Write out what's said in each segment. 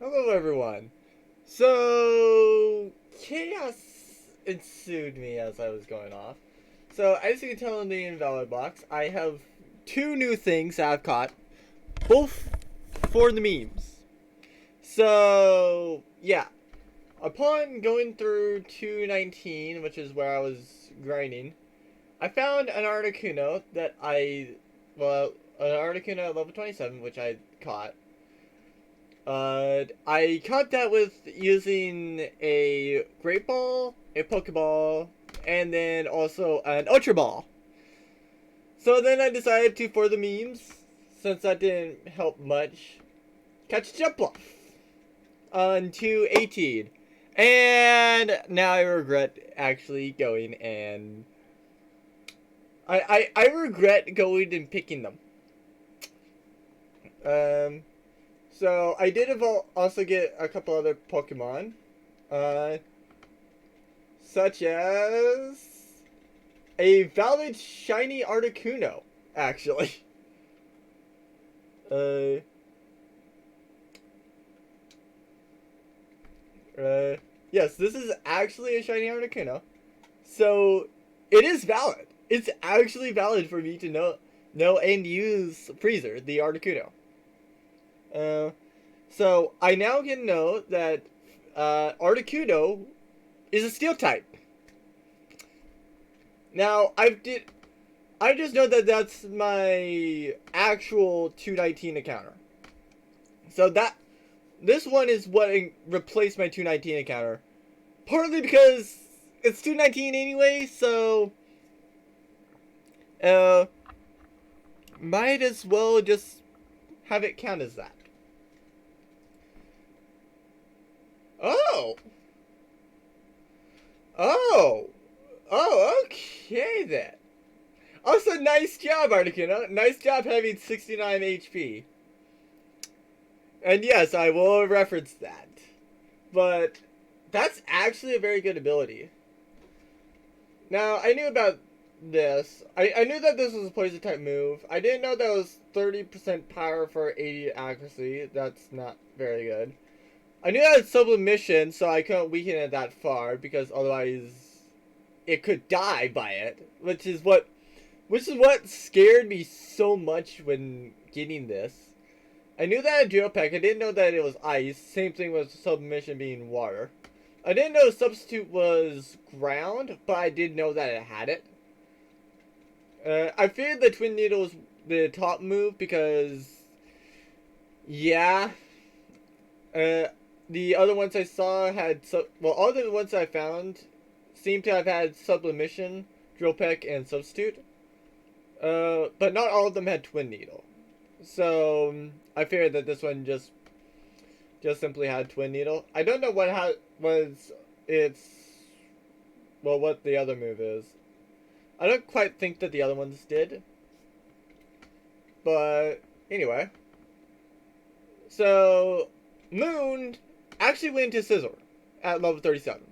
Hello everyone. So, chaos ensued me as I was going off. So, as you can tell in the invalid box, I have two new things I've caught, both for the memes. So, yeah. Upon going through 219, which is where I was grinding, I found an Articuno that an Articuno at level 27, which I caught. I caught that with using a Great Ball, a Pokeball, and then also an Ultra Ball. So then I decided to, for the memes, since that didn't help much, catch Jumpluff on 218. And now I regret actually going and... I regret going and picking them. Um, So I did also get a couple other Pokemon, uh, such as a valid shiny Articuno, actually. Uh, yes, this is actually a shiny Articuno, so it is valid. It's actually valid for me to know and use Freezer, the Articuno. Uh, so I now can know that Articuno is a Steel type. Now I just know that that's my actual 219 encounter. So this one is what replaced my 219 encounter. Partly because it's 219 anyway, so uh might as well just have it count as that. Oh. Oh. Oh, okay then. Also, nice job, Articuno. Nice job having 69 HP. And yes, I will reference that. But that's actually a very good ability. Now, I knew about this. I knew that this was a poison type move. I didn't know that was 30% power for 80 accuracy. That's not very good. I knew that it's sublimation, so I couldn't weaken it that far because otherwise it could die by it, which is what scared me so much when getting this. I knew that a drill peck. I didn't know that it was ice. Same thing with sublimation being water. I didn't know substitute was ground, but I did know that it had it. I figured the twin needle was the top move because, yeah. The other ones I saw had all the ones I found seem to have had sublimation, drill peck, and substitute. But not all of them had twin needle. So I figured that this one just simply had twin needle. I don't know what what the other move is. I don't quite think that the other ones did. But anyway. So Moon actually went into Scizor at level 37.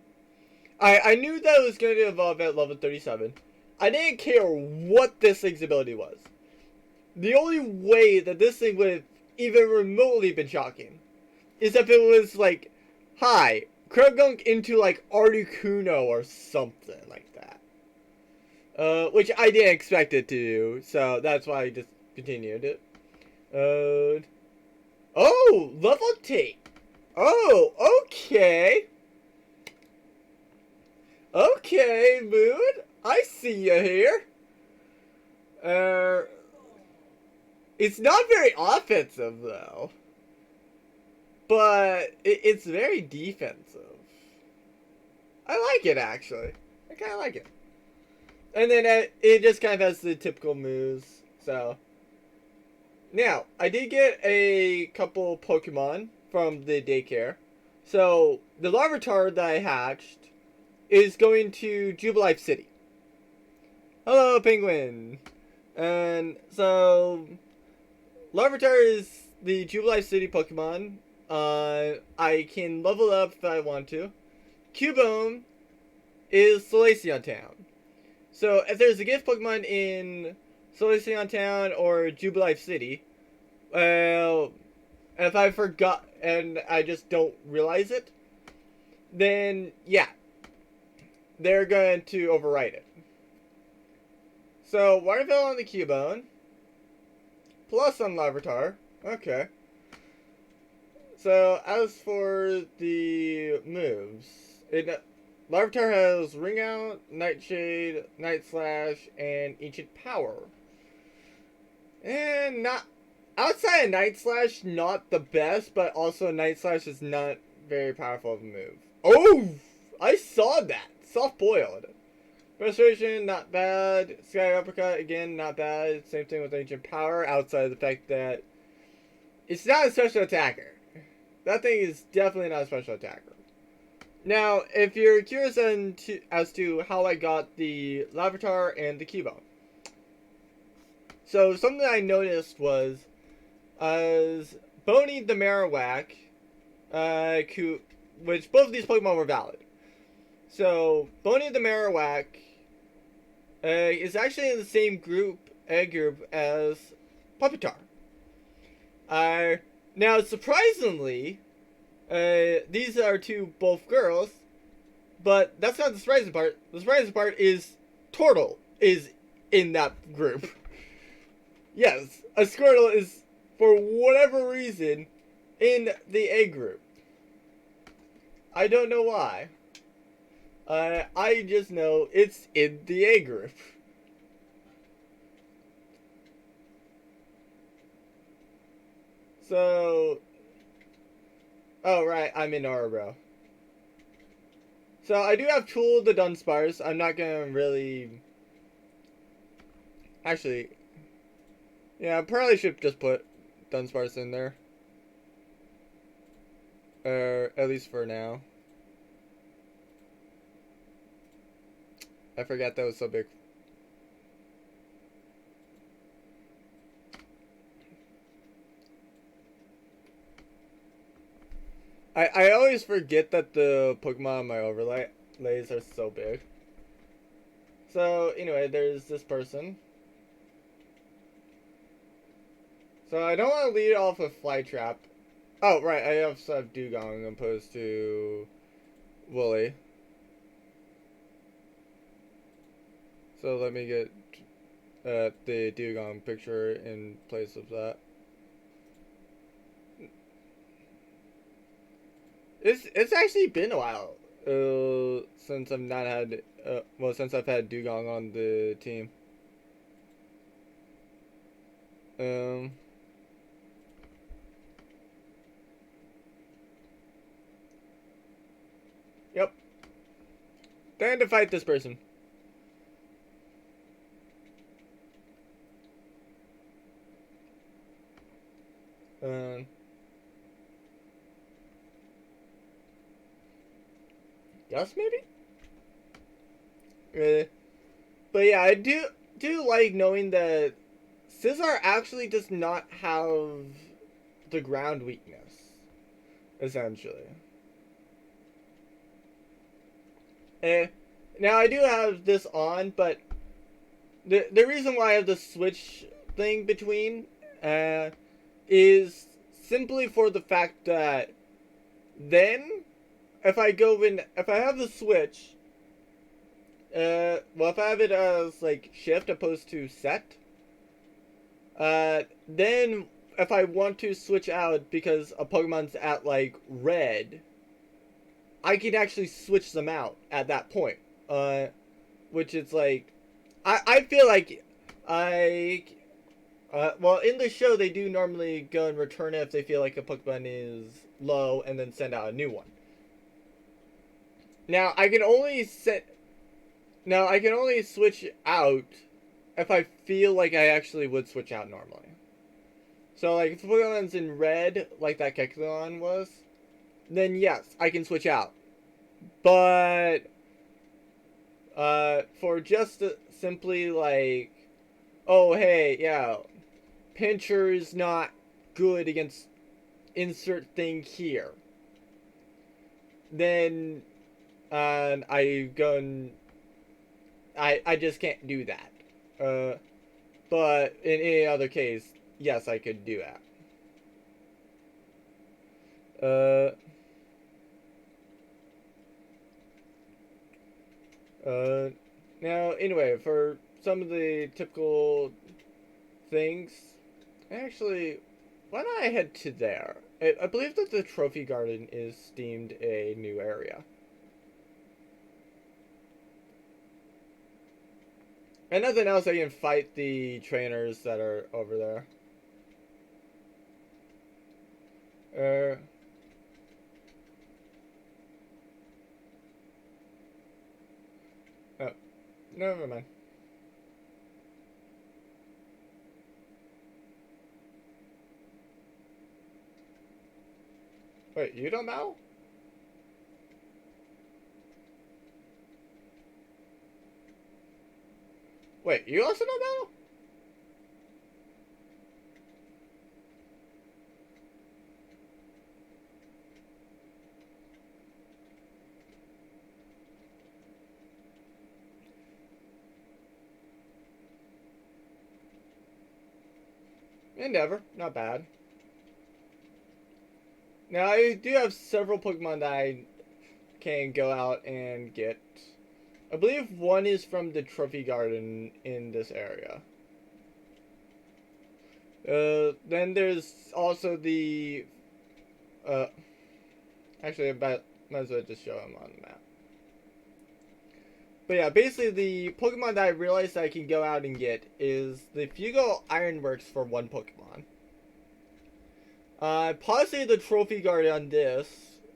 I knew that it was going to evolve at level 37. I didn't care what this thing's ability was. The only way that this thing would have even remotely been shocking is if it was like, hi, Krogunk into like Articuno or something like that. Which I didn't expect it to do, so that's why I just continued it. Oh, level tape. Oh, okay. Okay, Moon. I see you here. It's not very offensive, though. But it's very defensive. I like it, actually. I kind of like it. And then it just kind of has the typical moves, so... Now, I did get a couple Pokemon from the daycare. So, the Larvitar that I hatched is going to Jubilife City. Hello, Penguin! And so, Larvitar is the Jubilife City Pokemon. I can level up if I want to. Cubone is Solaceon Town. So, if there's a gift Pokemon in Solaceon Town or Jubilife City, well, and if I forgot and I just don't realize it, then yeah, they're going to overwrite it. So Waterville on the Cubone, plus on Larvitar. Okay. So as for the moves, Larvitar has Ring Out, Nightshade, Night Slash, and Ancient Power. And not outside of Night Slash, not the best, but also Night Slash is not very powerful of a move. Oh, I saw that. Soft boiled. Frustration, not bad. Sky Uppercut, again, not bad. Same thing with Ancient Power, outside of the fact that it's not a special attacker. That thing is definitely not a special attacker. Now, if you're curious as to how I got the Larvitar and the Cubone. So, something I noticed was, as Boney the Marowak, which both of these Pokemon were valid. So, Boney the Marowak is actually in the same group as Pupitar. Now, surprisingly, these are both girls, but that's not the surprising part. The surprising part is Turtle is in that group. Yes, a Squirtle is, for whatever reason, in the A group. I don't know why. I just know it's in the A group. So, oh right, I'm in Orebro. So I do have Tool the Dunsparce. I'm not gonna really, actually, yeah, I probably should just put Dunsparce in there. At least for now. I forgot that was so big. I always forget that the Pokemon on my overlays are so big. So, anyway, there's this person. So, I don't want to lead off with Flytrap. Oh, right, I also have Dugong opposed to Wooly. So, let me get the Dugong picture in place of that. It's actually been a while since I've not had since I've had Dugong on the team. Yep. Time to fight this person. Yes, maybe? But yeah, I do like knowing that Scizor actually does not have the ground weakness, essentially. Now I do have this on, but the reason why I have the switch thing between is simply for the fact that then if I have the switch, well, if I have it as like shift opposed to set, then if I want to switch out because a Pokemon's at like red, I can actually switch them out at that point. Which is like, I feel like well, in the show they do normally go and return it if they feel like a Pokemon is low and then send out a new one. Now I can only switch out if I feel like I actually would switch out normally. So like if the Pokemon's in red, like that Kecleon was, then yes, I can switch out. But for just simply like, oh hey, yeah, Pinscher's not good against insert thing here, then I just can't do that. But in any other case, yes, I could do that. Uh, now, anyway, for some of the typical things, actually, why don't I head to there? I believe that the trophy garden is deemed a new area. And nothing else, I can fight the trainers that are over there. Oh, never mind. Wait, you don't know? Wait, you also don't know? Endeavor, not bad. Now, I do have several Pokemon that I can go out and get. I believe one is from the trophy garden in this area. Then there's also the. Actually, I might as well just show him on the map. But yeah, basically the Pokemon that I realized I can go out and get is the Fugo Ironworks for one Pokemon. Possibly the Trophy Guard on this.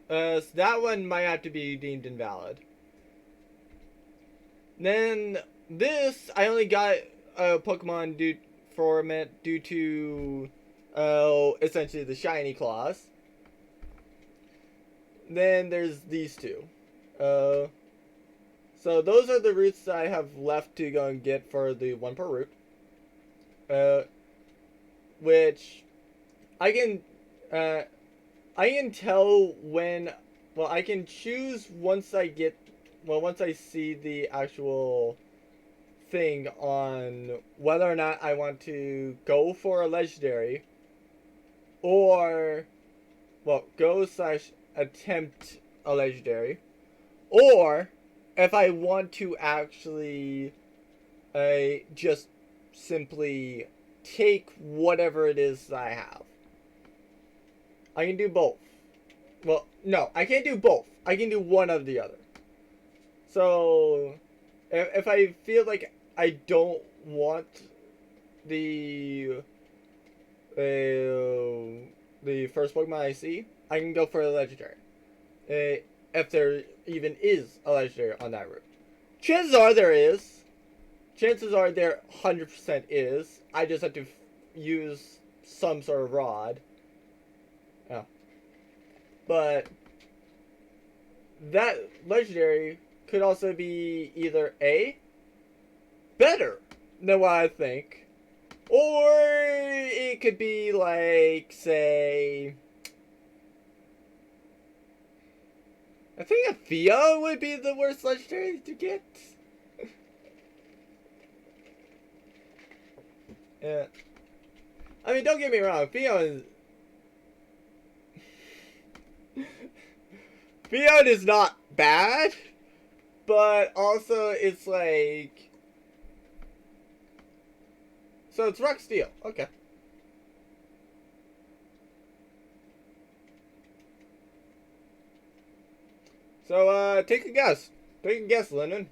So that one might have to be deemed invalid. Then this, I only got a Pokemon due to essentially the shiny claws. Then there's these two. So those are the routes that I have left to go and get for the one per route. Which I can tell when. Well, I can choose once I see the actual thing on whether or not I want to go for a legendary or, well, go / attempt a legendary, or if I want to actually just simply take whatever it is that I have. I can do both. Well, no, I can't do both. I can do one of the other. So, if I feel like I don't want the first Pokemon I see, I can go for a legendary. If there even is a legendary on that route. Chances are there is. Chances are there 100% is. I just have to use some sort of rod. Oh. But that legendary could also be either A, better than what I think, or it could be like, say, I think a Theo would be the worst legendary to get. Yeah. I mean, don't get me wrong, Theo is not bad, but also it's like, so it's Rock Steel. Okay. So take a guess. Take a guess, Lennon.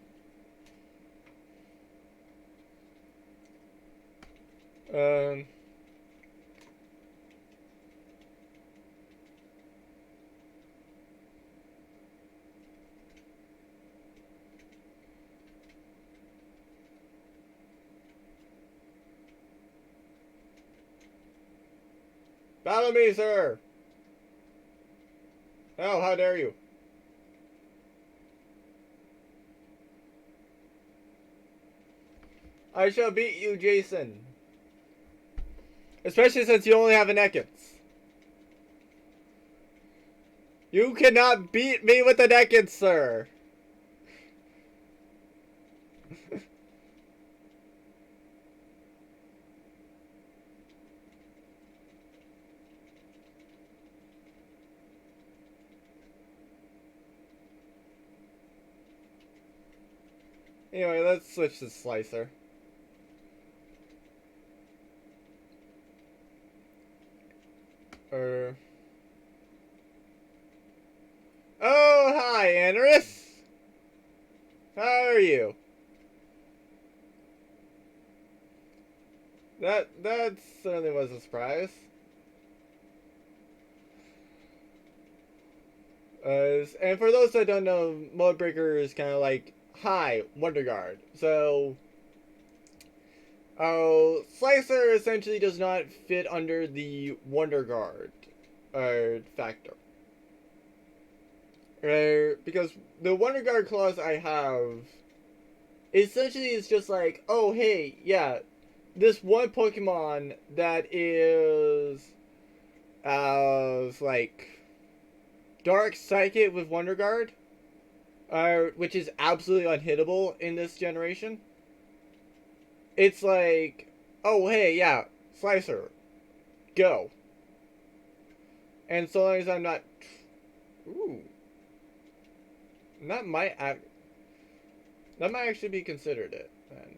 Battle me, sir! Oh, how dare you! I shall beat you, Jason. Especially since you only have an Ekans. You cannot beat me with an Ekans, sir! Anyway, let's switch to Slicer. Oh, hi, Anorus! How are you? That certainly was a surprise. And for those that don't know, Mode Breaker is kind of like, hi, Wonder Guard. So, Slicer essentially does not fit under the Wonder Guard factor. Because the Wonder Guard clause I have essentially is just like, oh, hey, yeah, this one Pokemon that is like Dark Psychic with Wonder Guard, which is absolutely unhittable in this generation. It's like, oh hey, yeah, Slicer, go. And so long as I'm not, ooh, that might actually be considered it then.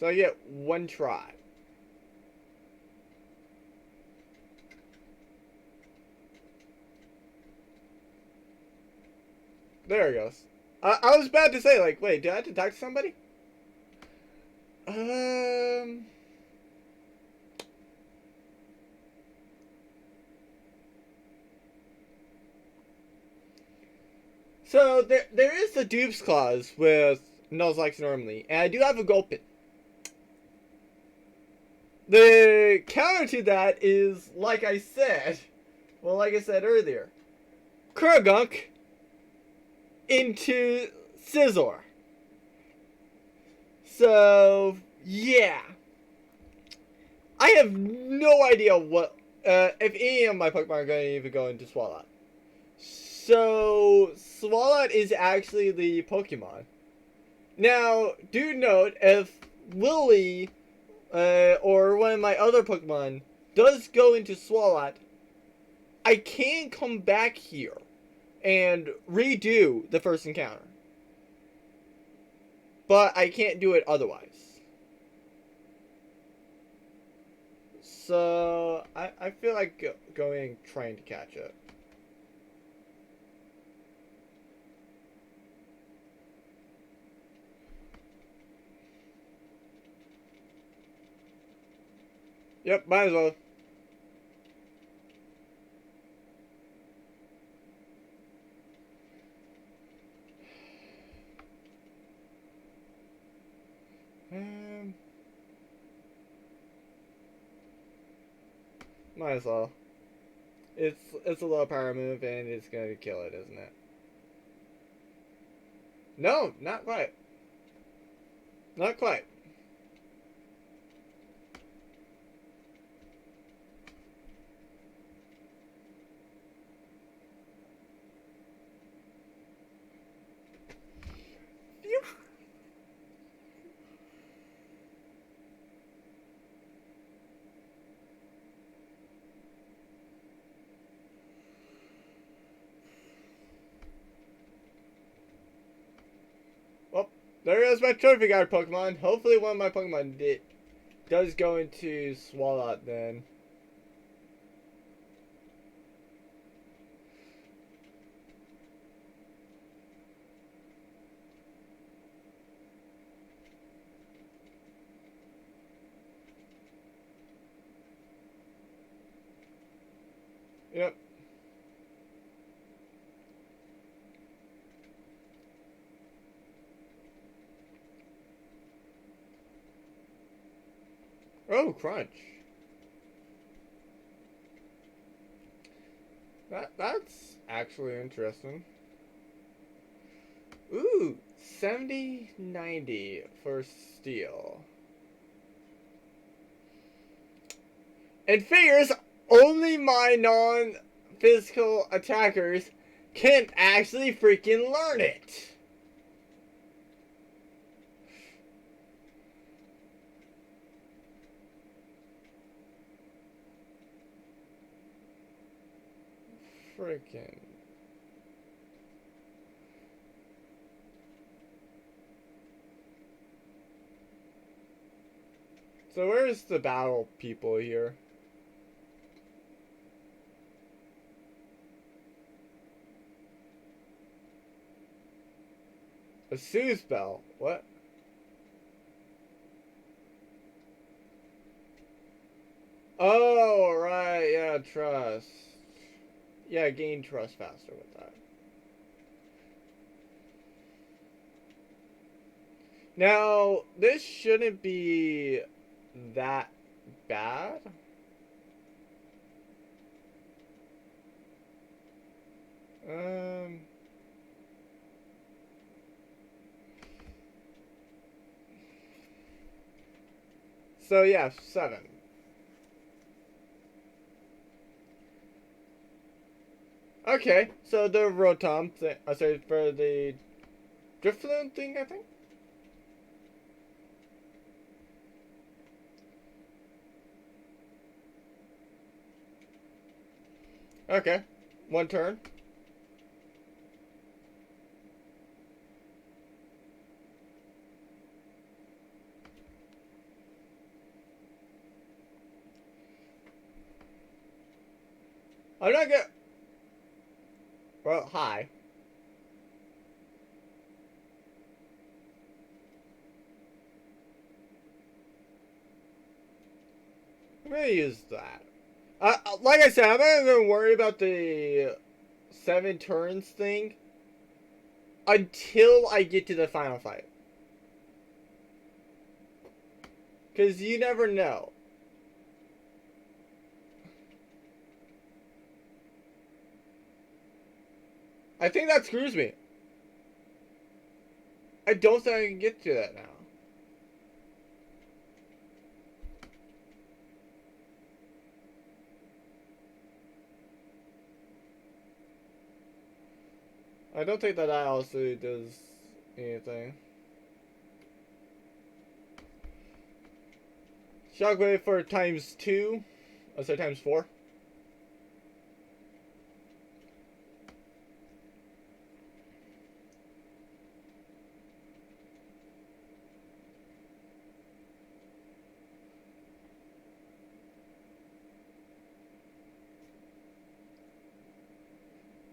So I get one try. There it goes. I was about to say, like, wait, did I have to talk to somebody? So there is the Dupes clause with Nuzlocke normally, and I do have a Gulpin. The counter to that is, like I said earlier, Krugunk into Scizor. So, yeah. I have no idea what, if any of my Pokemon are going to even go into Swalot. So, Swalot is actually the Pokemon. Now, do note, if Lily, or one of my other Pokemon does go into Swalot, I can come back here and redo the first encounter. But I can't do it otherwise. So, I feel like going and trying to catch it. Yep, might as well. Might as well. It's a low power move and it's gonna kill it, isn't it? No, not quite. Not quite. Phew. Well, there goes my trophy guard Pokemon. Hopefully one of my Pokemon does go into Swalot then. Yep. Oh, crunch. That's actually interesting. Ooh, 70-90 for steel. And figures only my non-physical attackers can actually freaking learn it. Freaking. So where's the battle people here? A Sue's bell. What? Oh, right. Yeah, trust. Yeah, gain trust faster with that. Now, this shouldn't be that bad. So yeah, 7. Okay, so the Rotom thing, sorry, for the Drifloon thing, I think? Okay, 1 turn. I'm not gonna... Well, hi. I'm gonna use that. Like I said, I'm not gonna worry about the 7 turns thing until I get to the final fight. Because you never know. I think that screws me. I don't think I can get to that now. I don't think that also does anything. Shockwave for ×2. Oh, sorry, ×4.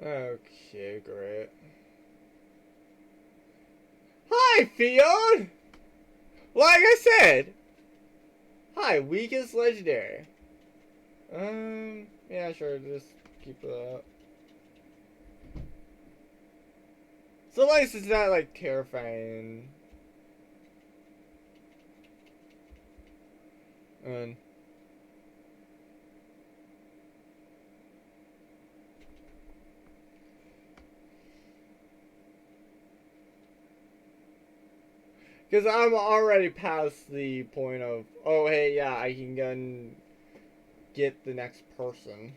Okay, great. Hi, Fion! Like I said! Hi, weakest legendary. Yeah, sure, just keep it up. So at least it's not, like, terrifying. And... Because I'm already past the point of, oh, hey, yeah, I can go and get the next person.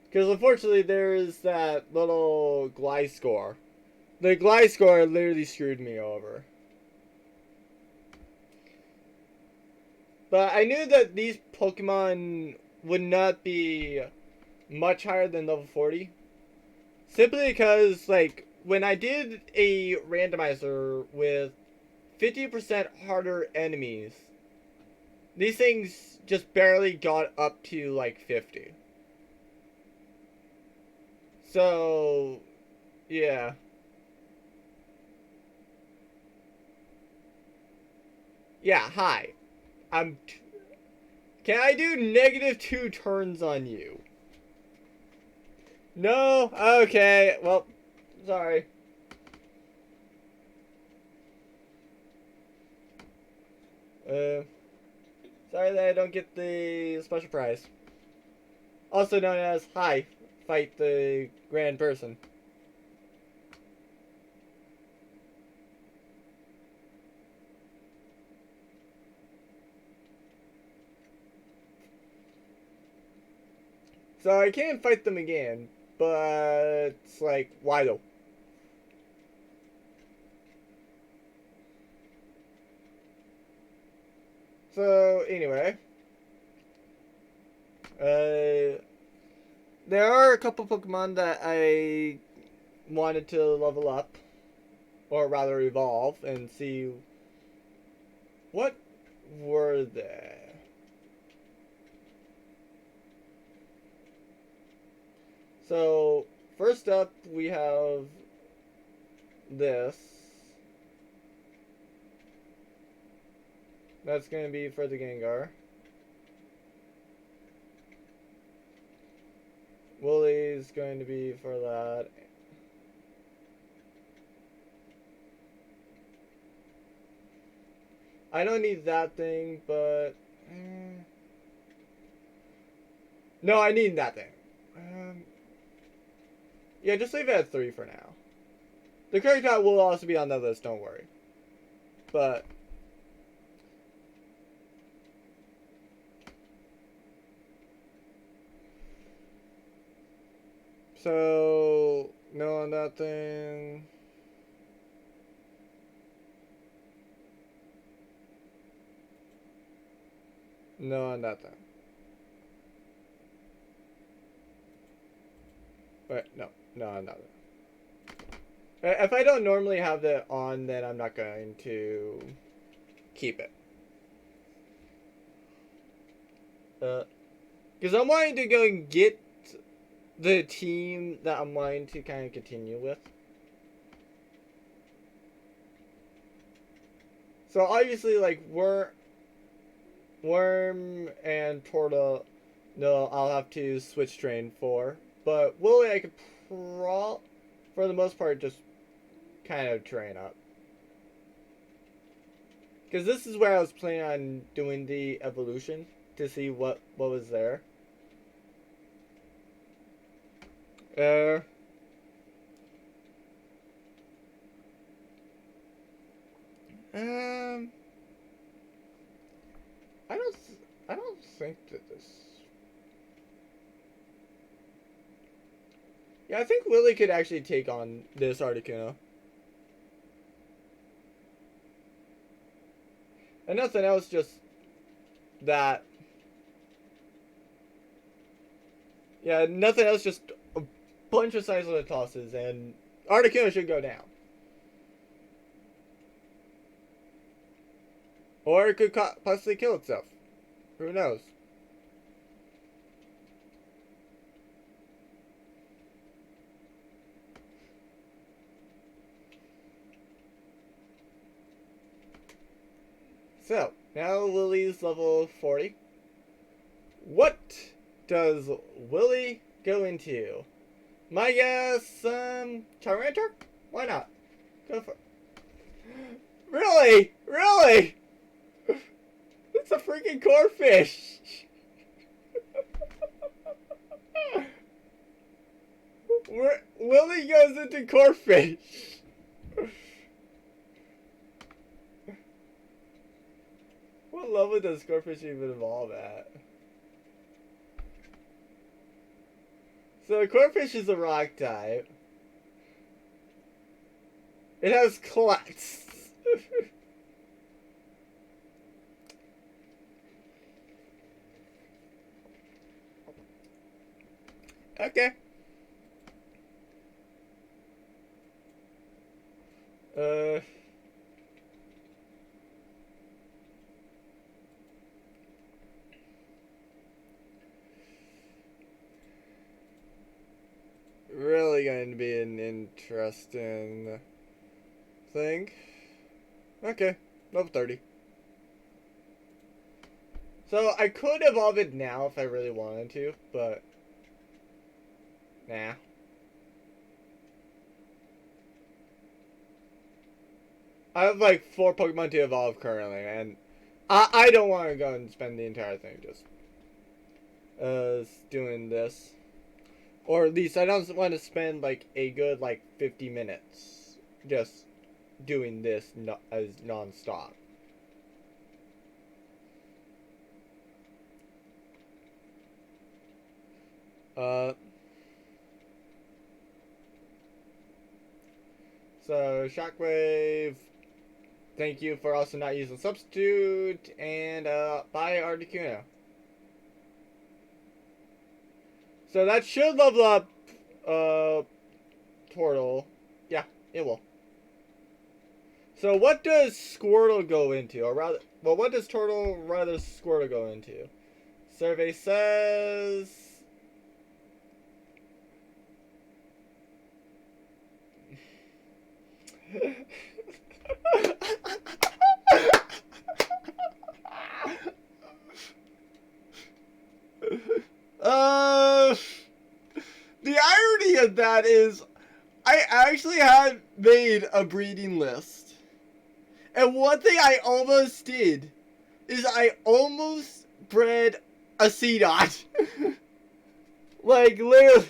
Because unfortunately, there is that little glide score. The glide score literally screwed me over. But I knew that these Pokemon would not be much higher than level 40. Simply because, like, when I did a randomizer with 50% harder enemies, these things just barely got up to, like, 50. So, yeah. Yeah, hi. Can I do -2 turns on you? No? Okay, well, sorry. Sorry that I don't get the special prize. Also known as, hi, fight the grand person. So I can fight them again, but it's like, why though? So anyway, there are a couple Pokemon that I wanted to level up, or rather evolve, and see What were they? So, first up, we have this. That's going to be for the Gengar. Woolie's going to be for that. I don't need that thing, but... no, I need that thing. Yeah, just leave it at 3 for now. The correct route will also be on the list, don't worry. But... so... no on that thing. No on that thing. Wait, no on that thing. If I don't normally have that on, then I'm not going to keep it. Because I'm wanting to go and get the team that I'm wanting to kind of continue with. So obviously, like, Worm and Torta, no, I'll have to switch train for. But Willie, I could for the most part, just kind of train up. Because this is where I was planning on doing the evolution to see what was there. I don't think that this. Yeah, I think Willie could actually take on this Articuno. And nothing else, just that. Yeah, nothing else, just a bunch of Sizzler tosses, and Articuno should go down. Or it could possibly kill itself. Who knows? So, now Lily's level 40. What does Willie go into? My guess, Tyranitar? Why not? Go for it. Really? Really? It's a freaking Corphish! Willie goes into Corphish! What level does Corphish even evolve at? So Corphish is a rock type. It has Clutch. Okay. Really going to be an interesting thing. Okay, level 30. So I could evolve it now if I really wanted to, but nah. I have like 4 Pokemon to evolve currently, and I don't want to go and spend the entire thing just doing this. Or at least I don't want to spend like a good like 50 minutes just doing this as non-stop. So Shockwave, thank you for also not using Substitute, and bye Articuno. So that should level up Tortle. Yeah, it will. So what does Squirtle go into? Or rather, well, what does Turtle rather Squirtle go into? Survey says... The irony of that is I actually had made a breeding list. And one thing I almost did is I almost bred a C-Dot. Like, literally,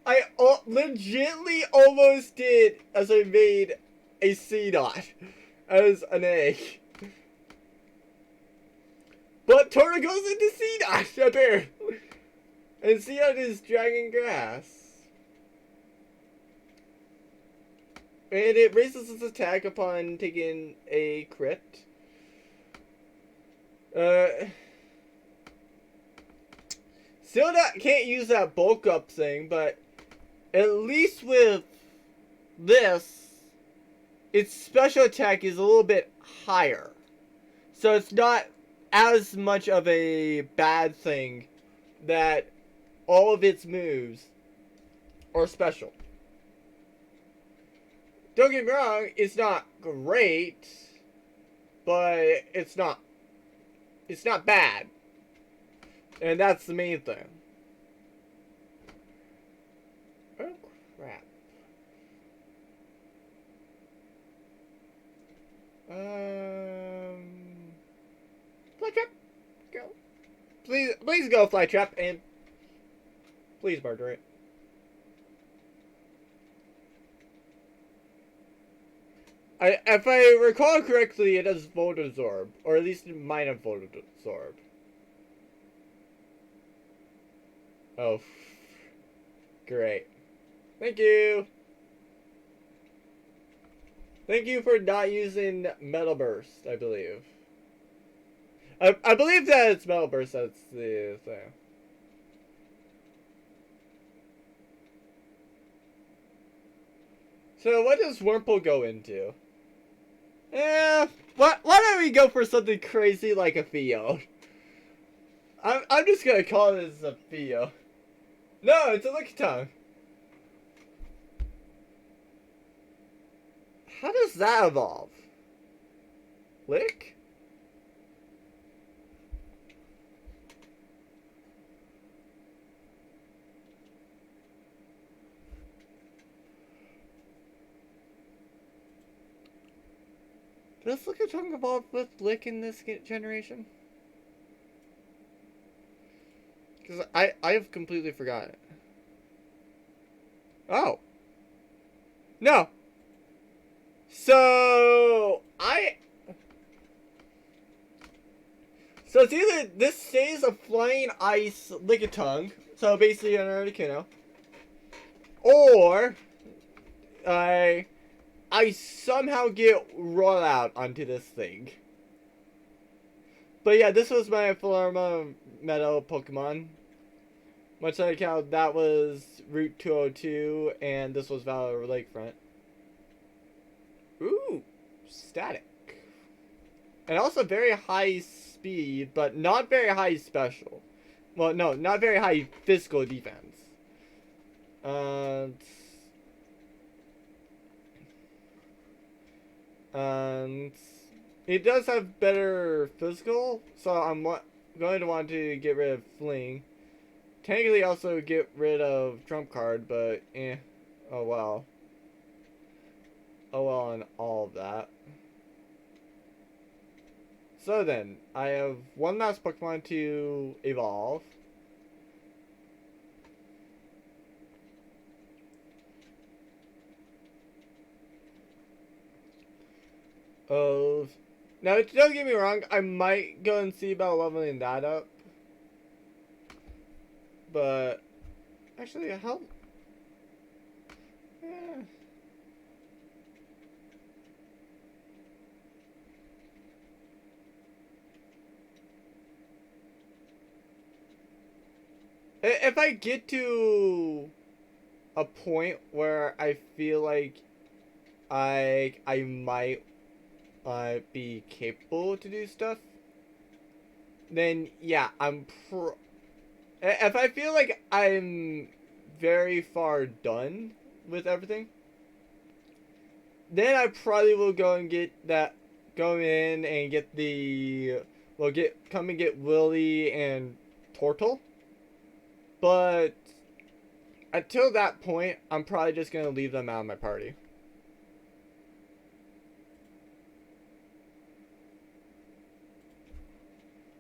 I legitimately almost did as I made a C-Dot as an egg. But Tora goes into C-Dot, apparently. And C-Dot is Dragon Grass. And it raises its attack upon taking a crit. Still can't use that bulk up thing, but at least with this, its special attack is a little bit higher. So it's not as much of a bad thing that all of its moves are special. Don't get me wrong, it's not great, but it's not bad. And that's the main thing. Oh crap. Flytrap, go. Please go, Flytrap, and please murder it. If I recall correctly, it has Volt Absorb, or at least it might have Volt Absorb. Oh, great. Thank you. Thank you for not using Metal Burst, I believe. I believe that it's Metal Burst that's the thing. So what does Wurmple go into? Why don't we go for something crazy like a Theo? I'm just gonna call this a Theo. No, it's a Lickitung. How does that evolve? Lick? Does Lickitung evolve with Lick in this generation? Because I've completely forgotten. Oh. No. So it's either this stays a flying ice Lickitung, so basically an Articuno, or I somehow get rolled out onto this thing. But yeah, this was my Florma Meadow Pokemon. Much like how that was Route 202 and this was Valor Lakefront. Ooh, static. And also very high speed, but not very high special. Well, no, not very high physical defense. And it does have better physical, so I'm going to want to get rid of Fling. Technically also get rid of Trump Card, but oh well. Oh well on all of that. So then, I have one last Pokemon to evolve. Now, don't get me wrong, I might go and see about leveling that up. But, actually, how? Yeah. If I get to a point where I feel like I might be capable to do stuff, then yeah, if I feel like I'm very far done with everything, then I probably will go in and get the, come and get Willy and Tortle. But until that point, I'm probably just gonna leave them out of my party.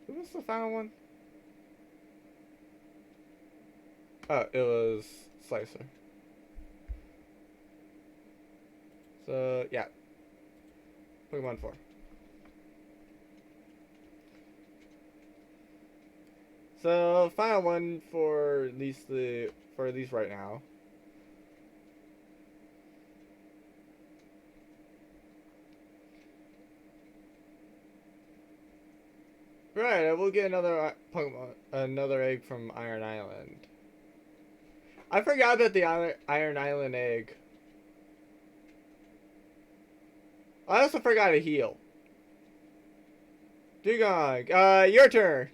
Who was the final one? Oh, it was Slicer. So, yeah. Pokemon 4. So, final one for at least right now. Right, I will get another Pokemon, another egg from Iron Island. I forgot about the Iron Island egg. I also forgot to heal. Dugong, your turn.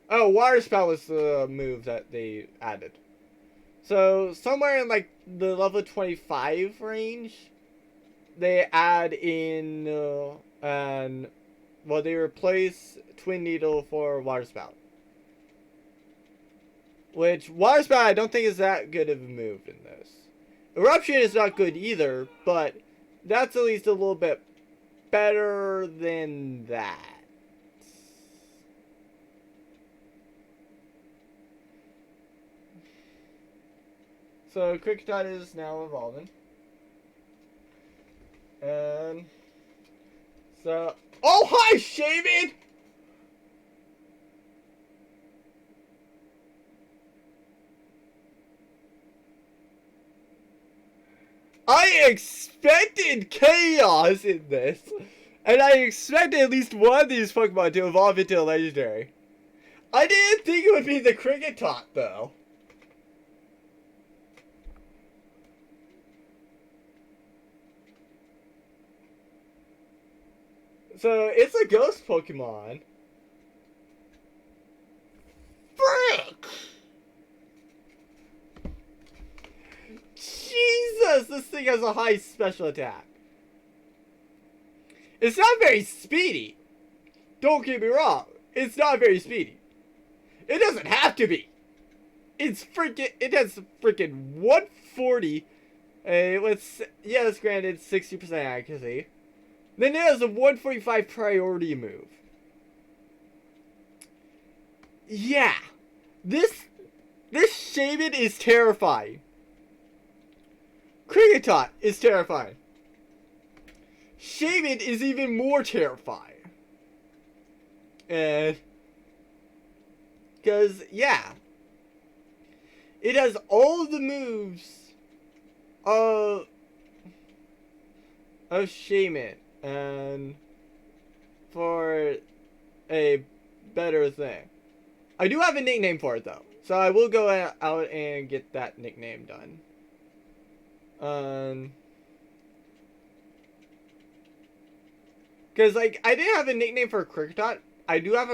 Oh, Water Spout was the move that they added. So, somewhere in like the level 25 range, they add in, they replace Twin Needle for Water Spout. Which, Water Spout I don't think is that good of a move in this. Eruption is not good either, but that's at least a little bit better than that. So, Kricketot is now evolving. And so, oh hi, Shaman! I expected chaos in this, and I expected at least one of these Pokemon to evolve into a legendary. I didn't think it would be the Kricketot though. So, it's a ghost Pokemon. Frick! Jesus, this thing has a high special attack. It's not very speedy. Don't get me wrong. It's not very speedy. It doesn't have to be. It has freaking 140. Yes, granted, 60% accuracy. Then it has a 145 priority move. Yeah. This Shaman is terrifying. Kricketot is terrifying. Shaman is even more terrifying. And because yeah, it has all the moves of Shaman, and for a better thing. I do have a nickname for it though, so I will go out and get that nickname done. Because like I didn't have a nickname for Kricketot. I do have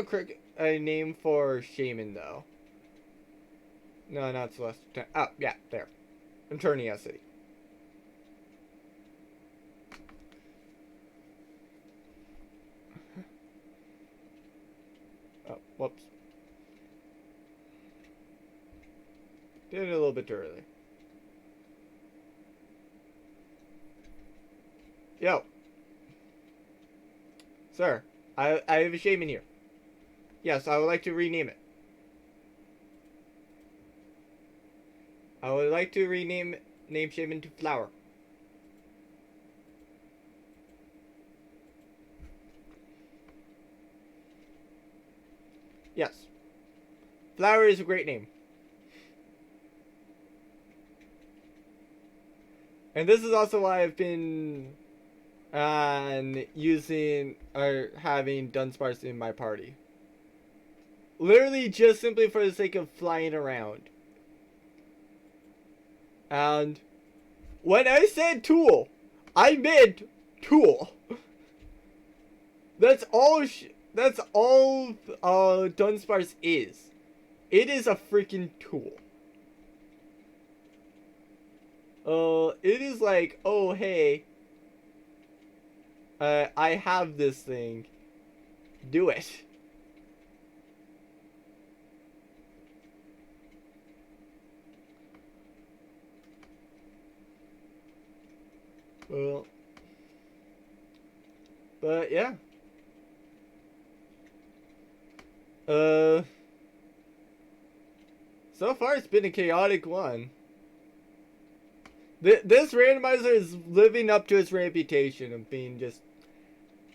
a name for Shaman though. No, not Celestial. Oh, yeah, there. Eternia City. Oh, whoops. Did it a little bit too early. Yo. Sir, I have a Shaman here. Yes, I would like to rename it. I would like to name Shaman to Flower. Yes. Flower is a great name. And this is also why I've been using or having Dunsparce in my party. Literally just simply for the sake of flying around. And When I said tool, I meant tool. That's all. That's all. Dunsparce is. It is a freaking tool. It is like, oh hey, I have this thing. Do it. Well, but yeah. So far it's been a chaotic one. This randomizer is living up to its reputation of being just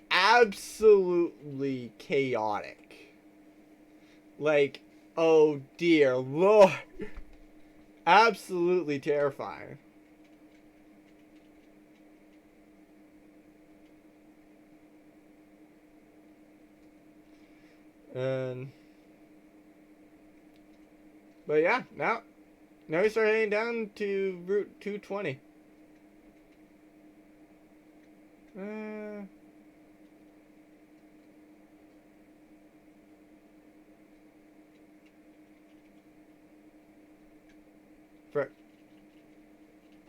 absolutely chaotic. Like, oh dear Lord. Absolutely terrifying. But yeah, now we start heading down to Route 220.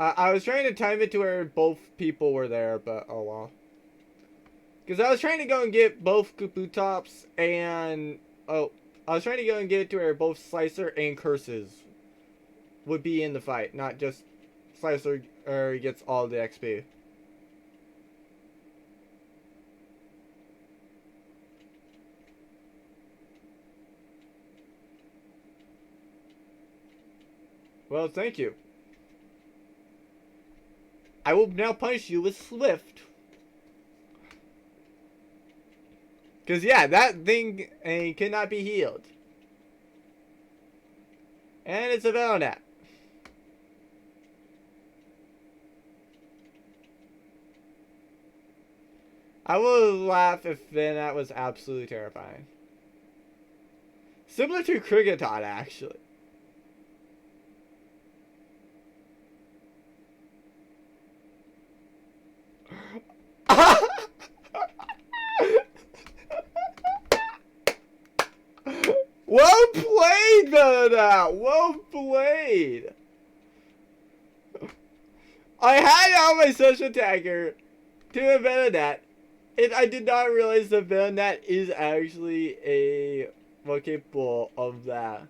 I was trying to time it to where both people were there, but oh well. Because I was trying to go and get both Kabutops and... Oh, I was trying to go and get it to where both Slicer and Curses would be in the fight. Not just Slicer gets all the XP. Well, thank you. I will now punish you with Swift. Because, yeah, that thing cannot be healed. And it's a Velonet. I will laugh if that was absolutely terrifying. Similar to Kricketot, actually. Well played, Velonet! Well played! I had out my social attacker to a Velonet, and I did not realize the Velonet is actually a capable of that.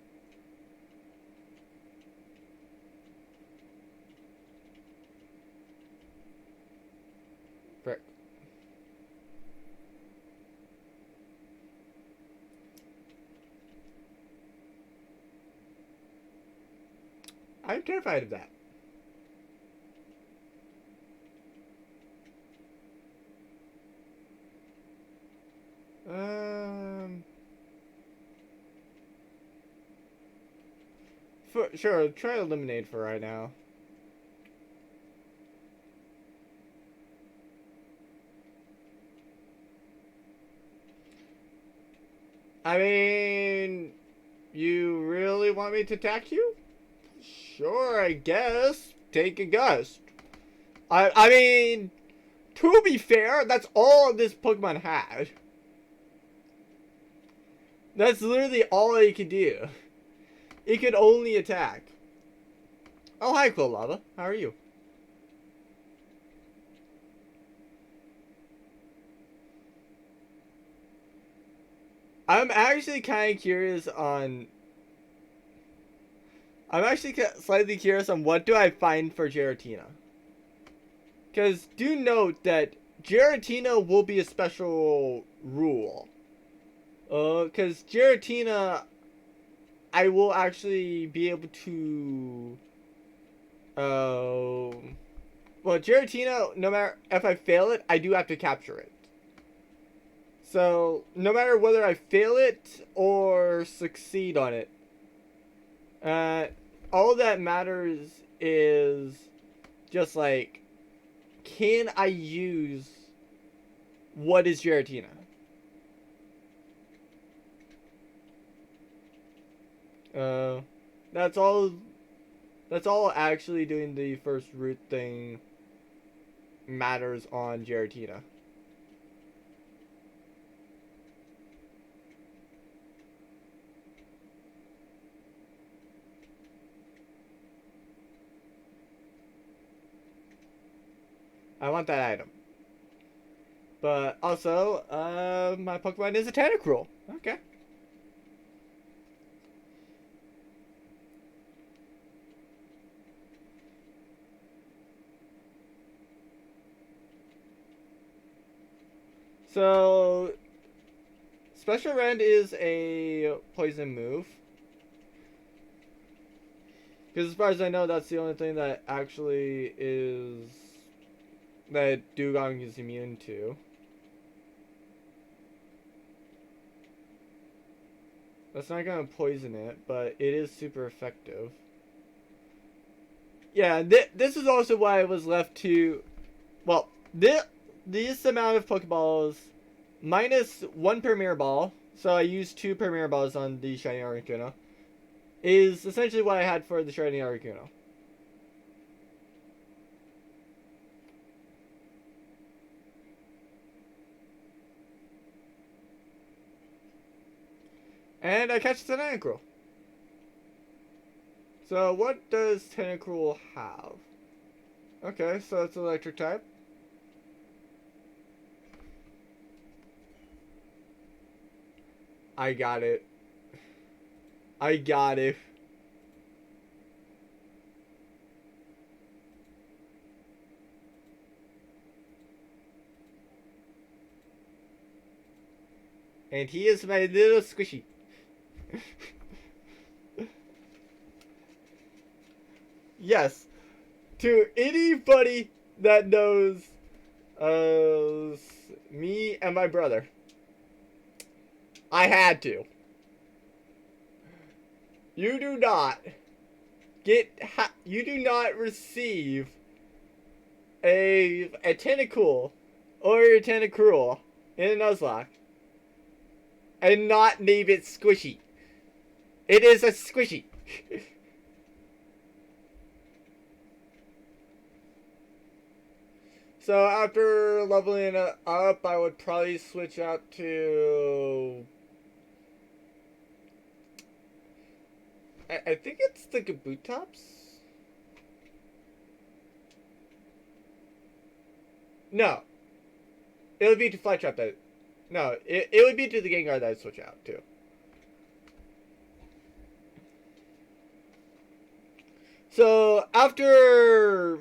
Frick. I'm terrified of that. Sure, try to eliminate for right now. I mean, you really want me to attack you? Sure, I guess. Take a gust. I mean, to be fair, that's all this Pokemon had. That's literally all it could do. It could only attack. Oh, hi, Quilava. How are you? I'm actually kind of curious on... I'm actually slightly curious on what do I find for Giratina. Because do note that Giratina will be a special rule. Because Giratina, I will actually be able to... well, Giratina, no matter if I fail it, I do have to capture it. So, no matter whether I fail it or succeed on it, all that matters is just like, can I use what is Giratina? That's all That's all actually doing the first root thing matters on Giratina. I want that item. But also, my Pokemon is a Tentacruel. Okay. So, Special Rend is a poison move. Because as far as I know, that's the only thing that actually is... that Dugong is immune to. That's not going to poison it, but it is super effective. Yeah, this is also why I was left to... Well, this amount of Pokeballs minus 1 Premier Ball, so I used 2 Premier Balls on the Shiny Articuno, is essentially what I had for the Shiny Articuno. And I catch the Tentacruel. So what does Tentacruel have? Okay, so it's electric type. I got it. I got it. And he is my little squishy. Yes. To anybody that knows me and my brother, I had to. You do not you do not receive a Tentacool or a Tentacruel in a Nuzlocke and not name it Squishy. It is a Squishy. So after leveling it up, I would probably switch out to... I think it's the Kabutops? No. It would be to Flytrap that... No, it would be to the Gengar that I'd switch out to. So after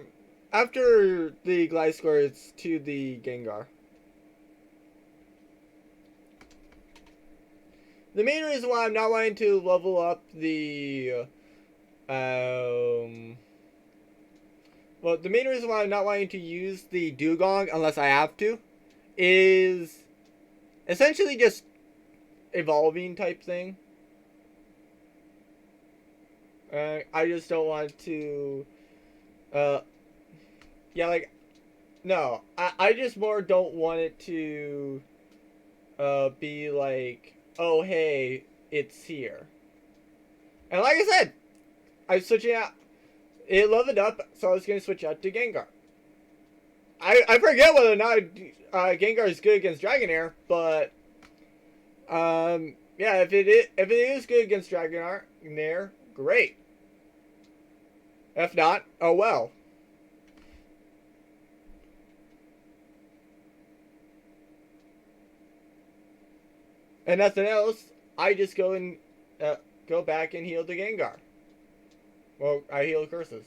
the Gliscor, it's to the Gengar. The main reason why I'm not wanting to level up the well, the main reason why I'm not wanting to use the Dugong unless I have to is essentially just evolving type thing. I just don't want to yeah, like, no, I just more don't want it to be like, oh hey, it's here. And like I said, I'm switching out. It leveled up, so I was going to switch out to Gengar. I forget whether or not Gengar is good against Dragonair, but yeah, if it is good against Dragonair, great. If not, oh well. And nothing else, I just go and go back and heal the Gengar. Well, I heal curses.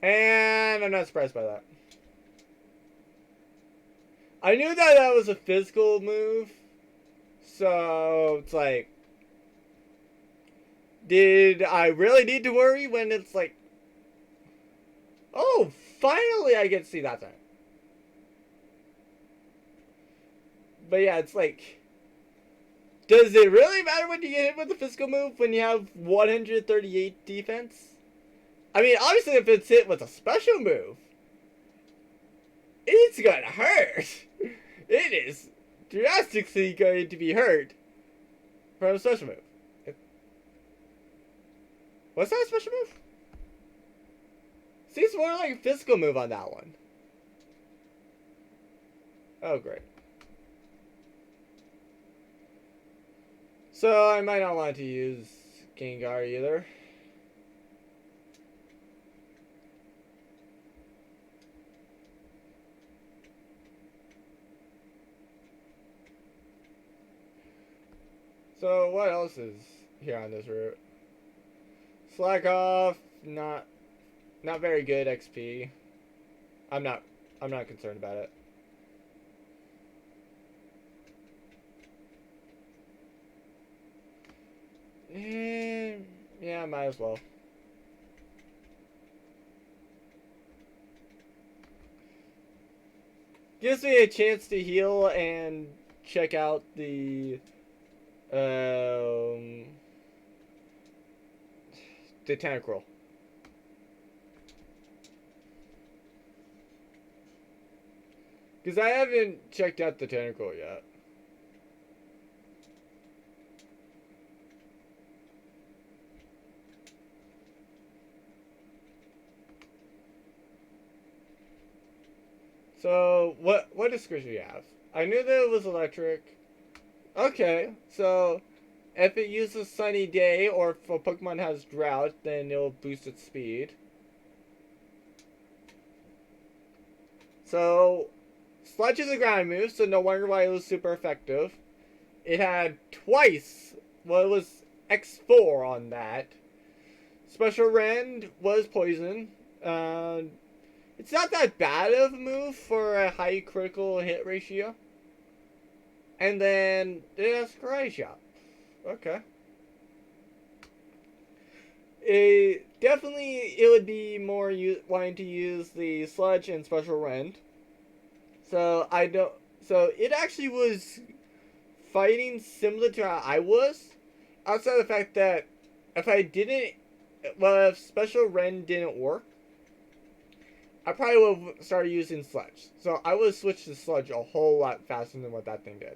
And I'm not surprised by that. I knew that that was a physical move. So, it's like... Did I really need to worry when it's like... Oh, finally I get to see that thing. But yeah, it's like... Does it really matter when you get hit with a physical move when you have 138 defense? I mean, obviously, if it's hit with a special move, it's gonna hurt. It is drastically going to be hurt from a special move. What's that special move? Seems more like a physical move on that one. Oh, great. So, I might not want to use Gengar either. So, what else is here on this route? Slack off, not very good XP. I'm not concerned about it. Yeah, might as well. Gives me a chance to heal and check out the Tentacruel. Because I haven't checked out the Tentacruel yet. So, what description do you have? I knew that it was electric. Okay, so if it uses Sunny Day or if a Pokemon has Drought, then it'll boost its speed. So, Sludge is a ground move, so no wonder why it was super effective. It had twice, well, it was X4 on that. Special Rend was poison. It's not that bad of a move for a high critical hit ratio. And then it has Karate Chop. Okay. It would be more wanting to use the Sludge and Special Rend. So it actually was fighting similar to how I was, outside of the fact that if Special Rend didn't work, I probably would have started using Sludge. So I would have switched to Sludge a whole lot faster than what that thing did.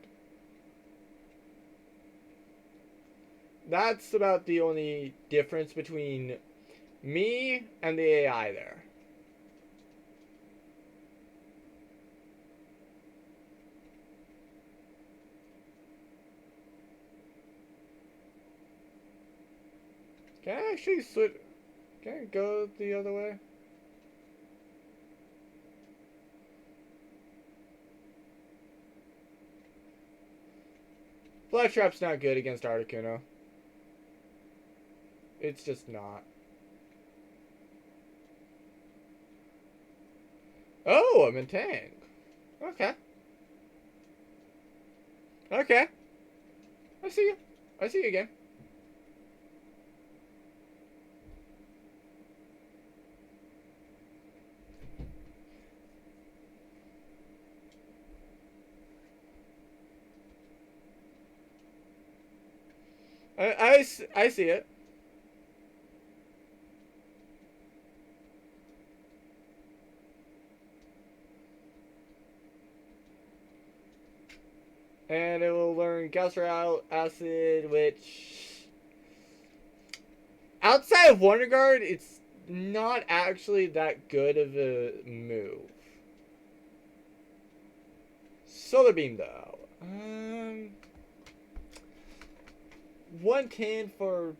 That's about the only difference between me and the AI there. Can I actually switch? Can I go the other way? Flash Trap's not good against Articuno. It's just not. Oh, I'm in Tang. Okay. Okay. I see you. I see you again. I see it. And it will learn Gausseric Acid, which outside of Wonder Guard, it's not actually that good of a move. Solar Beam though. 110 for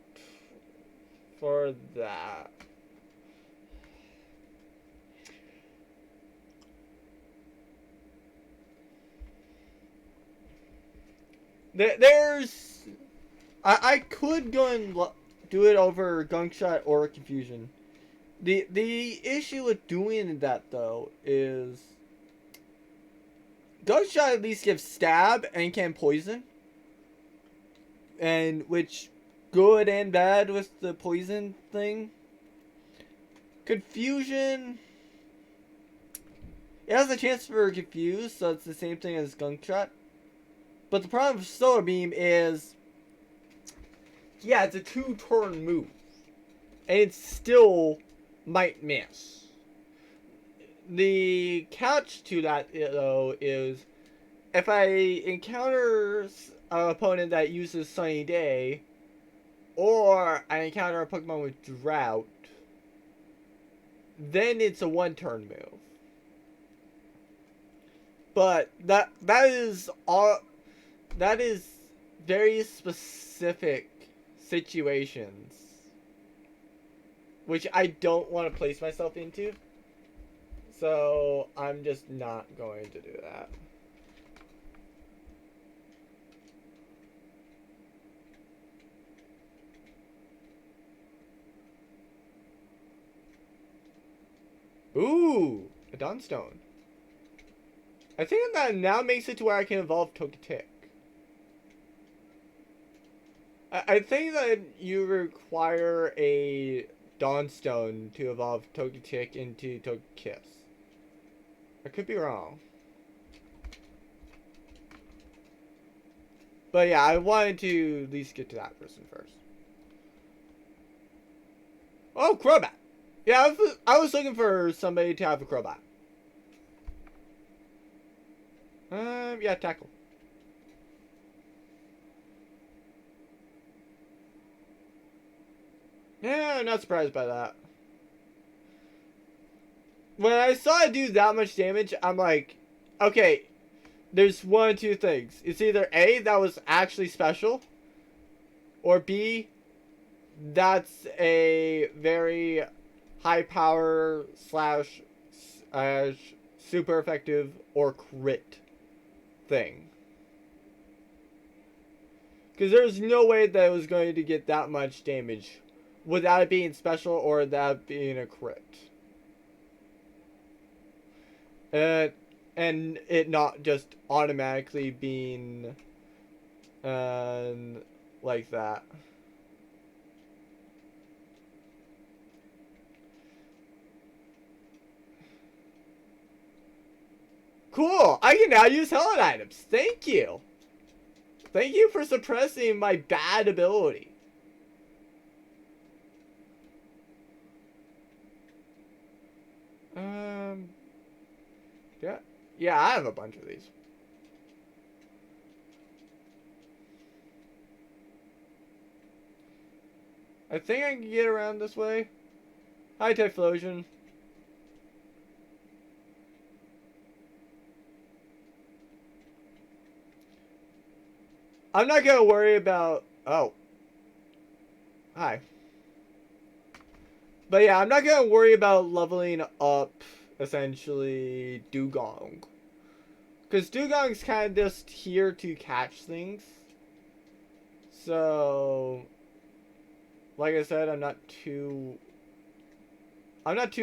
that. I could go and do it over Gunk Shot or Confusion. The issue with doing that though is Gunk Shot at least gives stab and can poison, and which good and bad with the poison thing. Confusion, it has a chance for Confuse, so it's the same thing as Gunk Shot. But the problem with Solar Beam is, yeah, it's a 2-turn move. And it's still might miss. The catch to that, though, is if I encounter an opponent that uses Sunny Day, or I encounter a Pokemon with Drought, then it's a one-turn move. But that is all. That is very specific situations, which I don't want to place myself into. So I'm just not going to do that. Ooh, a Dawnstone. I think that now makes it to where I can evolve Togetic. I think that you require a Dawnstone to evolve Togetic into Togekiss. I could be wrong. But yeah, I wanted to at least get to that person first. Oh, Crobat! Yeah, I was looking for somebody to have a Crobat. Yeah, Tackle. Yeah, I'm not surprised by that. When I saw it do that much damage, I'm like, okay, there's one of two things. It's either A, that was actually special, or B, that's a very high power slash super effective or crit thing. Because there's no way that it was going to get that much damage without it being special or that being a crit. And it not just automatically being like that. Cool! I can now use Helen items. Thank you! Thank you for suppressing my bad ability. Yeah. Yeah, I have a bunch of these. I think I can get around this way. Hi, Typhlosion. I'm not gonna worry about... Oh. Hi. But yeah, I'm not gonna worry about leveling up, essentially, Dugong. Because Dugong's kind of just here to catch things. So... Like I said, I'm not too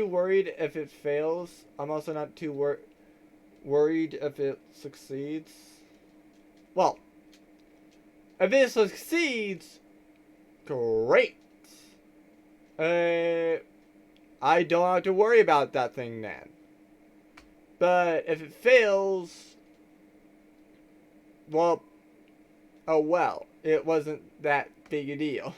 worried if it fails. I'm also not too worried if it succeeds. Well, if it succeeds, great. I don't have to worry about that thing then. But if it fails, well, oh well, it wasn't that big a deal.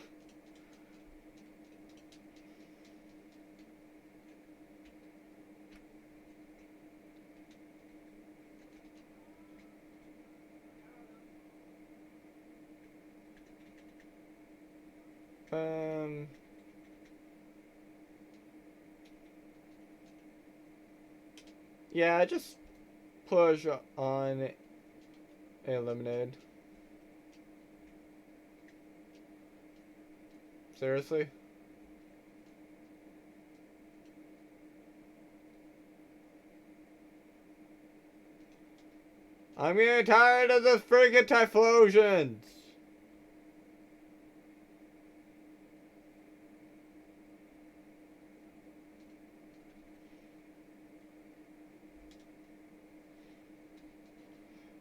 Yeah, just push on eliminated. Seriously? I'm getting tired of the freaking Typhlosions!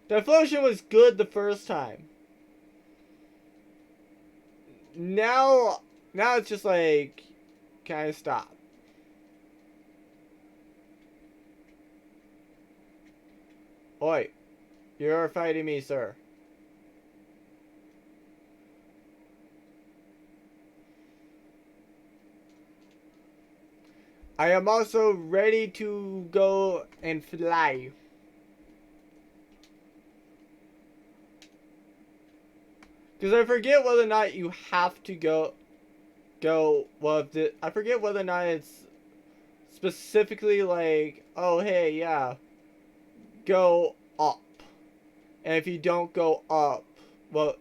Typhlosion was good the first time. Now it's just like, can I stop? Oi, you're fighting me, sir. I am also ready to go and fly. Because I forget whether or not you have to go, well, I forget whether or not it's specifically like, oh, hey, yeah, go up. And if you don't go up, well,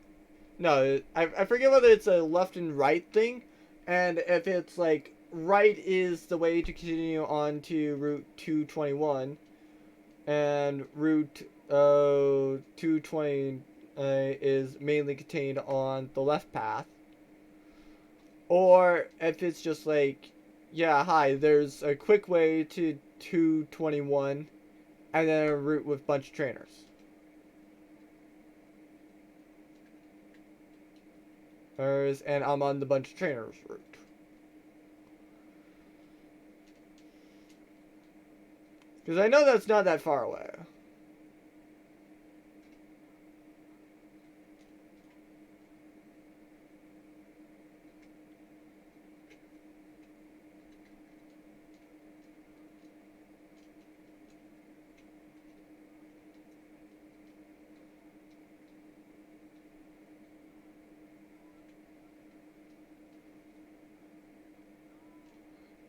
no, I forget whether it's a left and right thing. And if it's like, right is the way to continue on to Route 221. And Route 220 is mainly contained on the left path. Or if it's just like, yeah, hi, there's a quick way to 221 and then a route with a bunch of trainers. And I'm on the bunch of trainers route. Because I know that's not that far away.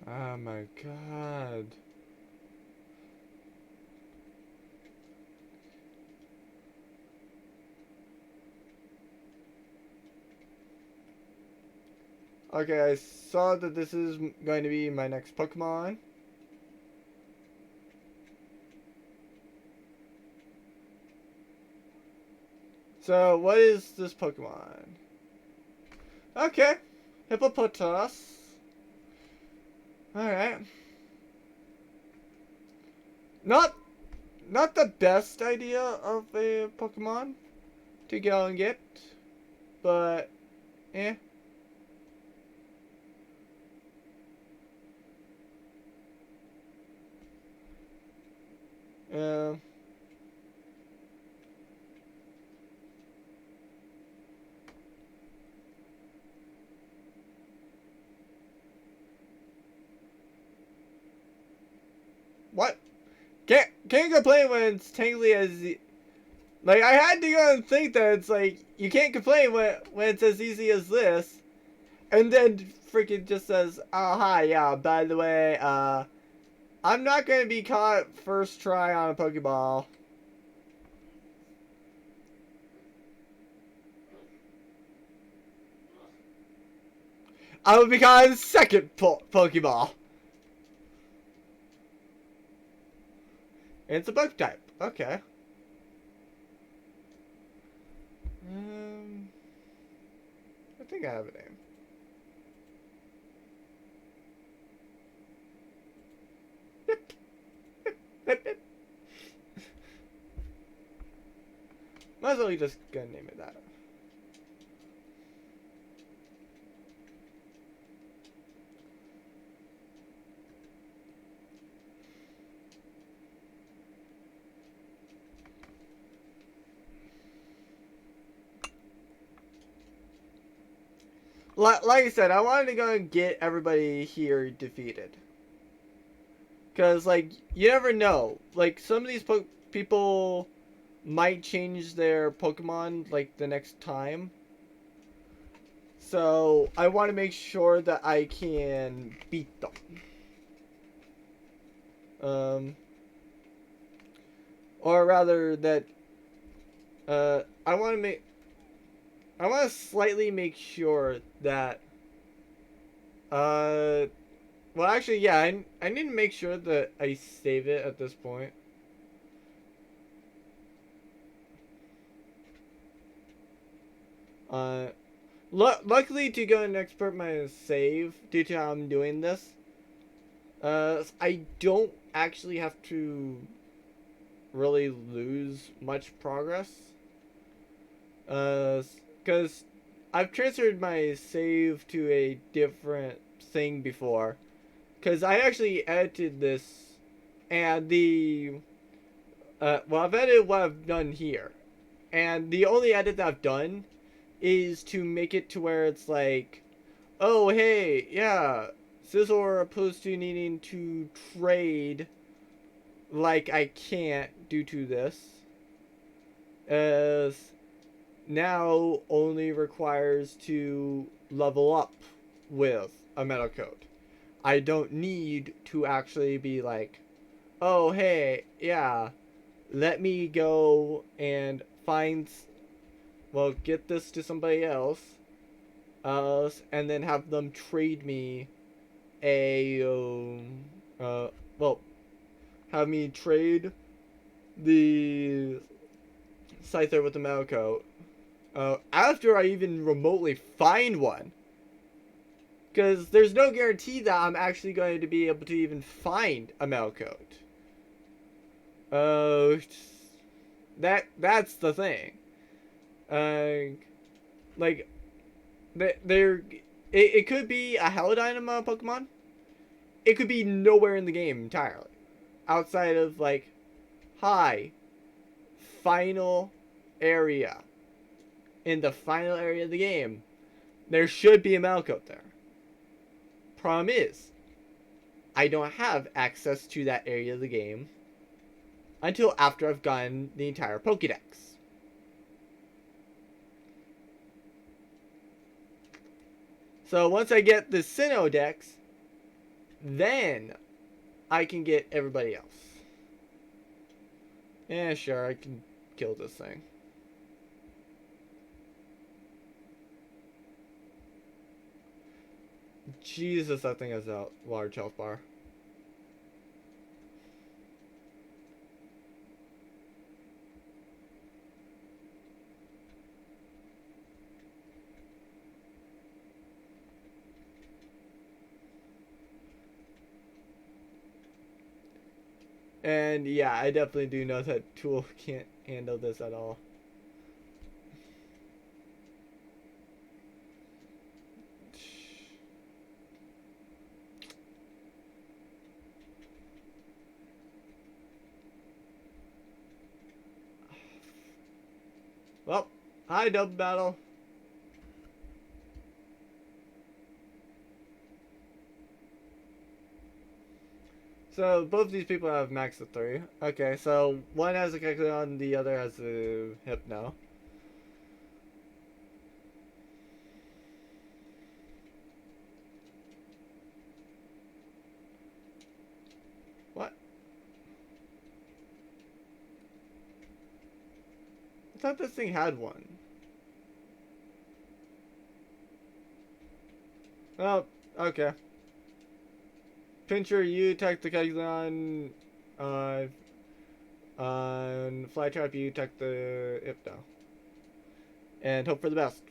Oh my god. Okay, I saw that this is going to be my next Pokemon. So, what is this Pokemon? Okay, Hippopotas. Alright. Not the best idea of a Pokemon to go and get, but eh. What? Can't complain when it's tangly as like I had to go and think that it's like you can't complain when it's as easy as this, and then freaking just says, oh hi, yeah, by the way, I'm not gonna be caught first try on a Pokeball. I will be caught in second Pokeball. It's a bug type. Okay. I think I have a name. Might as well just go name it that. Like I said, I wanted to go and get everybody here defeated. Because, like, you never know. Like, some of these people might change their Pokemon, like, the next time. So, I want to make sure that I can beat them. Or rather, that, I want to slightly make sure that, well, actually, yeah, I need to make sure that I save it at this point. Luckily, to go and export my save, due to how I'm doing this, I don't actually have to really lose much progress. Because I've transferred my save to a different thing before. Because I actually edited this, and well, I've edited what I've done here. And the only edit that I've done is to make it to where it's like, oh, hey, yeah, Scizor, opposed to needing to trade like I can't due to this, as now only requires to level up with a metal coat. I don't need to actually be like, oh hey, yeah, let me go and find, well, get this to somebody else, and then have them trade me a, well, have me trade the Scyther with the metal coat, after I even remotely find one. Because there's no guarantee that I'm actually going to be able to even find a metal coat. That's the thing. Like, it could be a Halidynama Pokemon. It could be nowhere in the game entirely. Outside of, like, hi, final area. In the final area of the game, there should be a metal coat there. Problem is, I don't have access to that area of the game until after I've gotten the entire Pokédex. So once I get the Sinnoh Dex, then I can get everybody else. Yeah, sure, I can kill this thing. Jesus, that thing has a large health bar. And yeah, I definitely do know that Tool can't handle this at all. Well, hi, double battle. So both these people have max of 3. Okay, so one has a Kecleon, the other has a Hypno. What? I thought this thing had one. Oh, okay. Pincher, you attack the Kecleon. On Flytrap, you attack the Hypno. And hope for the best.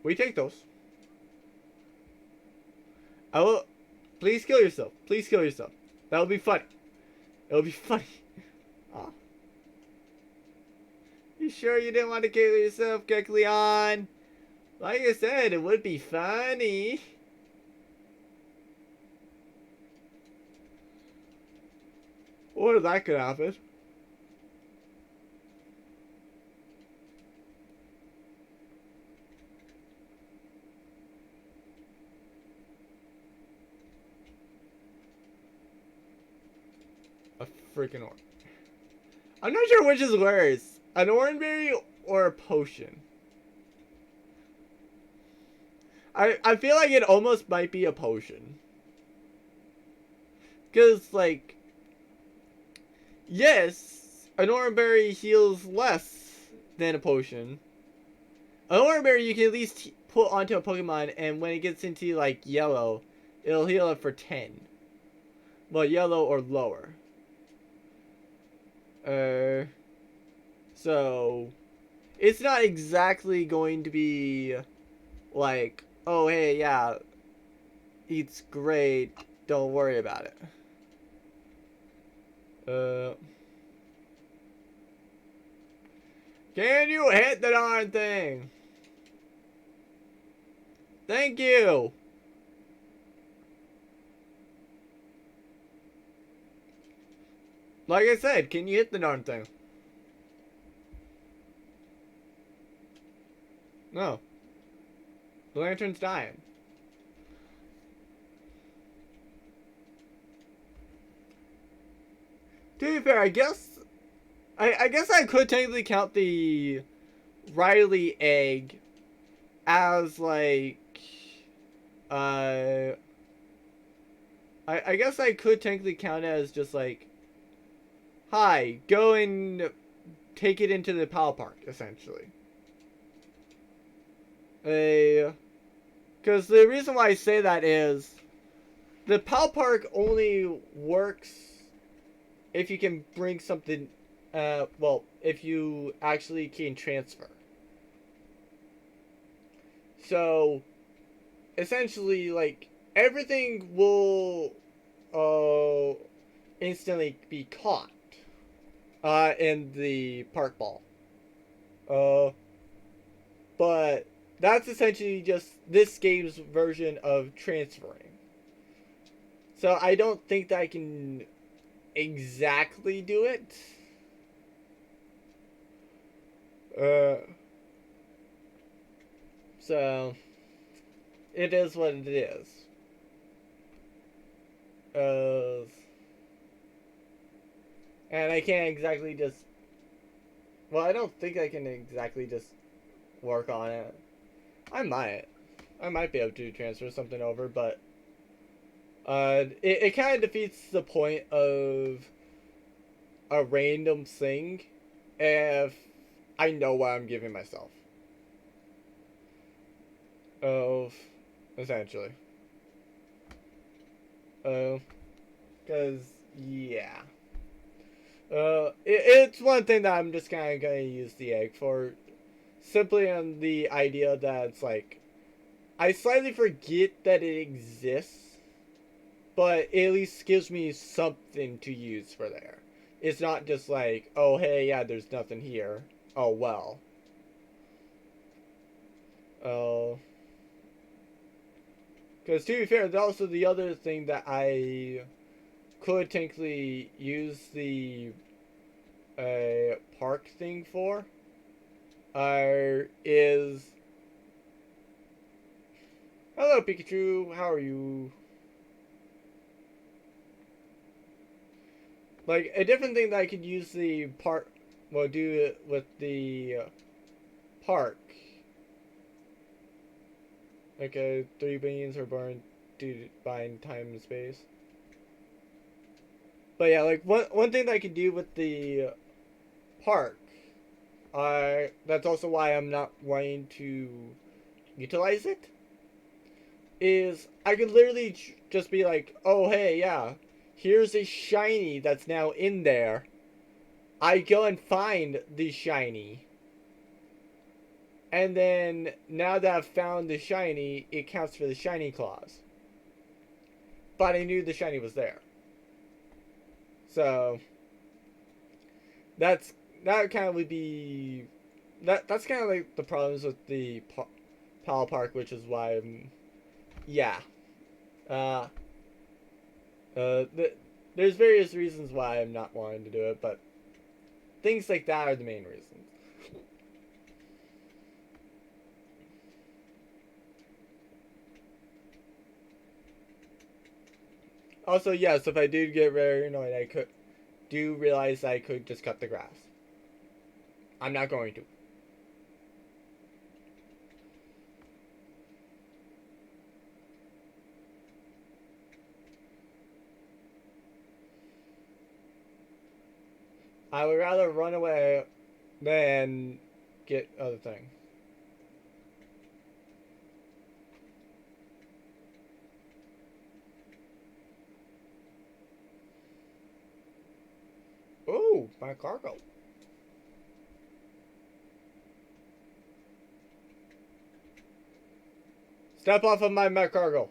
We take those. I will. Please kill yourself. Please kill yourself. That'll be funny. It'll be funny. Oh. You sure you didn't want to kill yourself, Kecleon? Like I said, it would be funny. Or that could happen. A freaking orb. I'm not sure which is worse. An Oranberry or a potion. I feel like it almost might be a potion. Because, like, yes, an Oranberry heals less than a potion. An Oranberry you can at least put onto a Pokemon, and when it gets into, like, yellow, it'll heal it for 10. Well, yellow or lower. So, it's not exactly going to be, like, oh, hey, yeah, it's great, don't worry about it. Can you hit the darn thing? Thank you. Like I said, can you hit the darn thing? No. The lantern's dying. To be fair, I guess I could technically count the Riley egg as like I guess I could technically count it as just like, hi, go and take it into the Pal Park, essentially. Because the reason why I say that is the Pal Park only works if you can bring something, well, if you actually can transfer. So, essentially, like, everything will instantly be caught in the park ball. But that's essentially just this game's version of transferring. So I don't think that I can exactly do it. So it is what it is. And I can't exactly just. Well, I don't think I can exactly just work on it. I might be able to transfer something over, but it kind of defeats the point of a random thing if I know what I'm giving myself. Essentially. Because, yeah. It's one thing that I'm just kind of going to use the egg for. Simply on the idea that it's like, I slightly forget that it exists, but it at least gives me something to use for there. It's not just like, oh, hey, yeah, there's nothing here. Oh, well. Because to be fair, there's also the other thing that I could technically use the park thing for. Is... Hello, Pikachu. How are you? Like, a different thing that I could use the park... Well, do it with the park. Okay, 3 beans are born due to bind time and space. But yeah, like, one thing that I could do with the park... that's also why I'm not wanting to utilize it, is I could literally just be like, oh, hey, yeah, here's a shiny that's now in there. I go and find the shiny. And then, now that I've found the shiny, it counts for the shiny clause. But I knew the shiny was there. So, that kind of would be... That's kind of like the problems with the Pal Park, which is why I'm... Yeah. There's various reasons why I'm not wanting to do it, but things like that are the main reasons. Also, yes, if I do get very annoyed, I could realize I could just cut the grass. I'm not going to. I would rather run away than get other thing. Ooh, my cargo. Step off of my cargo.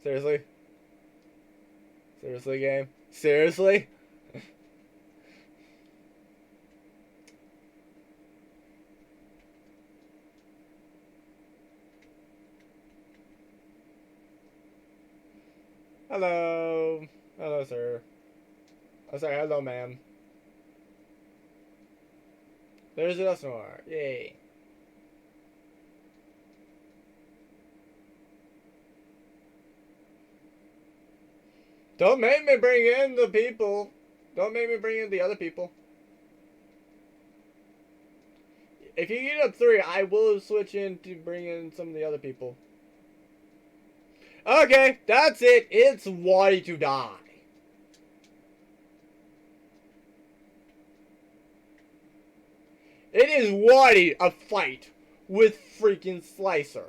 Seriously? Seriously, game? Seriously? Hello. Hello, sir. Oh, sorry. Hello, ma'am. There's an Esnor. Yay. Don't make me bring in the people. Don't make me bring in the other people. If you get up 3, I will switch in to bring in some of the other people. Okay, that's it. It's Waddy to die. It is Waddy a fight with freaking Slicer.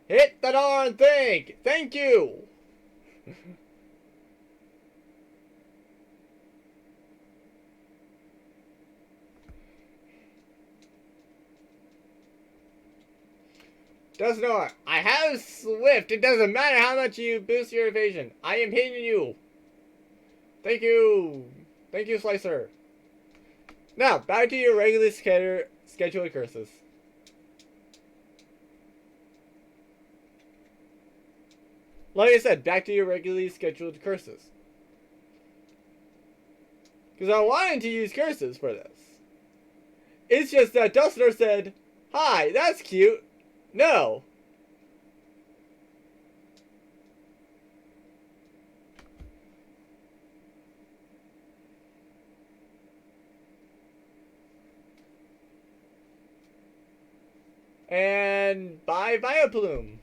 Hit the darn thing! Thank you! Does not. I have Swift. It doesn't matter how much you boost your evasion. I am hitting you. Thank you. Thank you, Slicer. Now, back to your regularly scheduled curses. Like I said, back to your regularly scheduled curses. Because I wanted to use curses for this. It's just that Dustner said, "Hi, that's cute. No." And bye Vileplume.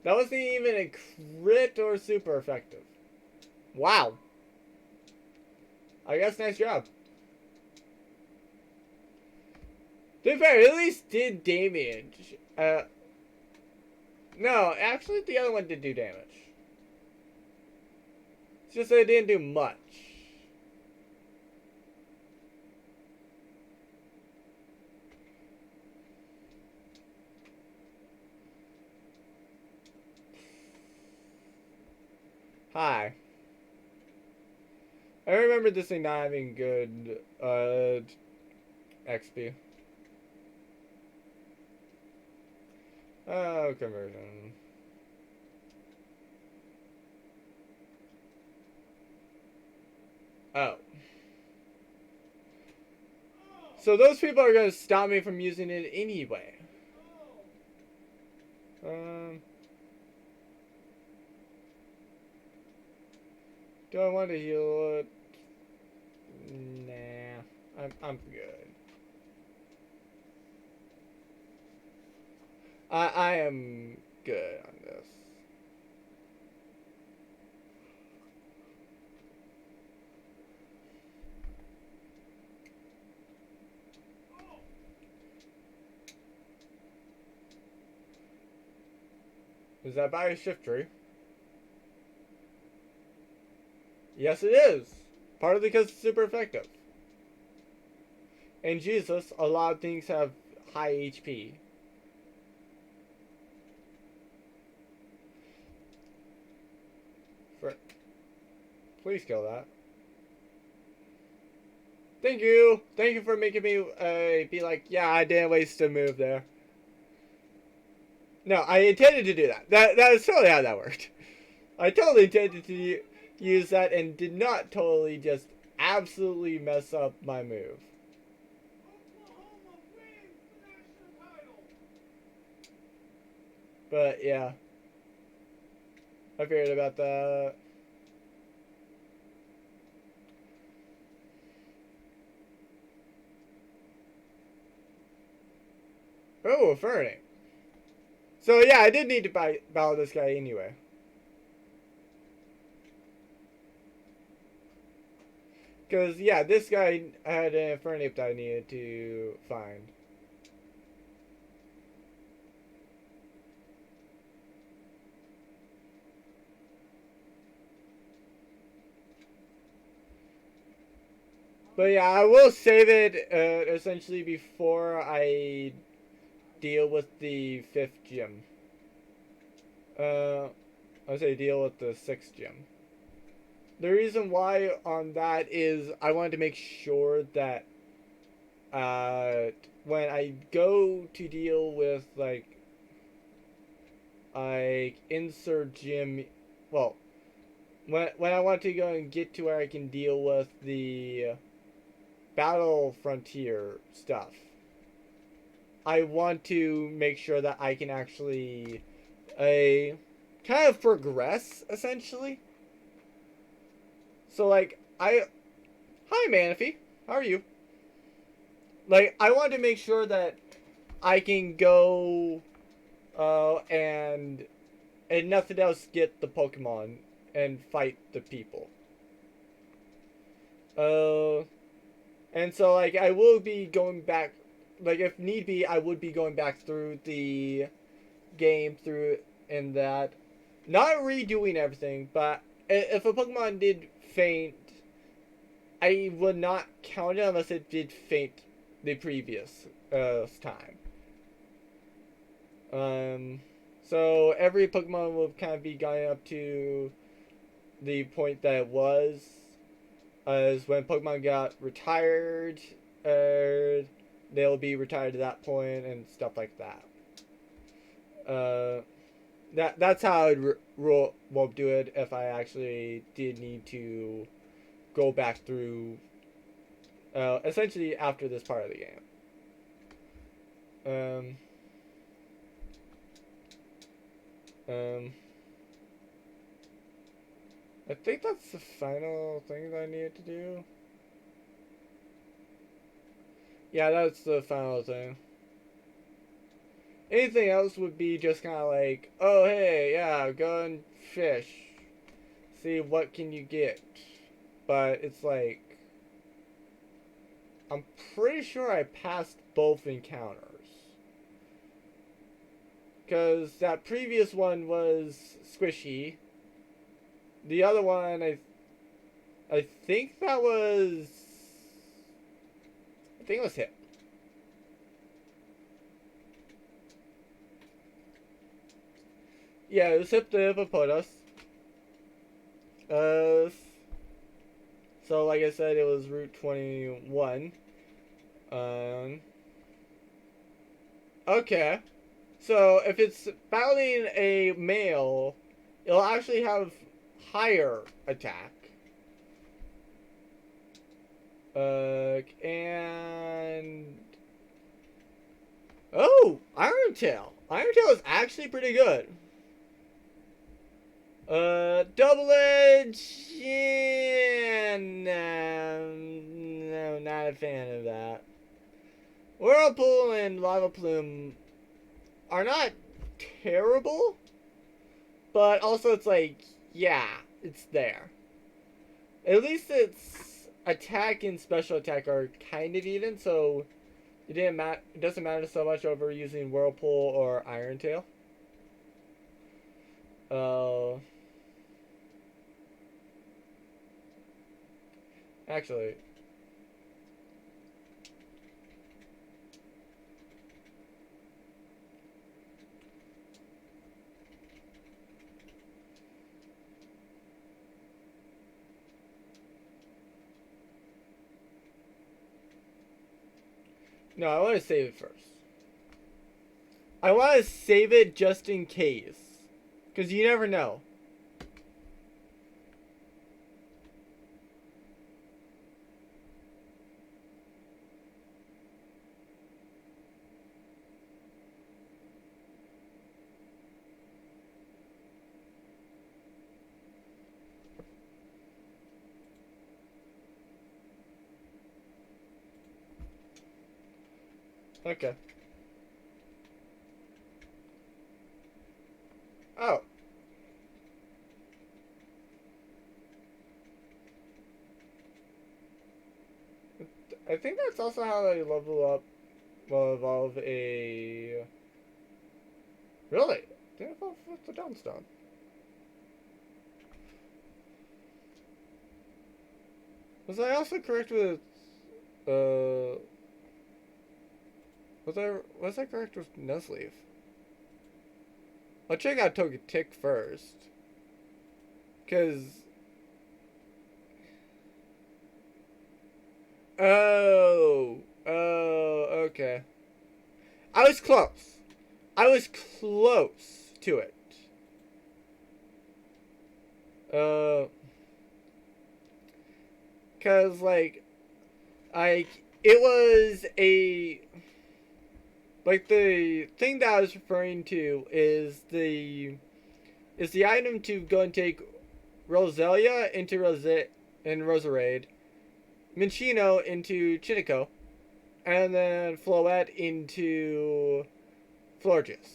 That wasn't even a crit or super effective. Wow. I guess nice job. To be fair, it at least did damage. No, actually the other one did do damage. It's just that it didn't do much. Hi. I remember this thing not having good XP. Oh, conversion. Oh. So those people are going to stop me from using it anyway. Do I want to heal it? Nah. I'm good. I am good on this. Is that by a shift tree? Yes, it is. Partly because it's super effective. And Jesus, a lot of things have high HP. Please kill that. Thank you. Thank you for making me be like, yeah, I didn't waste a move there. No, I intended to do that. That is totally how that worked. I totally intended to use that and did not totally just absolutely mess up my move. But yeah, I figured about that. Oh, a Fernie. So yeah, I did need to battle this guy anyway. Because, yeah, this guy had an Infernape that I needed to find. But yeah, I will save it essentially before I deal with the 5th gym. I say deal with the 6th gym. The reason why on that is I wanted to make sure that when I go to deal with like insert gym, well, when I want to go and get to where I can deal with the battle frontier stuff, I want to make sure that I can actually kind of progress essentially. So like hi Manaphy, how are you? Like I want to make sure that I can go and nothing else get the Pokemon and fight the people. Uh and so like I will be going back, like if need be I would be going back through the game through in that, not redoing everything, but if a Pokemon did faint, I would not count it unless it did faint the previous time. So every Pokemon will kind of be going up to the point that it was, as when Pokemon got retired, they'll be retired to that point and stuff like that. That's how I'd won't do it if I actually did need to go back through, essentially after this part of the game. I think that's the final thing that I needed to do. Yeah, that's the final thing. Anything else would be just kind of like, oh hey, yeah, go and fish, see what can you get. But it's like, I'm pretty sure I passed both encounters. Because that previous one was squishy. The other one, I think that was, I think it was hip. Yeah, it was hip the hippopotamus. So like I said, it was Route 21. Okay. So if it's battling a male, it'll actually have higher attack. And oh, Iron Tail. Iron Tail is actually pretty good. Double Edge. Yeah, no, not a fan of that. Whirlpool and Lava Plume are not terrible, but also it's like, yeah, it's there. At least its attack and special attack are kind of even, so it doesn't matter so much over using Whirlpool or Iron Tail. Actually, no, I want to save it first. I want to save it just in case, because you never know. Okay. Oh. I think that's also how I level up, well, evolve a... Really? Didn't evolve with the Downstone. Was I also correct with Uh, was that correct with Nuzleaf? I'll check out Togetic first. Cause okay. I was close. I was close to it. Cause like it was a, like, the thing that I was referring to is the item to go and take Roselia into Roserade, Minccino into Chinico, and then Floette into Florges,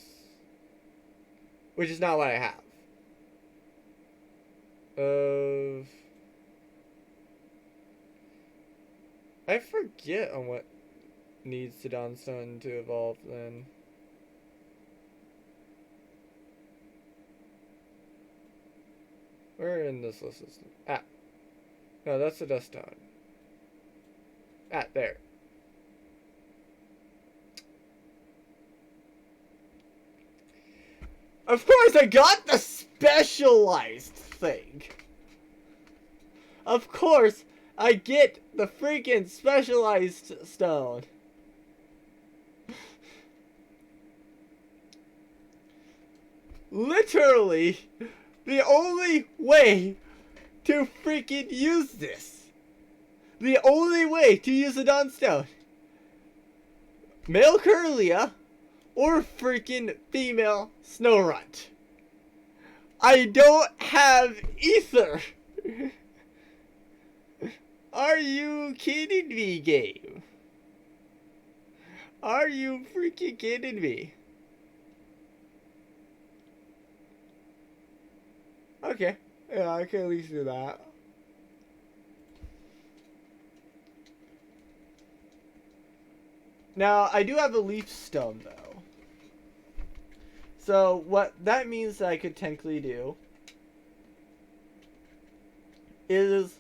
which is not what I have. I forget on what needs to Dawnstone to evolve then. Where in this list is it? No, that's the Dustone. There. Of course, I got the specialized thing. Of course, I get the freaking specialized stone. Literally, the only way to freaking use this. The only way to use a Dawnstone. Male Curlia or freaking female Snorunt. I don't have either. Are you kidding me, game? Are you freaking kidding me? Okay. Yeah, I can at least do that. Now, I do have a leaf stone, though. So, what that means that I could technically do is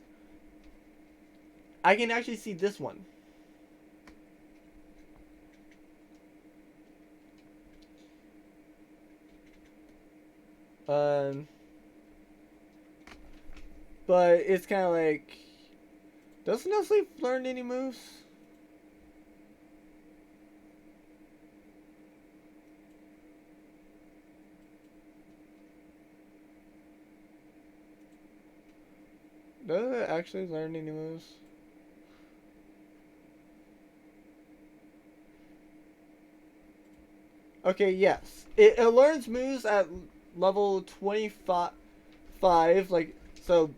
I can actually see this one. But it's kind of like, doesn't Nuzleaf learn any moves? Does it actually learn any moves? Okay, yes. It learns moves at level 25, like, so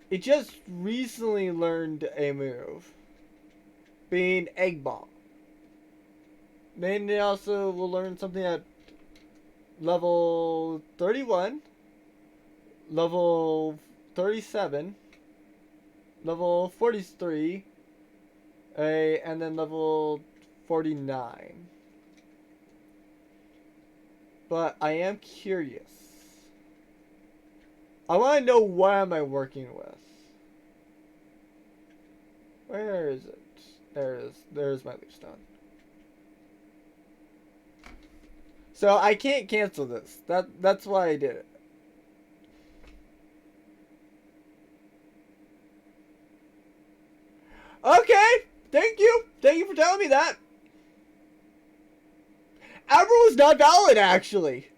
it just recently learned a move, being Egg Bomb. Then it also will learn something at level 31, level 37, level 43, and then level 49. But I am curious. I want to know what am I working with. Where is it? There it is. There's my leaf stone. So I can't cancel this. That's why I did it. Okay, thank you. Thank you for telling me that. Abra was not valid, actually.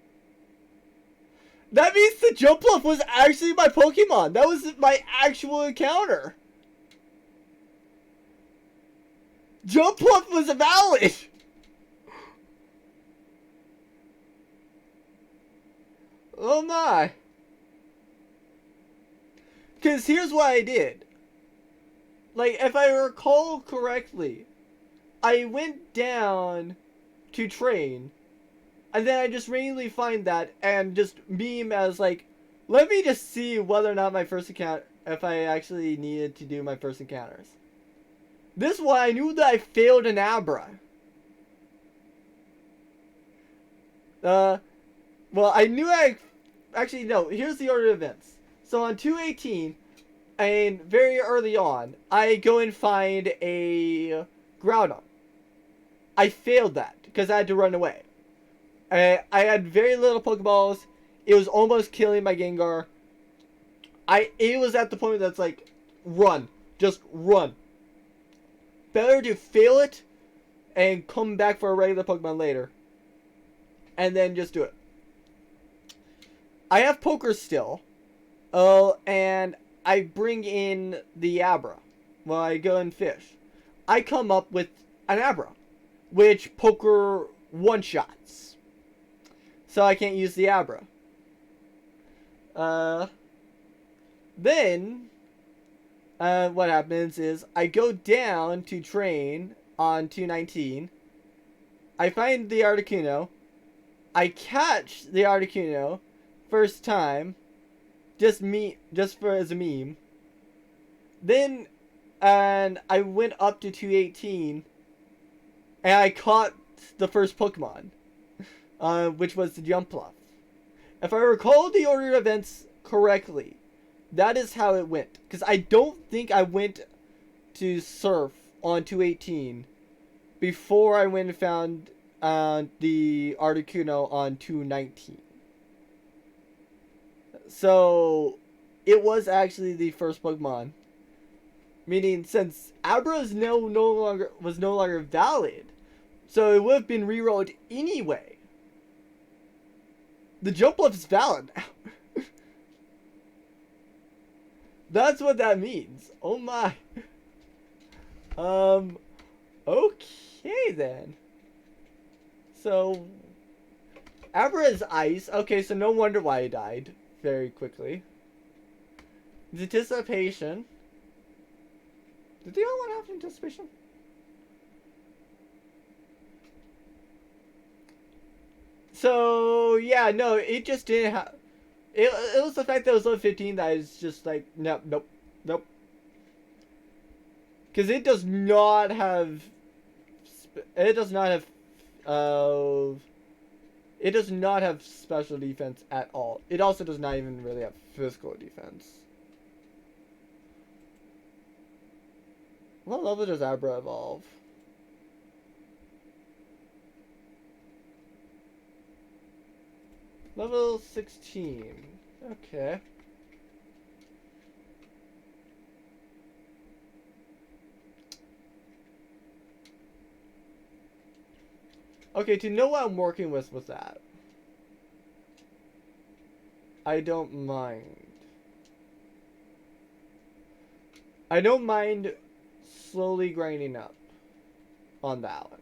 That means the Jumpluff was actually my Pokemon. That was my actual encounter. Jumpluff was valid. Oh my. Because here's what I did. Like, if I recall correctly, I went down to train, and then I just randomly find that and just meme as like, let me just see whether or not my first encounter, if I actually needed to do my first encounters. This one, I knew that I failed an Abra. Well, I knew actually, no, here's the order of events. So on 218, And very early on, I go and find a Groudon. I failed that because I had to run away. I had very little Pokeballs. It was almost killing my Gengar. It was at the point that's like, run. Just run. Better to fail it and come back for a regular Pokemon later. And then just do it. I have Poker still. Oh, and I bring in the Abra. Well, I go and fish. I come up with an Abra, which Poker one-shots. So I can't use the Abra. Then, what happens is I go down to train on 219. I find the Articuno. I catch the Articuno first time, just for as a meme. Then, and I went up to 218, and I caught the first Pokemon, which was the Jumpluff. If I recall the order of events correctly, that is how it went. Because I don't think I went to Surf on 218 before I went and found the Articuno on 219. So, it was actually the first Pokemon. Meaning, since Abra was no longer valid, so it would have been rerolled anyway. The Jumpluff is valid now. That's what that means. Oh my. Okay then. So, Abra is ice. Okay, so no wonder why he died very quickly. Anticipation. Did the other one have anticipation? So, yeah, no, it just didn't have... It was the fact that it was level 15 that is just like, nope. Because it does not have... It does not have special defense at all. It also does not even really have physical defense. What level does Abra evolve? Level 16. Okay. Okay, to know what I'm working with that. I don't mind. I don't mind slowly grinding up on that one.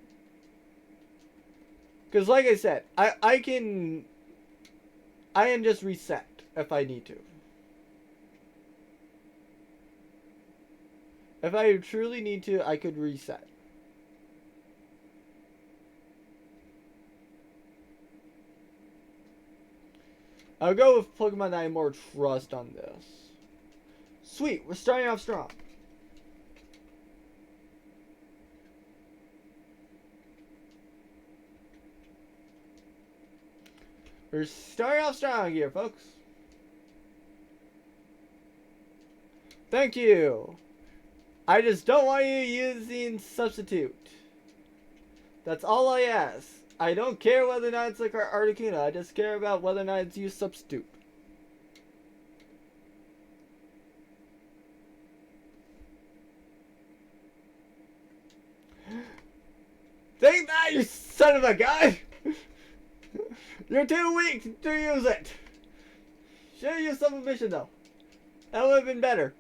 Because like I said, I can just reset if I need to. If I truly need to, I could reset. I'll go with Pokemon that I more trust on this. Sweet, we're starting off strong. We're starting off strong here, folks. Thank you. I just don't want you using substitute. That's all I ask. I don't care whether or not it's like our Articuno. I just care about whether or not it's used substitute. Take that, you son of a gun! You're too weak to use it. Should have used submission though. That would have been better.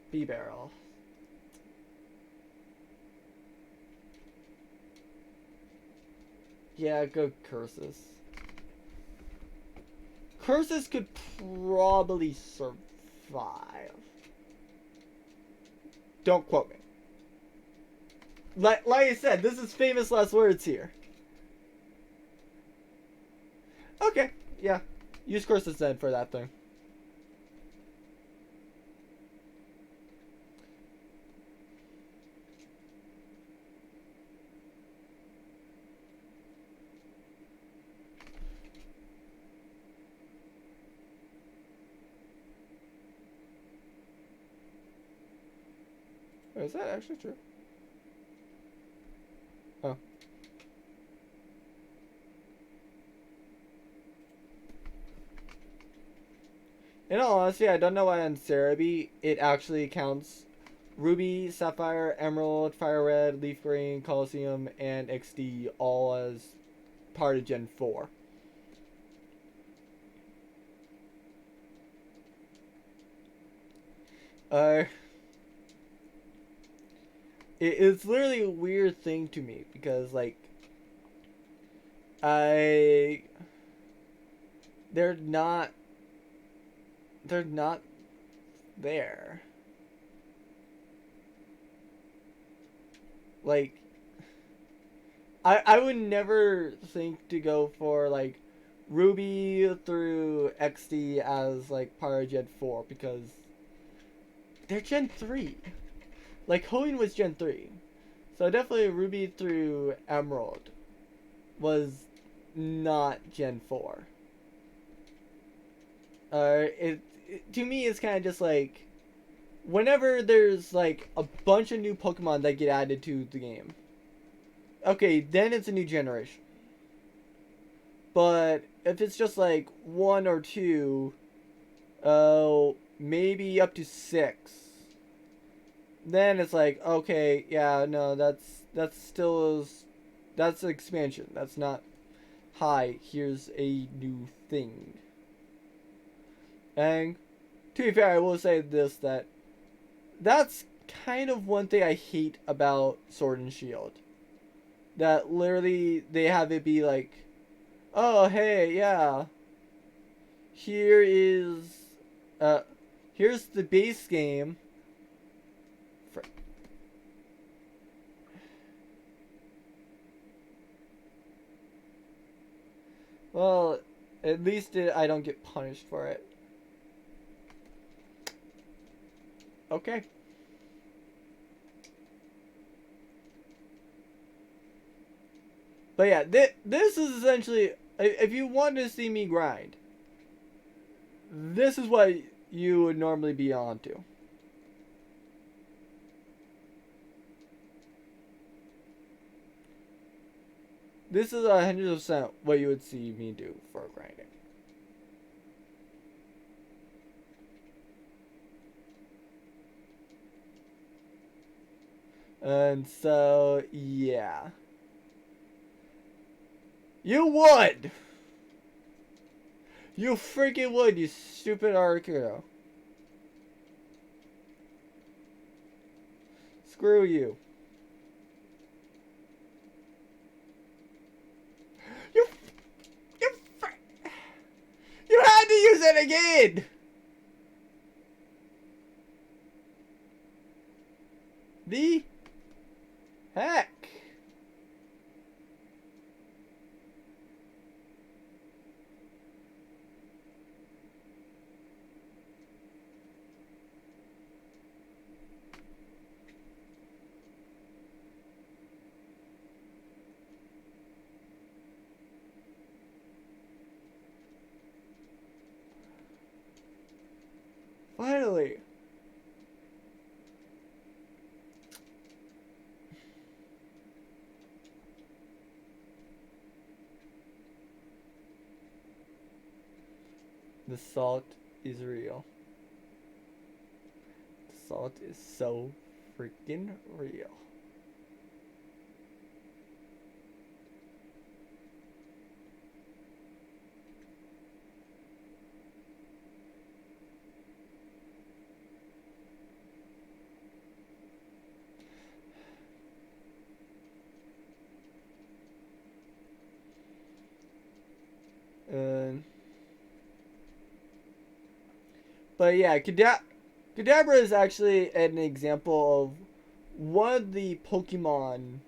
B-barrel. Yeah, go curses. Curses could probably survive. Don't quote me. Like I said, this is famous last words here. Okay, yeah. Use curses then for that thing. Oh, is that actually true? Oh. In all honesty, I don't know why on Cerebi it actually counts Ruby, Sapphire, Emerald, Fire Red, Leaf Green, Colosseum, and XD all as part of Gen 4. It's literally a weird thing to me because, like, they're not there. Like, I would never think to go for, like, Ruby through XD as, like, part of Gen 4 because they're Gen 3. Like, Hoenn was Gen 3. So definitely Ruby through Emerald was not Gen 4. To me, it's kind of just like, whenever there's, like, a bunch of new Pokemon that get added to the game, okay, then it's a new generation. But if it's just, like, one or two, maybe up to 6, then it's like, okay, yeah, no, that's still, that's expansion. That's not, hi, here's a new thing. And to be fair, I will say this, that's kind of one thing I hate about Sword and Shield. That literally they have it be like, oh, hey, yeah, here is, here's the base game. Well, at least I don't get punished for it. Okay. But yeah, this is essentially, if you want to see me grind, this is what you would normally be onto. This is 100% what you would see me do for grinding. And so, yeah. You would! You freaking would, you stupid Arcuno. Screw you. You had to use it again! The heck? Finally. The salt is real. The salt is so freaking real. But yeah, Kadabra is actually an example of one of the Pokemon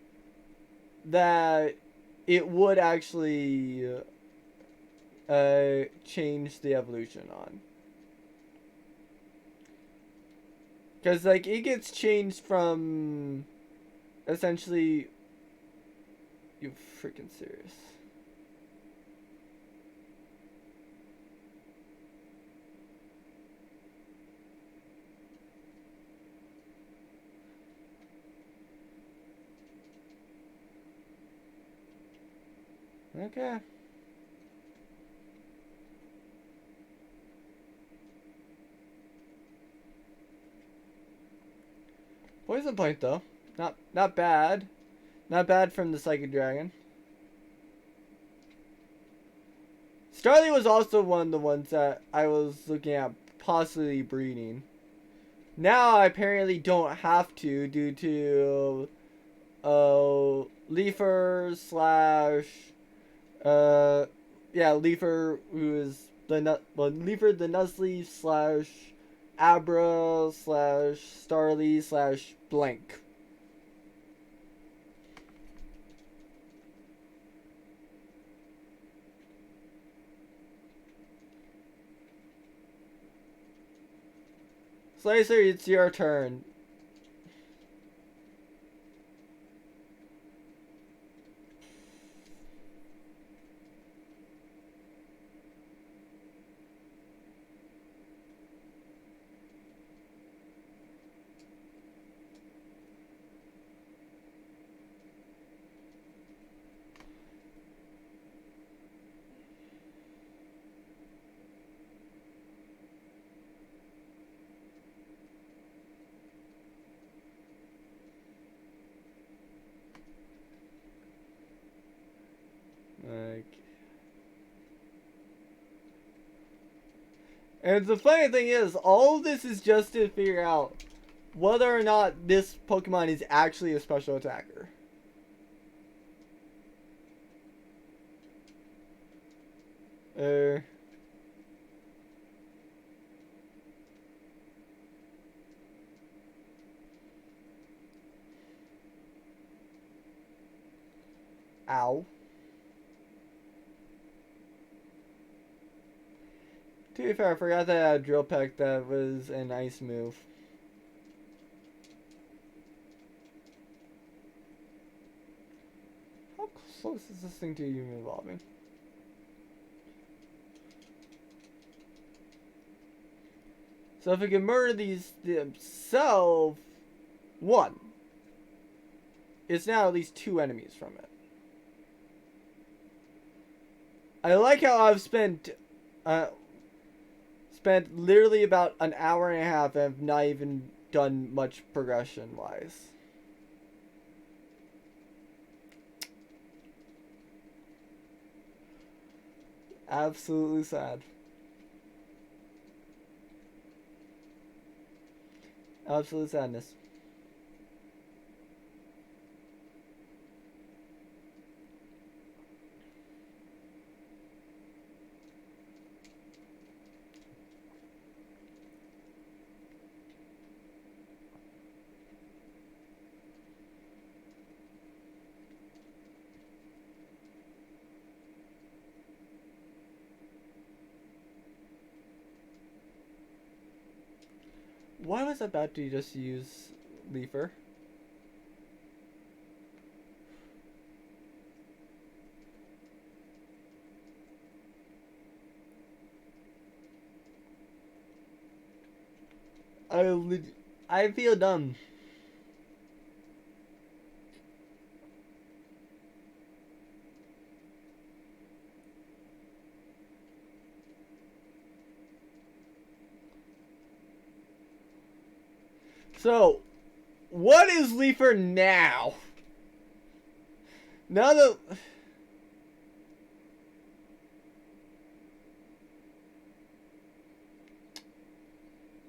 that it would actually change the evolution on. Because, like, it gets changed from essentially... You freaking serious? Okay. Poison point though. Not bad. Not bad from the Psychic Dragon. Starly was also one of the ones that I was looking at possibly breeding. Now I apparently don't have to due to Leafer slash Leafer, who is Leafer the Nuzleaf slash Abra slash Starly slash blank. Slicer, it's your turn. And the funny thing is, all of this is just to figure out whether or not this Pokemon is actually a special attacker. Ow. To be fair, I forgot that I had Drill Peck. That was a nice move. How close is this thing to even evolving? So if we can murder these themselves, one. It's now at least 2 enemies from it. I like how I've spent literally about an hour and a half and have not even done much progression wise. Absolutely sad. Absolute sadness. Why was I about to just use Leafer? I feel dumb. So, what is Leafer now? Now that...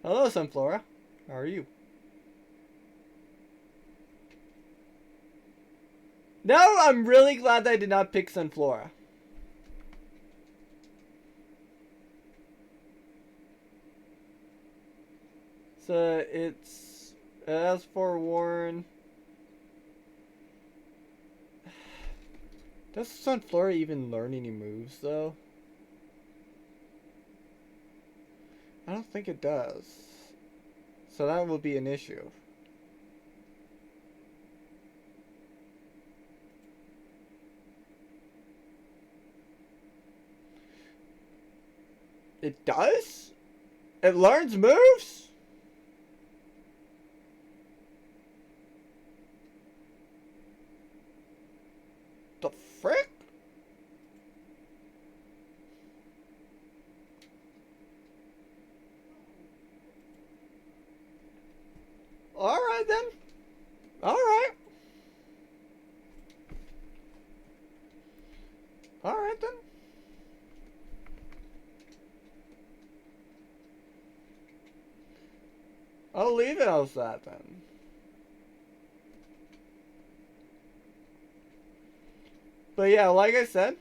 Hello, Sunflora. How are you? Now I'm really glad that I did not pick Sunflora. So, it's... As for Warren... Does Sunflora even learn any moves, though? I don't think it does. So that will be an issue. It does? It learns moves? The frick? Alright then. I'll leave it as that then. But yeah, like I said,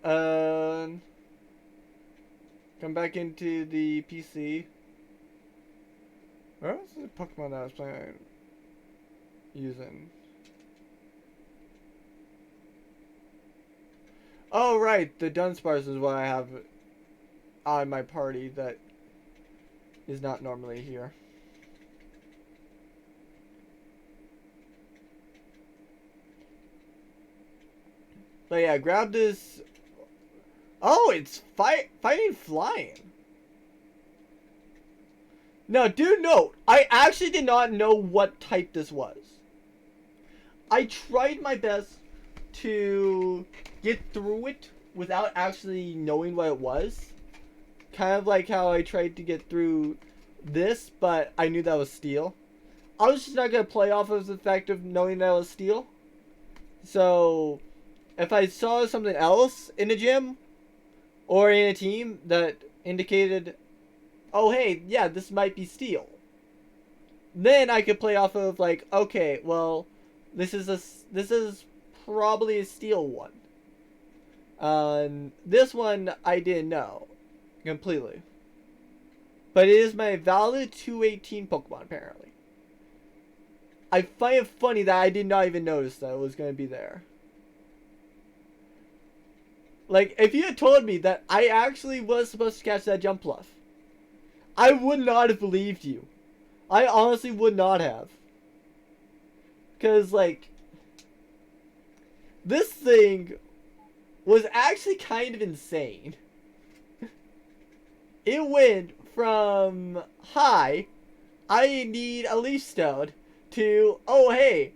come back into the PC. Where was the Pokemon that I was playing? Using? Oh right, the Dunsparce is what I have on my party that is not normally here. But yeah, grab this. Oh, it's fighting flying. No, dude, no. I actually did not know what type this was. I tried my best to get through it without actually knowing what it was. Kind of like how I tried to get through this, but I knew that was steel. I was just not going to play off of the fact of knowing that it was steel. So, if I saw something else in a gym or in a team that indicated, oh hey, yeah, this might be steel, then I could play off of like, okay, well, this is probably a steel one. This one I didn't know completely, but it is my valid 218 Pokemon apparently. I find it funny that I did not even notice that it was going to be there. Like, if you had told me that I actually was supposed to catch that jump bluff, I would not have believed you. I honestly would not have. Because, like, this thing was actually kind of insane. It went from, hi, I need a leaf stone, to, oh hey,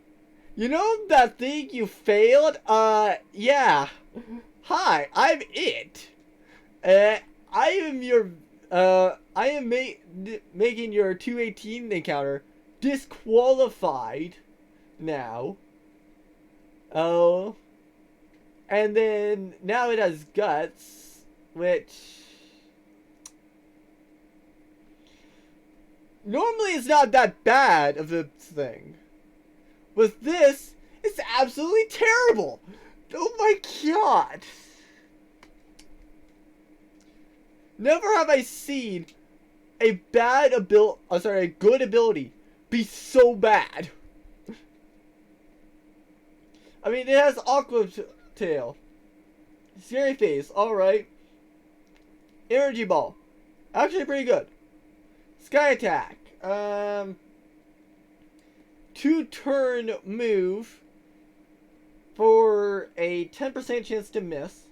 you know that thing you failed? Yeah. Hi, I'm it. I am your, I am making your 218 encounter disqualified now. Oh. And then, now it has guts, which normally it's not that bad of a thing. With this, it's absolutely terrible. Oh my god. Never have I seen a good ability be so bad. I mean, it has Aqua Tail. Scary Face, alright. Energy Ball. Actually pretty good. Sky Attack. 2-turn move for a 10% chance to miss.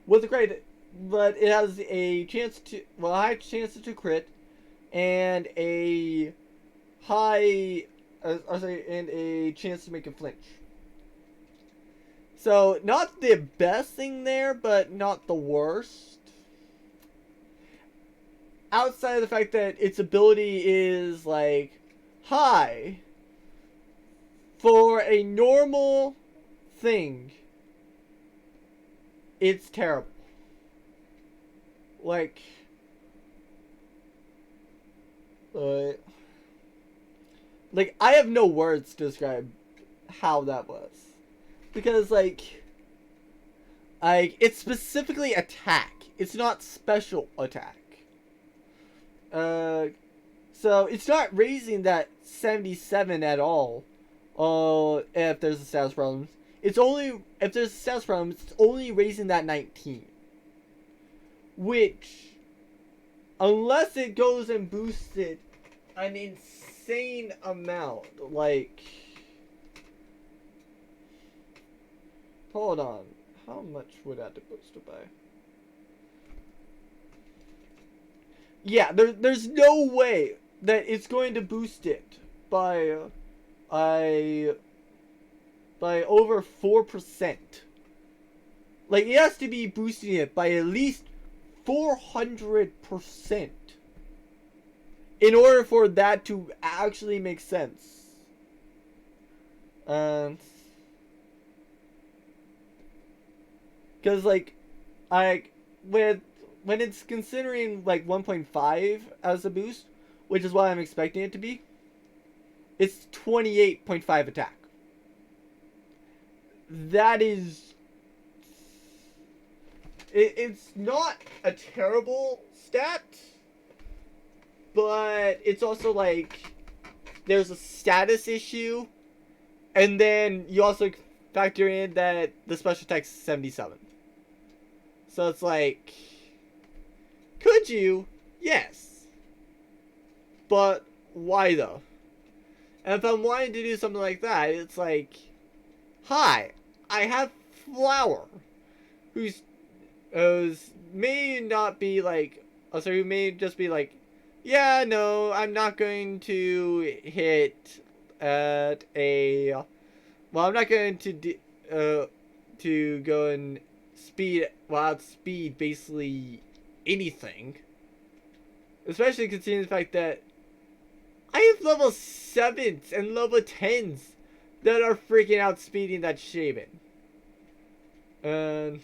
With a crit, but it has a chance to, well, a high chance to crit, and a high, and a chance to make a flinch. So, not the best thing there, but not the worst. Outside of the fact that its ability is, like, high. For a normal thing, it's terrible. Like, I have no words to describe how that was. Because, like, it's specifically attack. It's not special attack. So, it's not raising that 77 at all. If there's a status problem. It's only, if there's a status problem, it's only raising that 19. Which, unless it goes and boosts it an insane amount, like, hold on, how much would that boost it by? Yeah, there's no way that it's going to boost it by over 4%. Like, it has to be boosting it by at least 400% in order for that to actually make sense. Because like, I with when it's considering like 1.5 as a boost, which is what I'm expecting it to be, it's 28.5 attack. That is, it's not a terrible stat, but it's also like there's a status issue, and then you also factor in that the special attack's 77. So it's like, could you? Yes. But why though? And if I'm wanting to do something like that, it's like, hi, I have Flower, who's may not be like, also who may just be like, yeah, no, I'm not going to hit at a, well, I'm not going to go and outspeed basically anything. Especially considering the fact that I have level 7s and level 10s that are freaking outspeeding that Shaman. And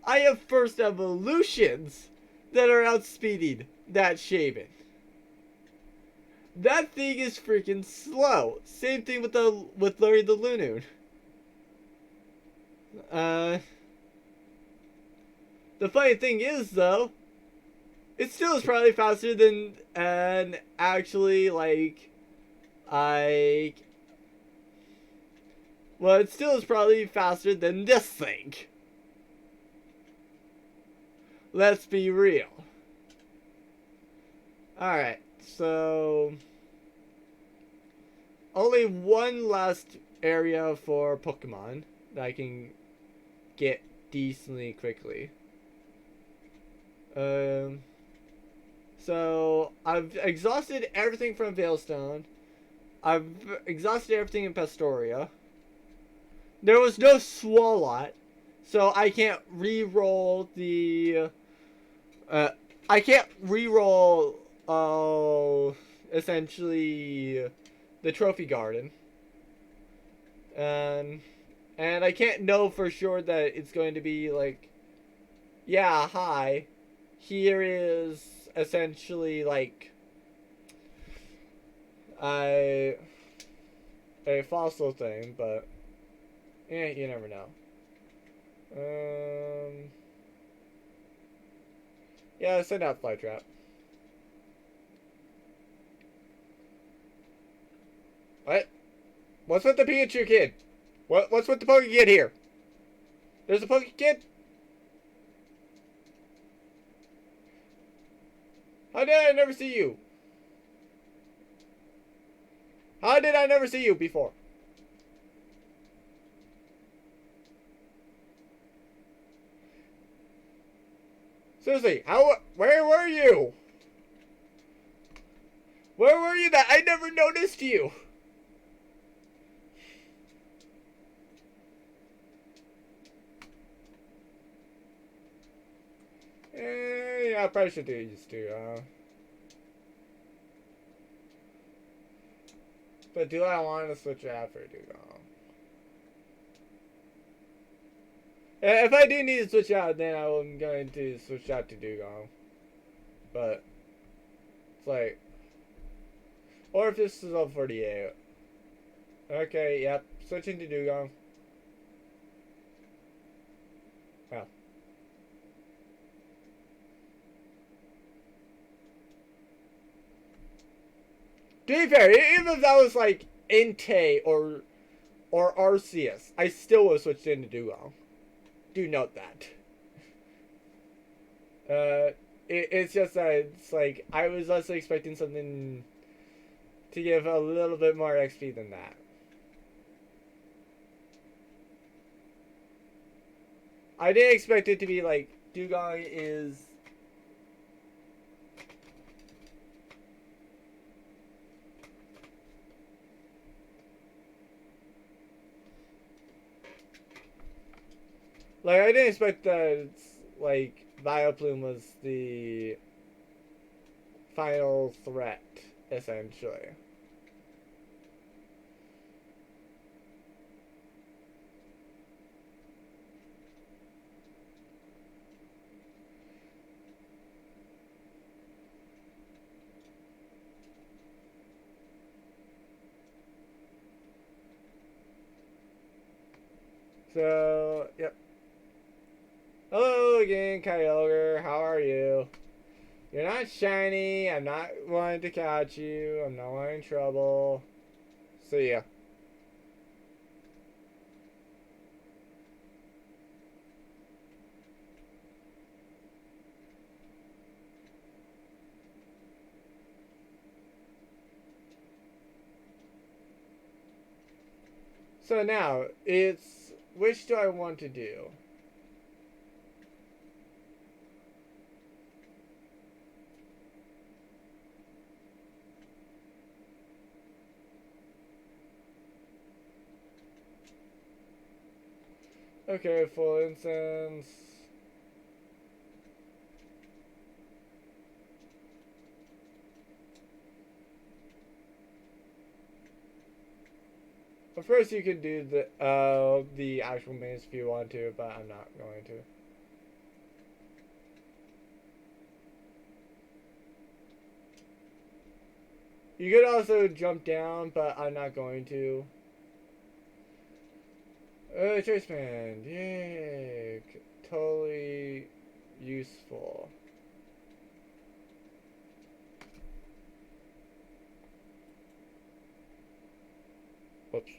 I have first evolutions that are outspeeding that Shaman. That thing is freaking slow. Same thing with Larry the Lunoon. The funny thing is though, it still is probably faster than actually like well, it still is probably faster than this thing. Let's be real. Alright, so only one last area for Pokemon that I can get decently quickly. So I've exhausted everything from Veilstone. I've exhausted everything in Pastoria. There was no Swalot, so I can't re-roll the I can't re-roll essentially the Trophy Garden. And I can't know for sure that it's going to be like, yeah, hi, here is essentially like a fossil thing, but you never know. Yeah, send out Flytrap. What? What's with the Pikachu kid? What's with the Poke Kid here? There's a Poke Kid? How did I never see you? How did I never see you before? Seriously, where were you? Where were you that I never noticed you? Yeah, I probably should do these two, but do I want to switch out for Dugong? If I do need to switch out, then I'm going to switch out to Dugong. But it's like, or if this is level 48. Okay, yep, switching to Dugong. Wow. To be fair, even if that was like Entei or Arceus, I still would have switched into Dugong. Do note that. It's just that it's like I was also expecting something to give a little bit more XP than that. I didn't expect it to be like Dugong is. Like, I didn't expect that it's, like, Vileplume was the final threat, essentially. So, yep. Hello again, Kyogre. How are you? You're not shiny. I'm not wanting to catch you. I'm not wanting trouble. So, yeah. So now, it's... Which do I want to do? Okay, full incense. Of course you could do the actual maze if you want to, but I'm not going to. You could also jump down, but I'm not going to. Choice band. Yay. Totally useful. Whoops.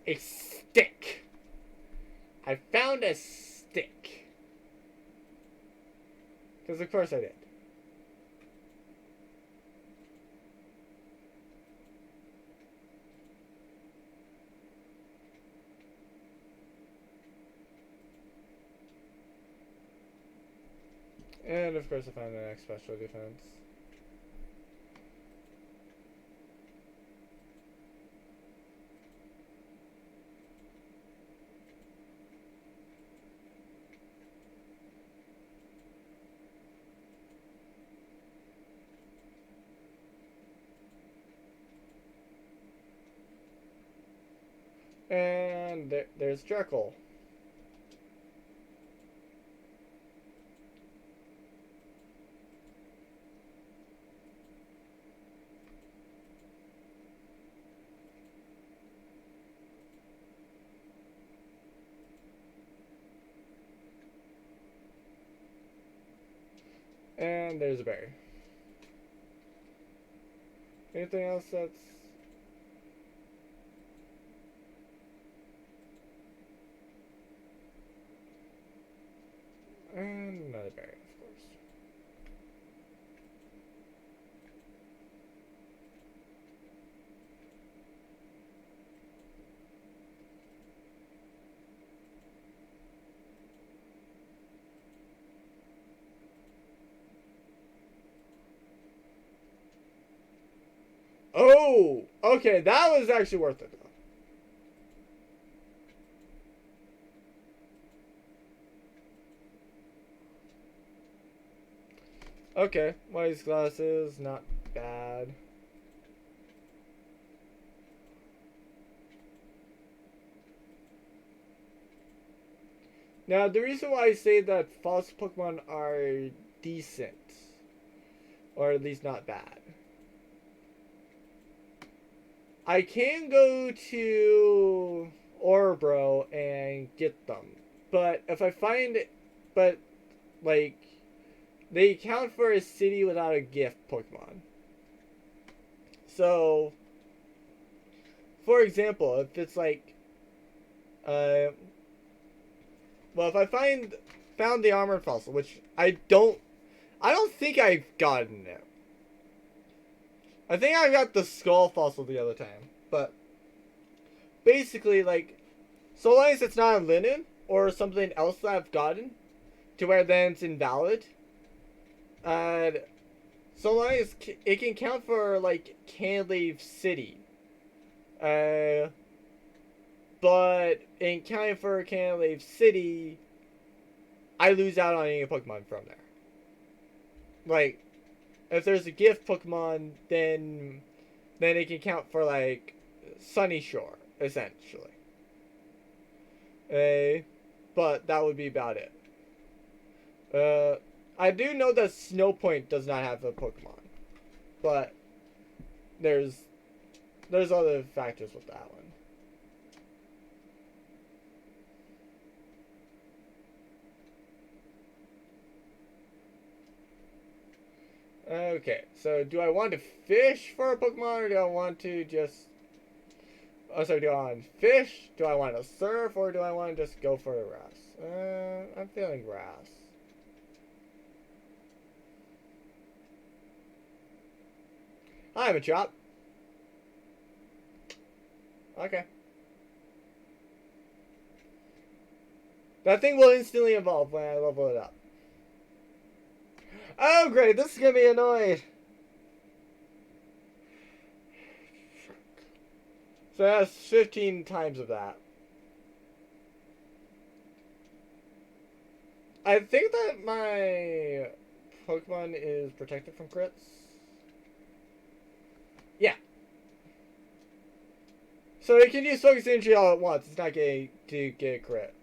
A stick. I found a stick. Because of course I did. And of course I found the next special defense. And there's Jekyll. And there's a berry. Anything else that's... And another berry, of course. Oh! Okay, that was actually worth it, though. Okay, White's glasses, not bad. Now, the reason why I say that false Pokemon are decent, or at least not bad, I can go to Orbro and get them, but if I find, like, they count for a city without a gift Pokemon. So, for example, if it's like, well, if I found the armored fossil, which I don't think I've gotten it. I think I got the skull fossil the other time, but basically, like, so long as it's not a linen or something else that I've gotten, to where then it's invalid. So long as it can count for like Canleave City. but in County for Canalave City, I lose out on any Pokemon from there. Like, if there's a gift Pokemon, then it can count for, like, Sunny Shore, essentially. But that would be about it. I do know that Snow Point does not have a Pokemon, but there's other factors with that one. Okay, so do I want to fish for a Pokemon, or do I want to just... Oh, sorry, do I want to fish? Do I want to surf, or do I want to just go for the grass? I'm feeling grass. Hi, Machop. Okay. That thing will instantly evolve when I level it up. Oh, great. This is going to be annoying. So that's 15 times of that. I think that my Pokemon is protected from crits. Yeah. So it can use Focus Energy all at once. It's not going to get a crit.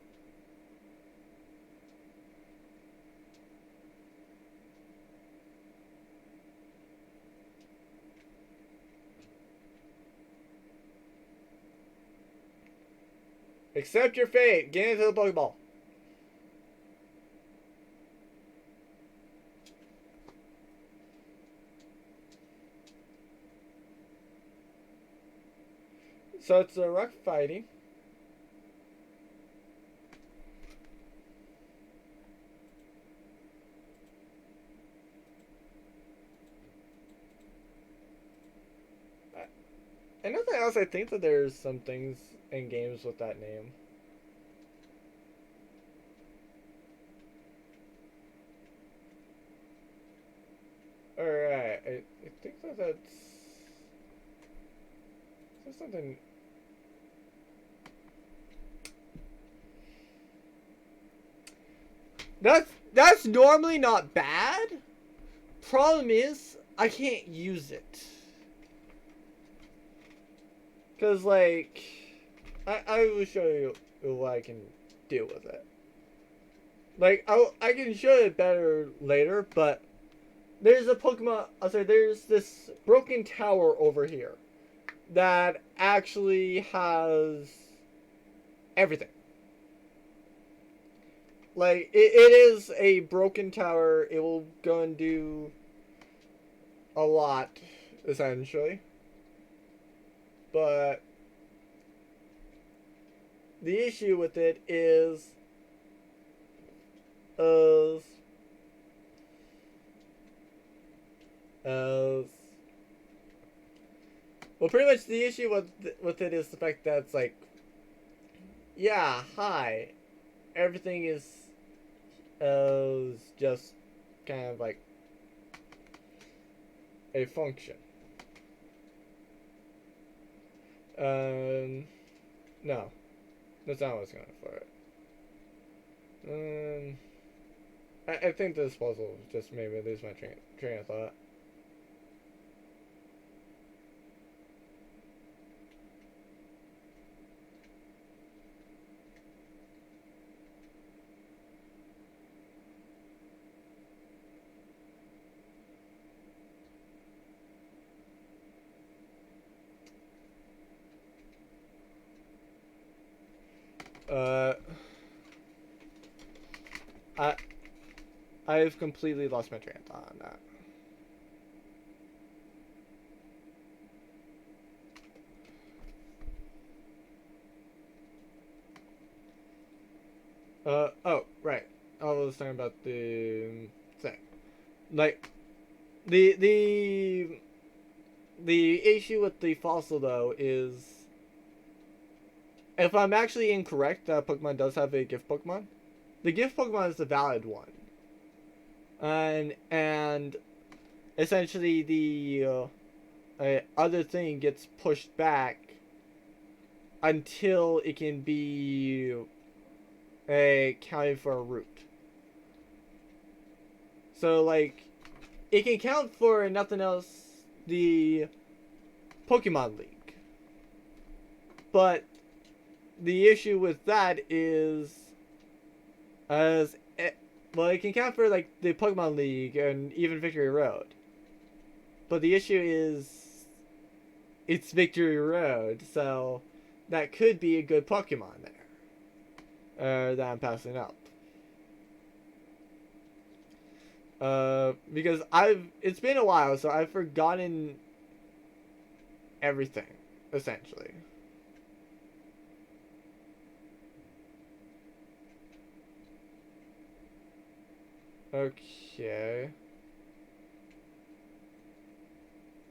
Accept your fate. Get into the Pokeball. So it's a rock fighting. And nothing else, I think that there's some things in games with that name. Alright, I think that that's... Is there something... That's normally not bad. Problem is, I can't use it. Cause like, I will show you what I can do with it. Like, I can show it better later, but there's a Pokemon, there's this broken tower over here that actually has everything. Like, it is a broken tower. It will go and do a lot, essentially. But the issue with it is well, pretty much the issue with it is the fact that it's like, yeah, hi, everything is just kind of like a function. No, that's not what's going for it. I think this puzzle just made me lose my train of thought. I've completely lost my train of thought on that. Oh, right. I was talking about the thing. Like, the issue with the fossil, though, is if I'm actually incorrect that Pokemon does have a gift Pokemon, the gift Pokemon is the valid one. And essentially the other thing gets pushed back until it can be counted for a route. So, like, it can count for nothing else the Pokemon League. But the issue with that is, well, it can count for, like, the Pokemon League and even Victory Road. But the issue is, it's Victory Road, so that could be a good Pokemon there. That I'm passing up. Because it's been a while, so I've forgotten everything, essentially. Okay.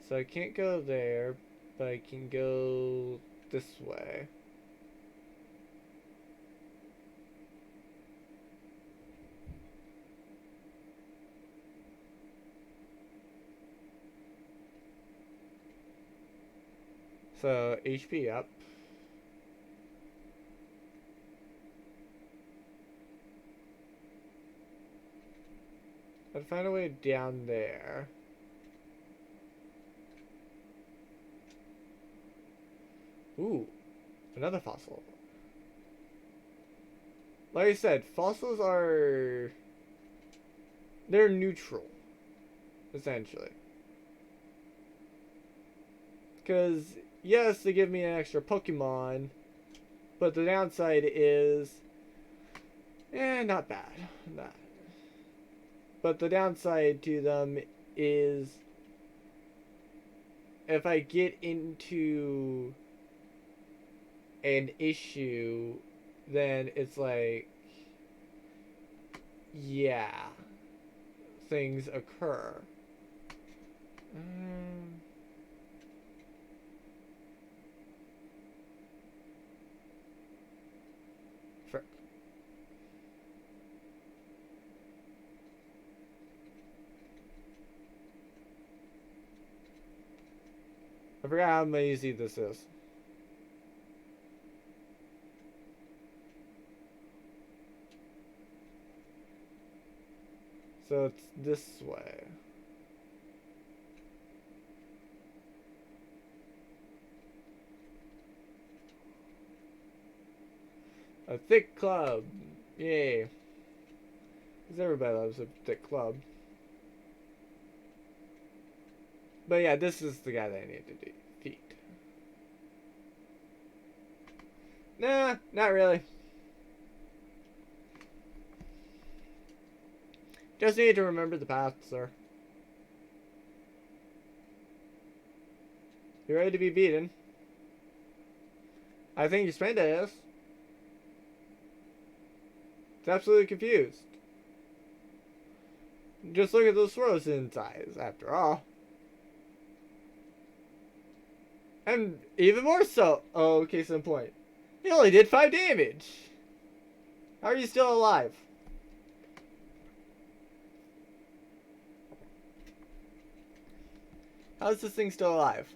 So I can't go there, but I can go this way. So, HP up. I'd find a way down there. Ooh, another fossil. Like I said, fossils are... they're neutral, essentially. Because, yes, they give me an extra Pokemon, but the downside is... not bad. Not. But the downside to them is... if I get into an issue, then it's like... yeah. Things occur. Frick. I forgot how easy this is. So it's this way. A thick club. Yay. Because everybody loves a thick club. But yeah, this is the guy that I need to defeat. Nah, not really. Just need to remember the path, sir. You ready to be beaten? I think your friend is. It's absolutely confused. Just look at those swirls in his eyes, after all. And even more so. Oh, case in point. He only did 5 damage. How are you still alive? How is this thing still alive?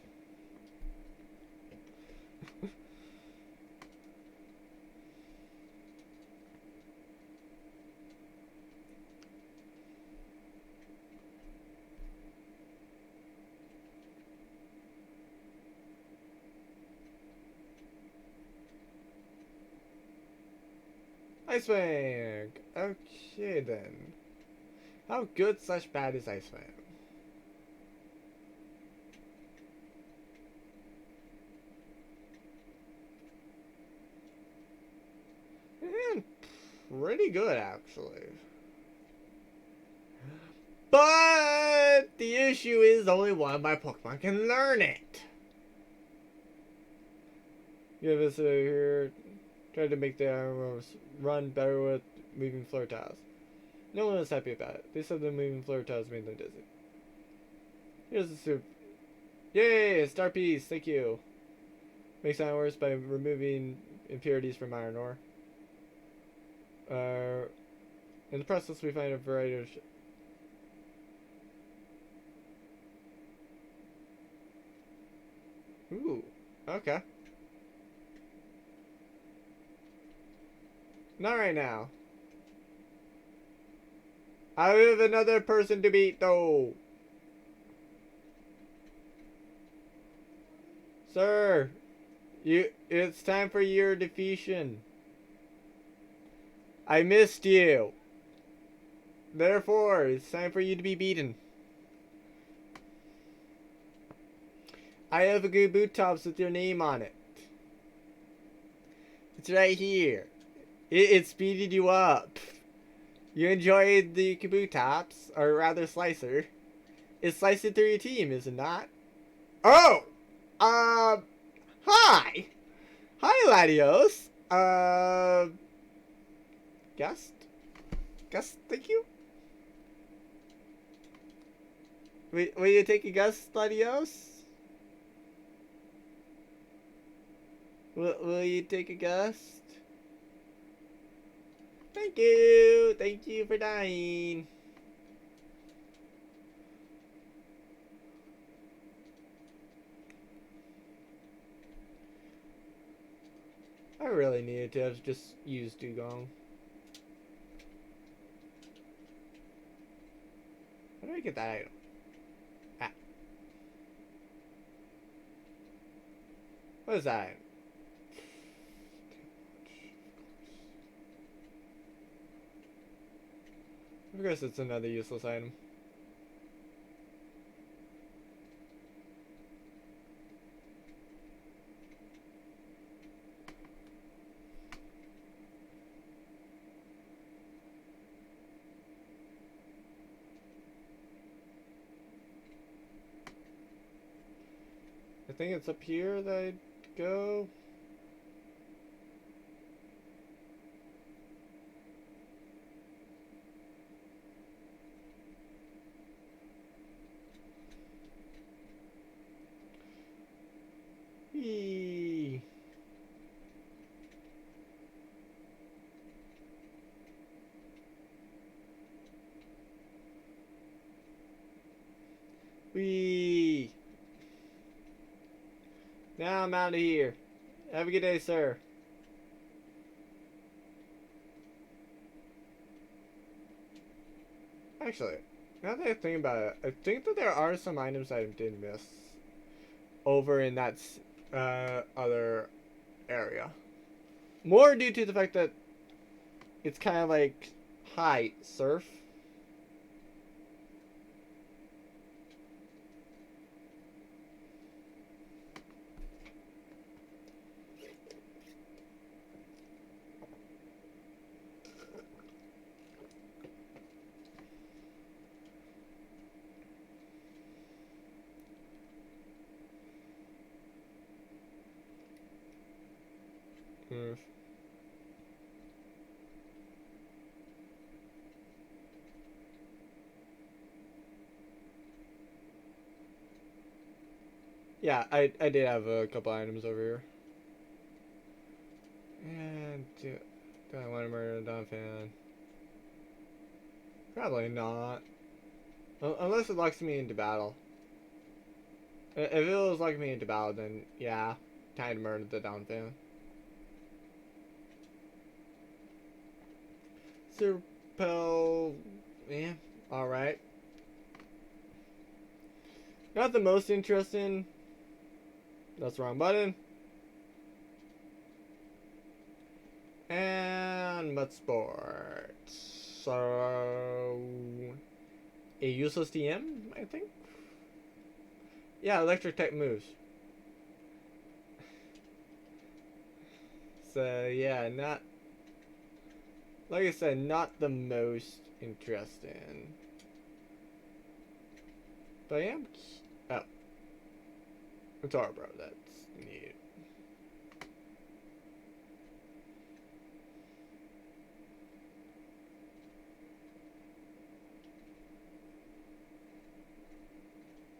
Ice Fang! Okay then. How good slash bad is Ice Fang? Pretty good, actually. But the issue is only one of my Pokemon can learn it. Give us a here. Try to make the arrows run better with moving floor tiles. No one was happy about it. They said the moving floor tiles made them dizzy. Here's the soup. Yay! Star piece. Thank you. Makes it worse by removing impurities from iron ore. In the process, we find a variety of Ooh, okay. Not right now. I have another person to beat, though. Sir, it's time for your defeation. I missed you. Therefore, it's time for you to be beaten. I have a good boot tops with your name on it. It's right here. It speeded you up. You enjoyed the boot tops, or rather slicer. It's slicing through your team, is it not? Oh! Hi! Hi, Latios. Gust? Gust, thank you. Will you take a gust, Latios? Will you take a gust? Thank you! Thank you for dying. I really needed to have just used Dugong. How do I get that item? Ah. What is that item? I guess it's another useless item. I think it's up here that I'd go. Whee. Whee. Now I'm out of here. Have a good day, sir. Actually, now that I think about it, I think that there are some items I did miss over in that other area. More due to the fact that it's kind of like, hi, surf. Yeah, I did have a couple items over here. And do I want to murder a Don fan? Probably not. Unless it locks me into battle. If it was locking me into battle, then yeah, time to murder the Don fan. Serpel, yeah, alright. Not the most interesting. That's the wrong button. And Mud Sports. So, a useless DM, I think? Yeah, electric type moves. So, yeah, not... Like I said, not the most interesting. But I am... Oh. It's alright, bro. That's neat.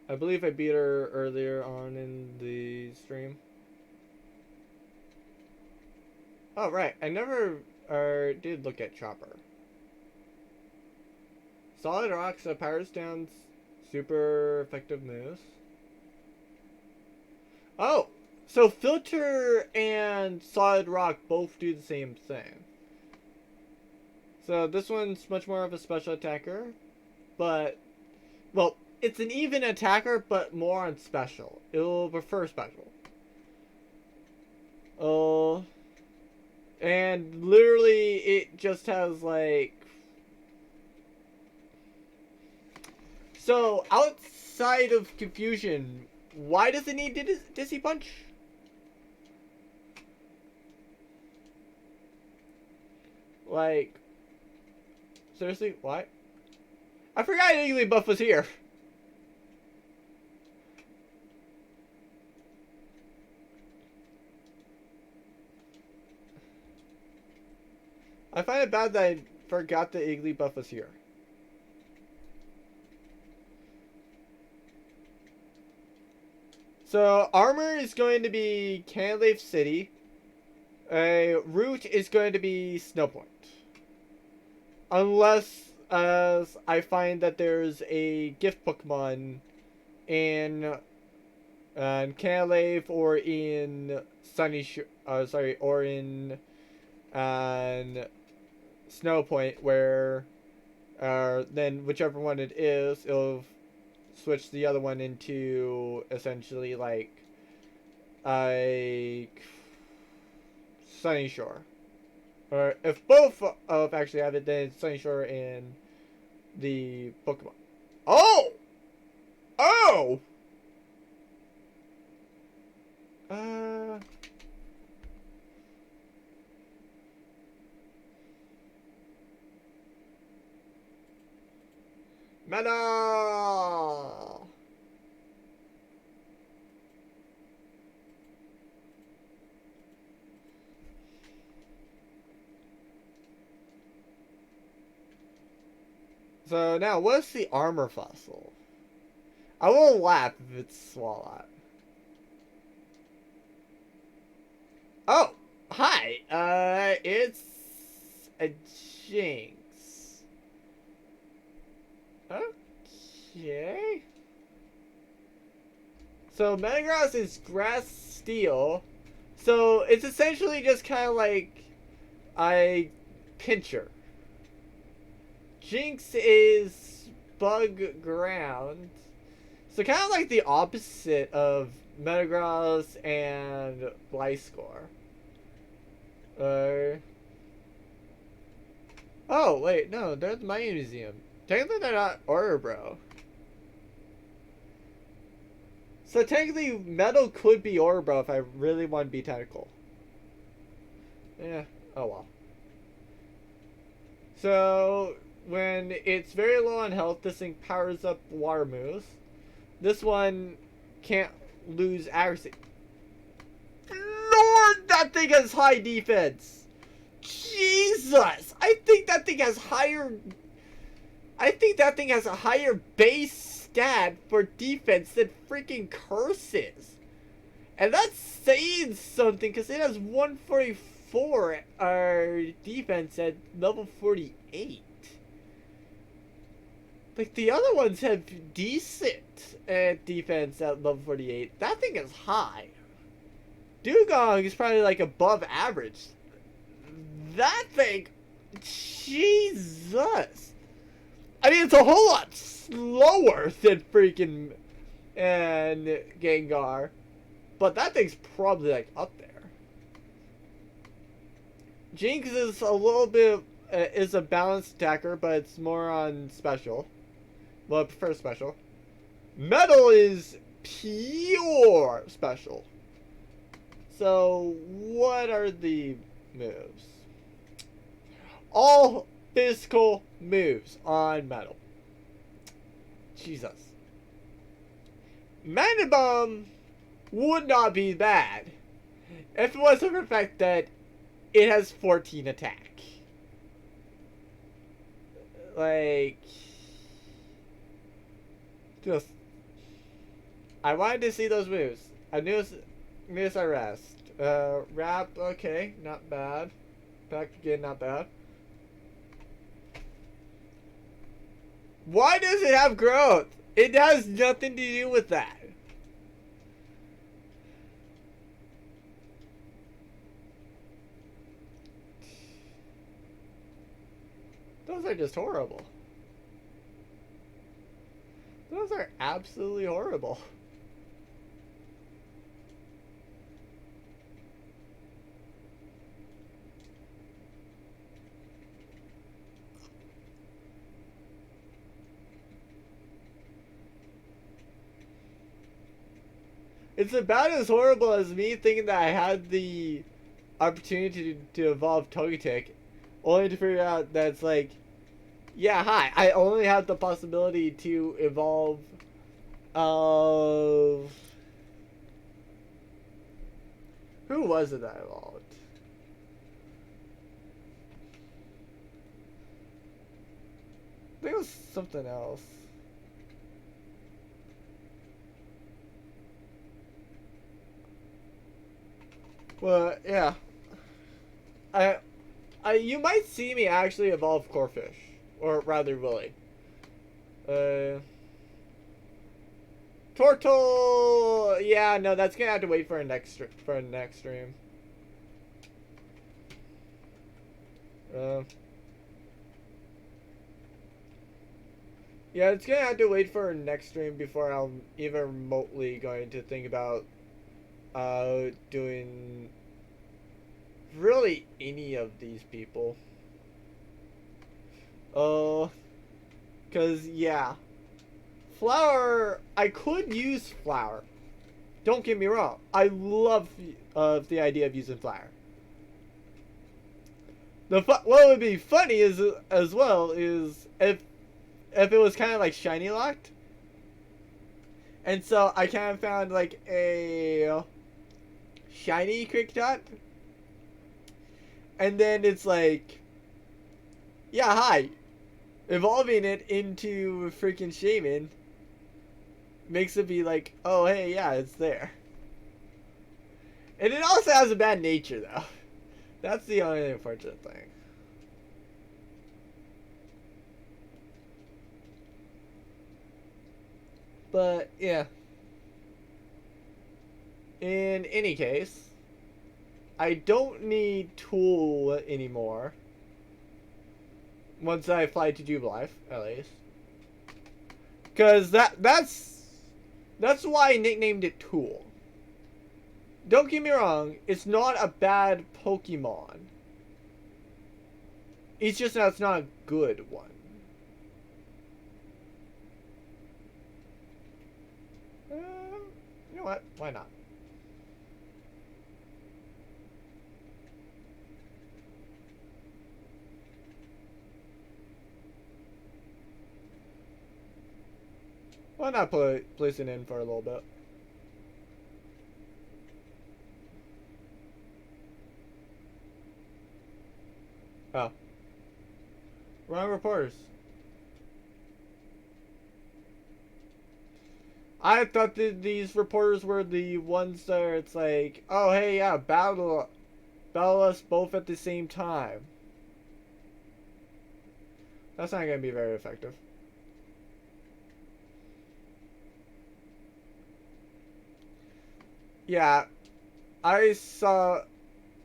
I believe I beat her earlier on in the stream. Oh, right. I never did look at Chopper. Solid Rock's powers down super effective moves. Oh! So Filter and Solid Rock both do the same thing. So this one's much more of a special attacker, but, well, it's an even attacker, but more on special. It'll prefer special. Oh, and literally it just has like, so outside of confusion, why does it need Dizzy Punch? Like, seriously, why? I forgot Igglybuff was here. I find it bad that I forgot the Igglybuff was here. So, armor is going to be Canlave City. Route is going to be Snowpoint. Unless, as I find that there's a gift Pokemon in Canlave or in or in Snowpoint, where then whichever one it is, it'll switch the other one into essentially like a Sunny Shore. Or if both of actually have it, then it's Sunny Shore and the Pokemon. Oh! Oh! Meta! So now, what's the armor fossil? I won't laugh if it's Swalot. Oh! Hi! It's a Jinx. Okay. So Metagross is Grass Steel. So it's essentially just kind of like a Pinscher. Jinx is Bug Ground. So kind of like the opposite of Metagross and Gliscor. Oh, wait, no, they're at the Mining Museum. Technically, they're not Orebro. So technically, Metal could be Orebro if I really want to be technical. Yeah, oh well. So, when it's very low on health, this thing powers up water moves. This one can't lose accuracy. Lord, that thing has high defense! Jesus! I think that thing has a higher base stat for defense than freaking Curses. And that's saying something, because it has 144 defense at level 48. Like, the other ones have decent defense at level 48. That thing is high. Dugong is probably, like, above average. That thing... Jesus! I mean, it's a whole lot slower than freaking... and Gengar. But that thing's probably, like, up there. Jinx is a little bit... is a balanced attacker, but it's more on special. Well, I prefer special. Metal is pure special. So, what are the moves? All physical moves on Metal. Jesus. Mana Bomb would not be bad if it wasn't for the fact that it has 14 attack. Like... just... I wanted to see those moves. I knew I rest. Wrap, okay, not bad. Back again, not bad. Why does it have growth? It has nothing to do with that. Those are just horrible. Those are absolutely horrible. It's about as horrible as me thinking that I had the opportunity to evolve Togetic, only to figure out that it's like, yeah, hi, I only have the possibility to evolve of... Who was it that I evolved? I think it was something else. Well, yeah. You might see me actually evolve Corphish, or rather Willy. Tortle. Yeah, no, that's gonna have to wait for a next stream. Yeah, it's gonna have to wait for a next stream before I'm even remotely going to think about doing really any of these people. Cause yeah, Flower, I could use Flower. Don't get me wrong, I love the idea of using Flower. What would be funny is as well is if it was kind of like shiny locked, and so I kind of found like a shiny quick dot, and then it's like, yeah, hi, evolving it into freaking Shaman makes it be like, oh hey, yeah, it's there. And it also has a bad nature though. That's the only unfortunate thing. But yeah. In any case, I don't need Tool anymore. Once I fly to Jubilife, at least. Cause that's why I nicknamed it Tool. Don't get me wrong, it's not a bad Pokemon. It's just that it's not a good one. You know what? Why not? Why not place it in for a little bit? Oh. Wrong reporters. I thought that these reporters were the ones that are, it's like, oh hey, yeah, battle us both at the same time. That's not gonna be very effective. Yeah, I saw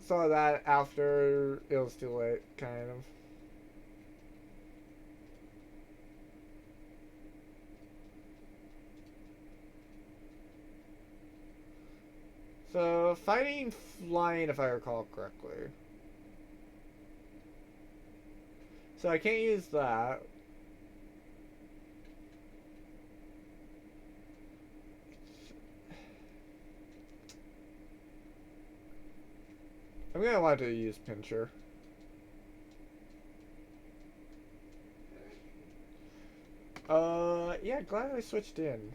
that after it was too late, kind of. So, fighting flying, if I recall correctly. So I can't use that. I'm gonna want to use Pinscher. Yeah, glad I switched in.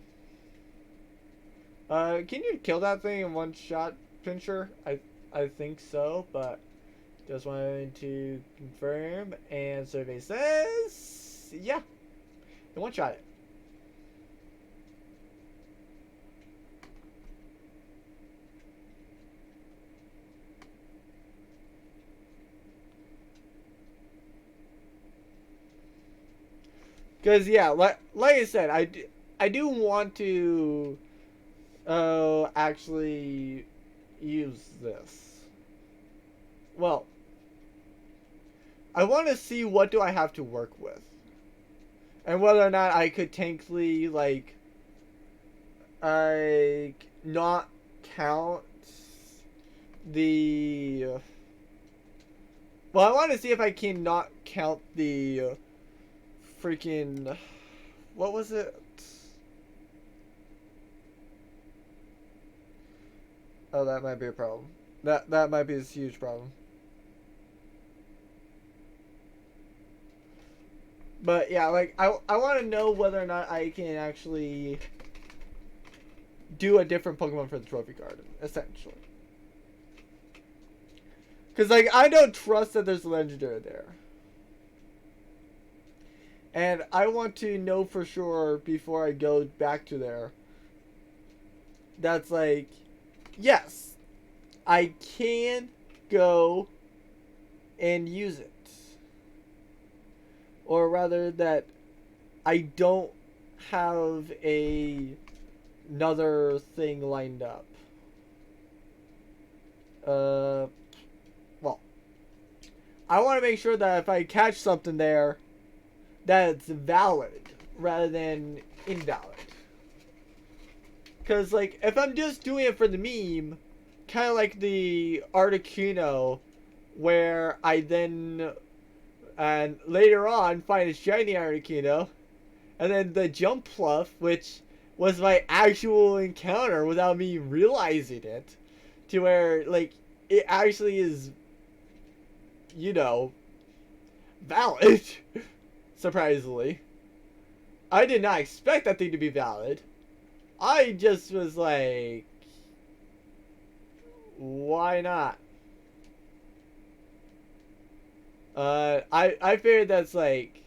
Can you kill that thing in one shot, Pinscher? I think so, but just wanted to confirm. And survey says, yeah, in one shot it. Because yeah, like I said, I do want to actually use this. Well, I want to see what do I have to work with. And whether or not I could technically, like not count the... Well, I want to see if I can not count the freaking... What was it? Oh, that might be a problem. That might be a huge problem. But yeah, like I want to know whether or not I can actually do a different Pokemon for the trophy card, essentially. Because like I don't trust that there's a legendary there. And I want to know for sure before I go back to there. That's like, yes, I can go and use it. Or rather that I don't have another thing lined up. Well, I want to make sure that if I catch something there, that it's valid rather than invalid. Because, like, if I'm just doing it for the meme, kind of like the Articuno, where I then, and later on, find a shiny Articuno, and then the Jump Pluff, which was my actual encounter without me realizing it, to where, like, it actually is, you know, valid. Surprisingly. I did not expect that thing to be valid. I just was like, why not? I figured that's like,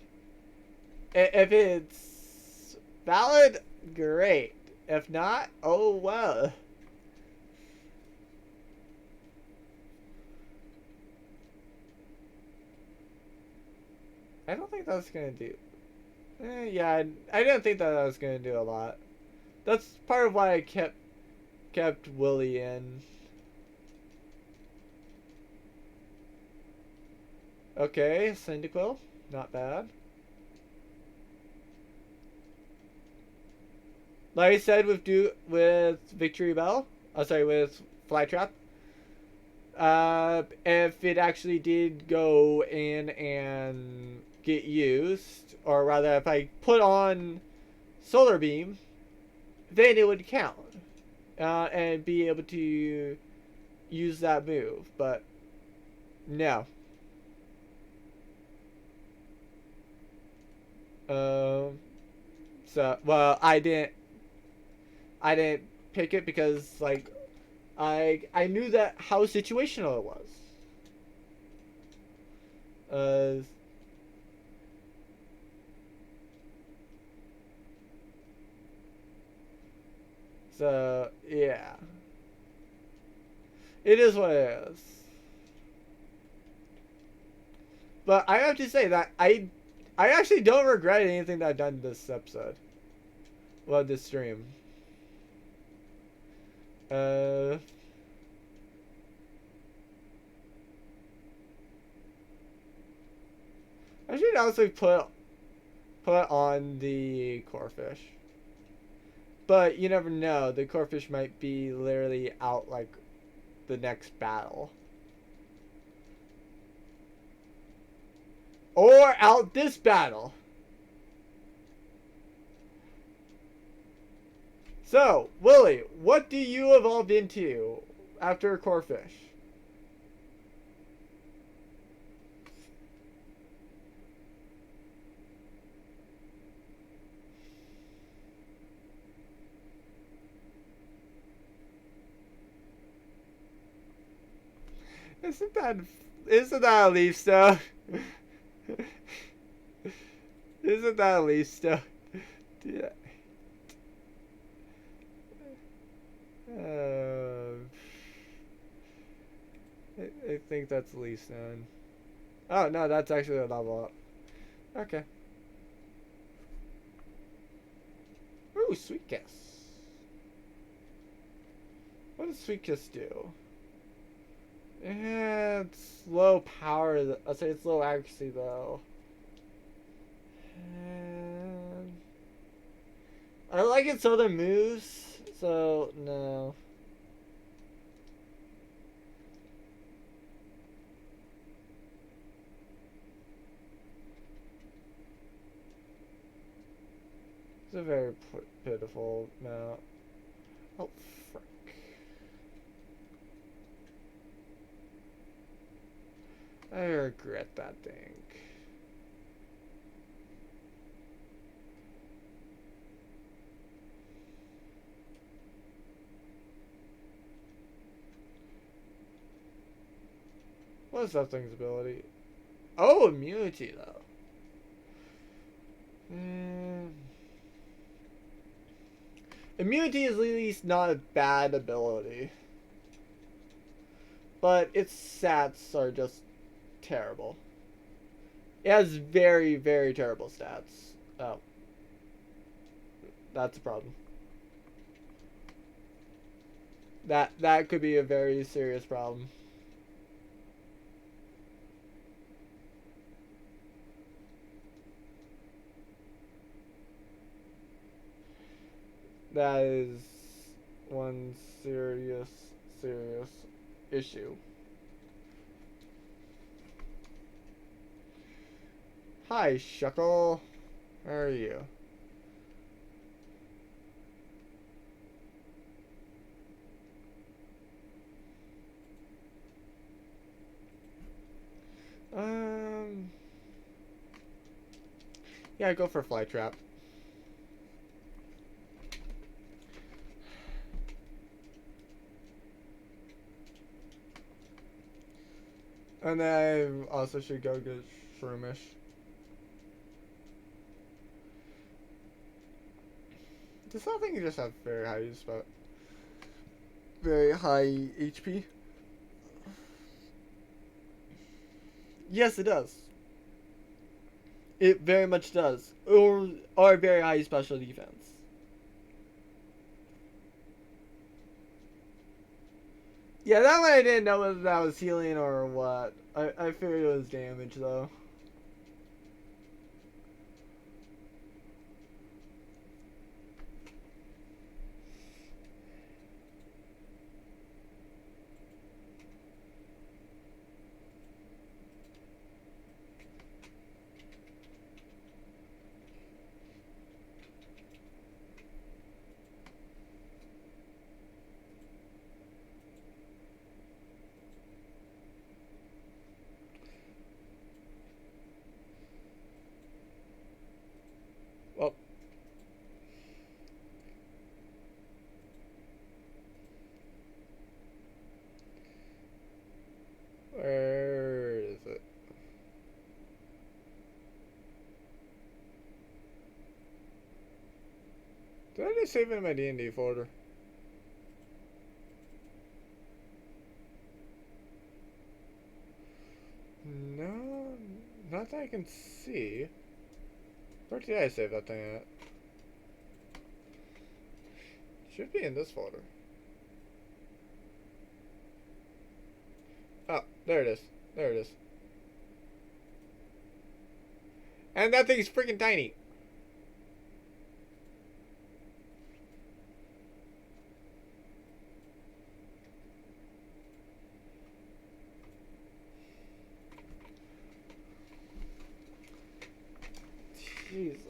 if it's valid, great. If not, oh well. I don't think that's gonna do. Yeah, I didn't think that was gonna do a lot. That's part of why I kept Willie in. Okay, Cyndaquil, not bad. Like I said with Victory Bell, with Flytrap. If it actually did go in and get used, or rather if I put on Solar Beam, then it would count. And be able to use that move, but no. So, well, I didn't pick it because, like, I knew that how situational it was. So yeah, it is what it is. But I have to say that I actually don't regret anything that I've done this episode. Well, this stream. I should also put on the Corphish. But you never know. The Corphish might be literally out like the next battle. Or out this battle. So, Willie, what do you evolve into after Corphish? Isn't that a leaf stone? Isn't that a leaf stone? Yeah. I think that's leaf stone. Oh no, that's actually a level up. Okay. Ooh, Sweet Kiss. What does Sweet Kiss do? It's low power. I'll say it's low accuracy though. I like its other moves, so no. It's a very pitiful mount. Oh, frick. I regret that thing. What is that thing's ability? Oh, immunity though. Immunity is at least not a bad ability. But its stats are just terrible. It has very, very terrible stats. Oh. That's a problem. That could be a very serious problem. That is one serious issue. Hi, Shuckle. How are you? Yeah, go for Fly Trap. And then I also should go get Shroomish. Does that thing just have very high HP? Yes, it does. It very much does. Or very high special defense. Yeah, that one I didn't know whether that was healing or what. I figured it was damage though. Well. Where is it? Did I just save it in my D&D folder? No, not that I can see. Where did I save that thing at? Should be in this folder. Oh, there it is. There it is. And that thing's freaking tiny. Jesus.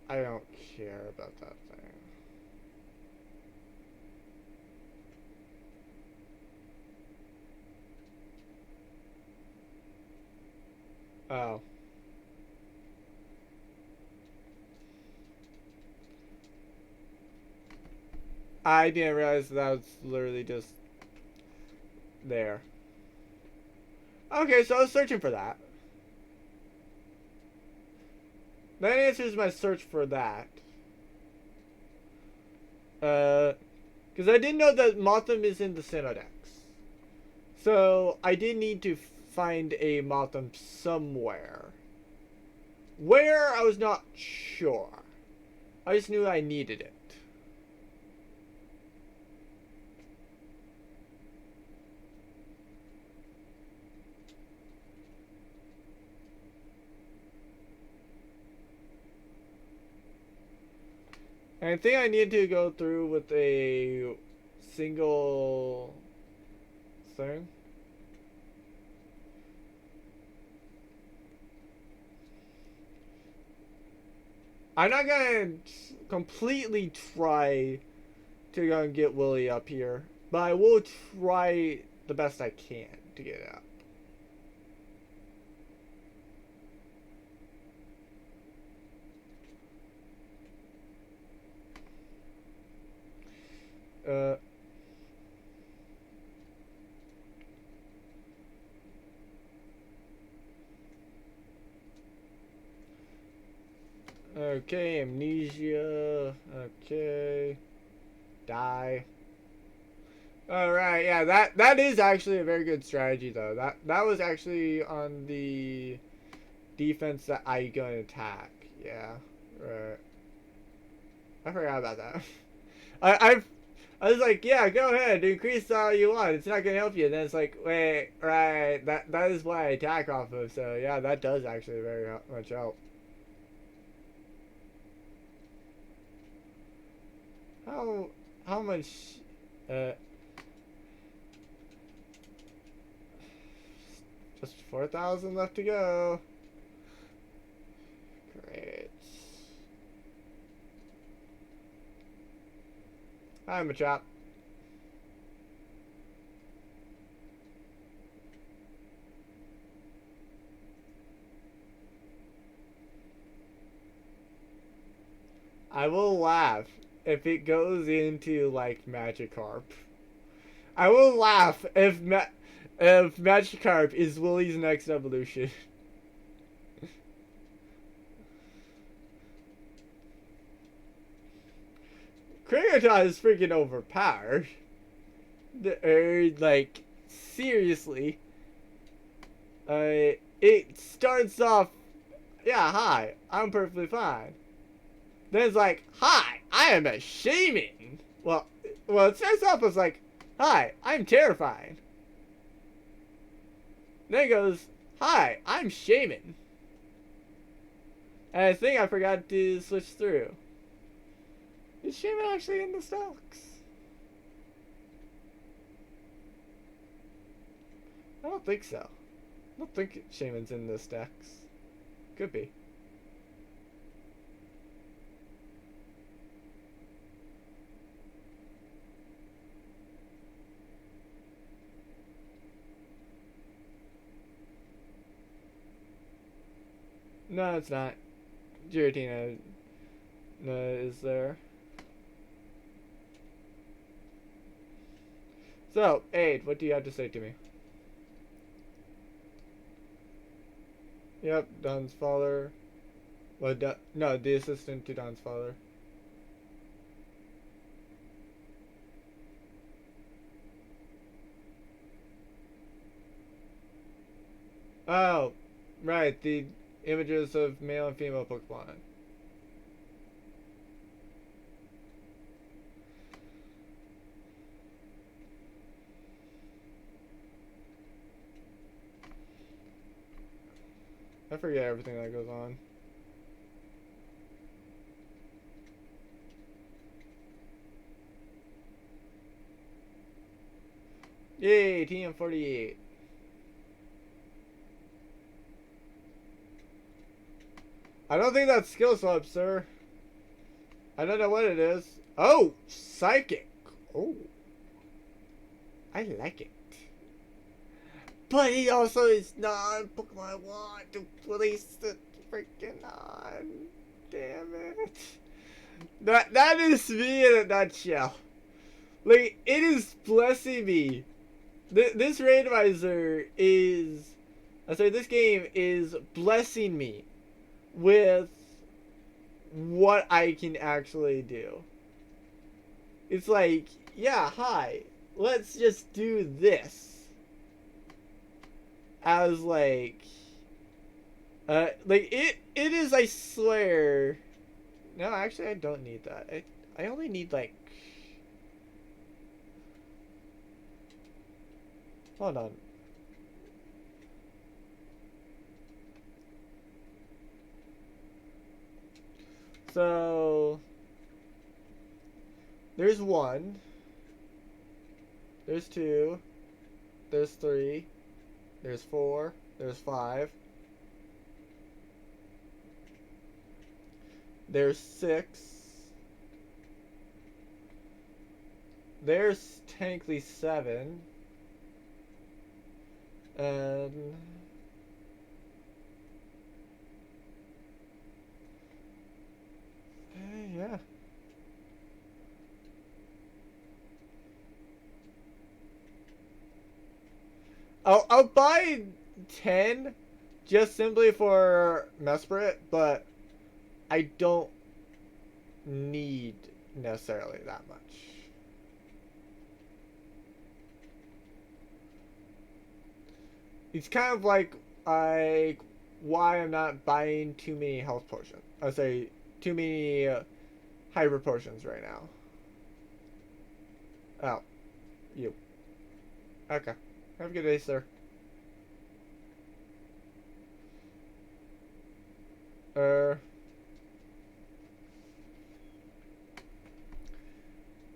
I don't care about that thing. Oh. I didn't realize that was literally just there. Okay, so I was searching for that. That answers my search for that. Because I didn't know that Motham is in the Synodex. So I did need to find a Motham somewhere. Where, I was not sure. I just knew I needed it. And I think I need to go through with a single thing. I'm not gonna completely try to go and get Willie up here, but I will try the best I can to get it up. Okay, amnesia. Okay. Die. Alright, yeah, that is actually a very good strategy though. That was actually on the defense that I gonna attack. Yeah. Right. I forgot about that. I was like, yeah, go ahead, increase all you want. It's not gonna help you. And then it's like, wait, right, that is what I attack off of. So yeah, that does actually very much help. How much? Just 4,000 left to go. Great. I'm a chop. I will laugh if it goes into like Magikarp. I will laugh if Magikarp is Willie's next evolution. Kragaton is freaking overpowered. Like, seriously. It starts off, yeah, hi, I'm perfectly fine. Then it's like, hi, I am a shaman. Well, it starts off as like, hi, I'm terrifying. Then it goes, hi, I'm shaman. And I think I forgot to switch through. Is shaman actually in the stocks? I don't think so. I don't think shaman's in the stacks. Could be. No, it's not. Giratina is there. So, Aid, what do you have to say to me? Yep, Don's father. Well, no, the assistant to Don's father. Oh, right, the images of male and female Pokemon. I forget everything that goes on. Yay, TM48. I don't think that's skill swap, sir. I don't know what it is. Oh, psychic. Oh, I like it. But he also is not Pokemon I want to place the freaking on. Damn it. That is me in a nutshell. Like, it is blessing me. This randomizer is... I say this game is blessing me with what I can actually do. It's like, yeah, hi. Let's just do this. I was like it is, I swear. No, actually I don't need that. I only need like, hold on. So there's 1, there's 2, there's 3, there's 4, there's 5, there's 6, there's technically 7, and yeah. I'll buy 10 just simply for Mesprit, but I don't need necessarily that much. It's kind of like why I'm not buying too many health potions. I say too many hyper potions right now. Oh, you. Okay. Have a good day, sir.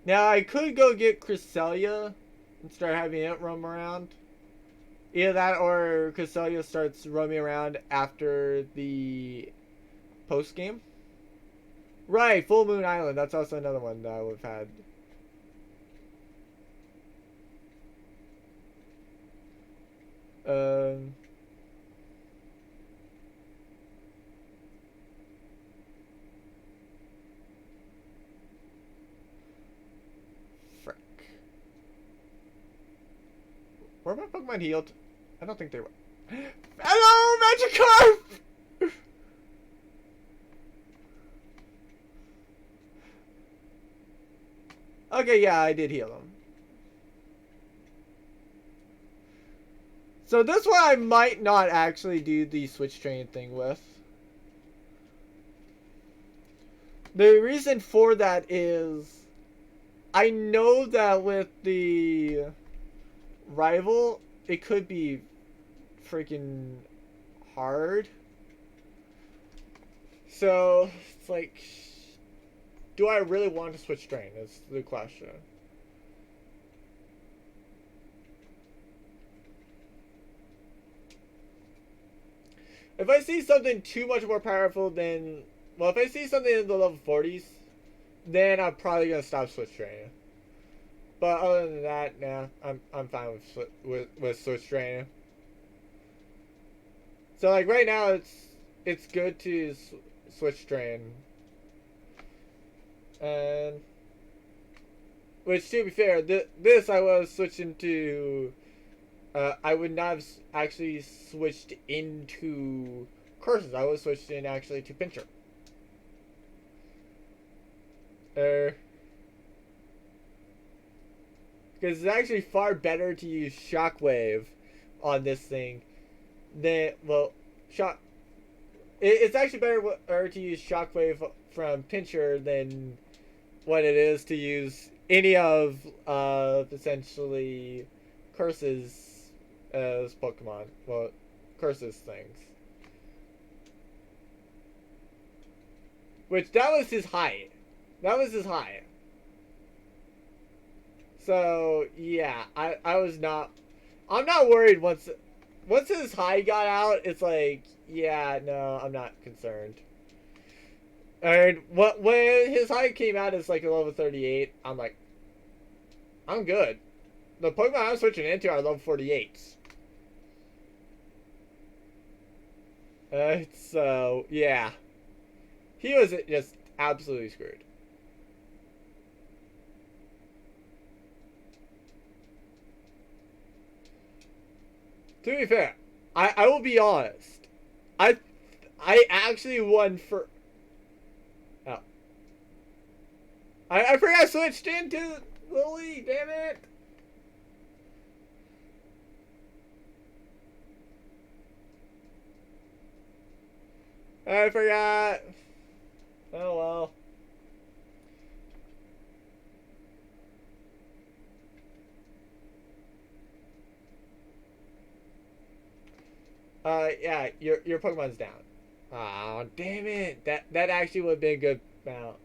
Now I could go get Cresselia and start having it roam around. Either that or Cresselia starts roaming around after the post game. Right, Full Moon Island. That's also another one that we've had. Frick. Were my Pokemon healed? I don't think they were. Hello, Magikarp! Okay, yeah, I did heal them. So this one I might not actually do the switch train thing with. The reason for that is I know that with the rival, it could be freaking hard. So it's like, do I really want to switch train is the question. If I see something too much more powerful than, well, if I see something in the level 40s, then I'm probably gonna stop switch training. But other than that, nah, I'm fine with switch training. So like right now, it's good to switch train, and which to be fair, this I was switching to. I would not have actually switched into curses. I was switched in actually to pincher. Because it's actually far better to use shockwave on this thing than, well, it's actually better to use shockwave from pincher than what it is to use any of essentially curses as Pokemon. Well, curses things. Which, that was his height. That was his height. So, yeah, I was not... I'm not worried once his high got out, it's like, yeah, no, I'm not concerned. And when his high came out as like a level 38, I'm like, I'm good. The Pokemon I'm switching into are level 48s. So, yeah. He was just absolutely screwed. To be fair, I will be honest. I actually won for... Oh. I forgot I switched into Lily, damn it! I forgot. Oh well. Yeah, your Pokemon's down. Oh, damn it! That actually would be a good mount.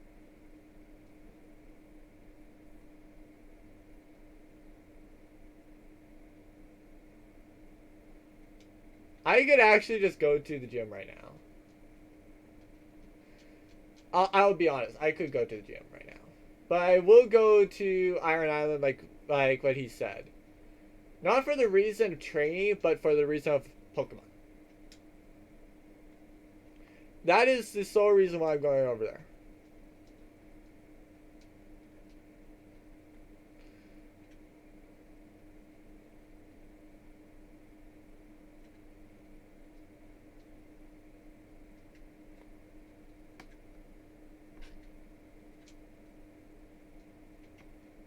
I could actually just go to the gym right now. I'll be honest. I could go to the gym right now, but I will go to Iron Island, like what he said. Not for the reason of training, but for the reason of Pokemon. That is the sole reason why I'm going over there.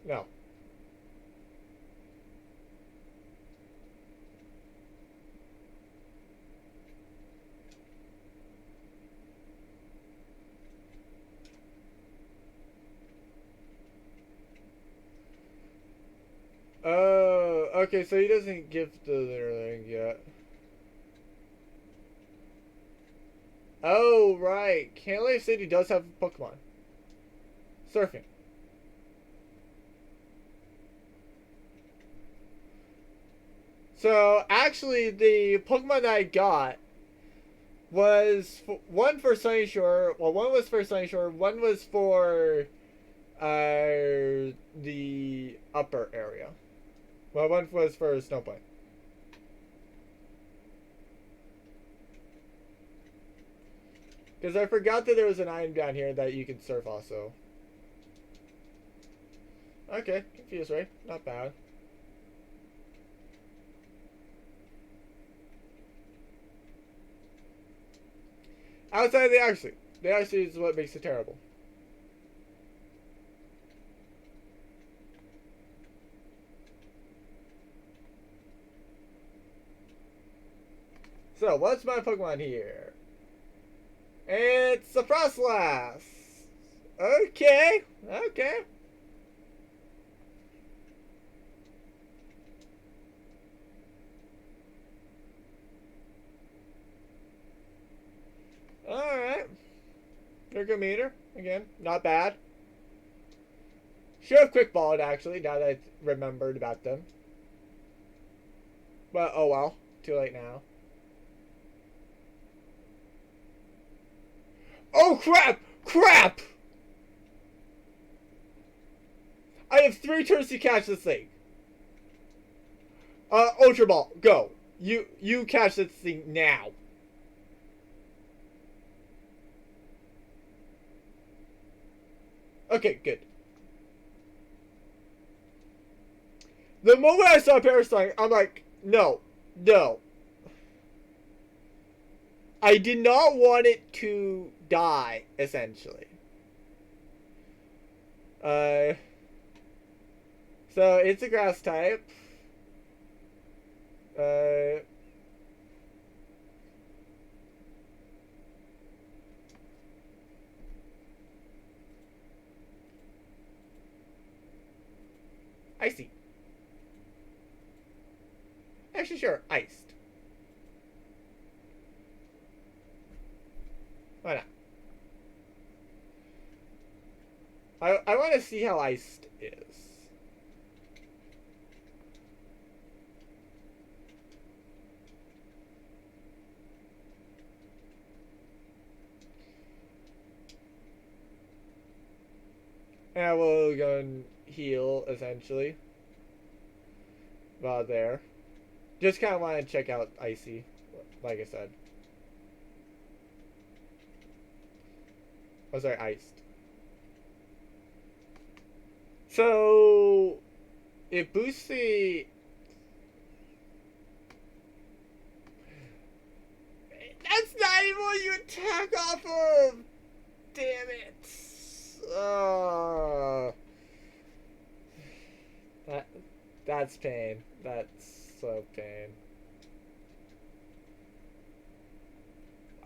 No. Oh, okay, so he doesn't give the litter thing yet. Oh, right. Cantley City does have Pokemon. Surfing. So, actually, the Pokemon that I got was one for Sunny Shore. Well, one was for Sunny Shore. One was for the upper area. Well, one was for Snow Point. Because I forgot that there was an item down here that you could surf also. Okay, confused, right? Not bad. Outside of the Oxley. The Oxley is what makes it terrible. So, what's my Pokemon here? It's a Frostlass. Okay, okay. Alright. Ergometer, again, not bad. Should have quick balled actually, now that I remembered about them. But oh well, too late now. Oh crap! Crap! I have 3 turns to catch this thing. Ultra Ball, go. You catch this thing now. Okay, good. The moment I saw Parasite, I'm like, no, no. I did not want it to die, essentially. So it's a grass type. Icy. Actually, sure, iced. Why not? I want to see how iced is. And I will go and heal, essentially. About there. Just kind of want to check out Icy, like I said. Oh, sorry, iced. So, it boosts the... That's not even what you attack off of! Damn it! That's pain. That's so pain.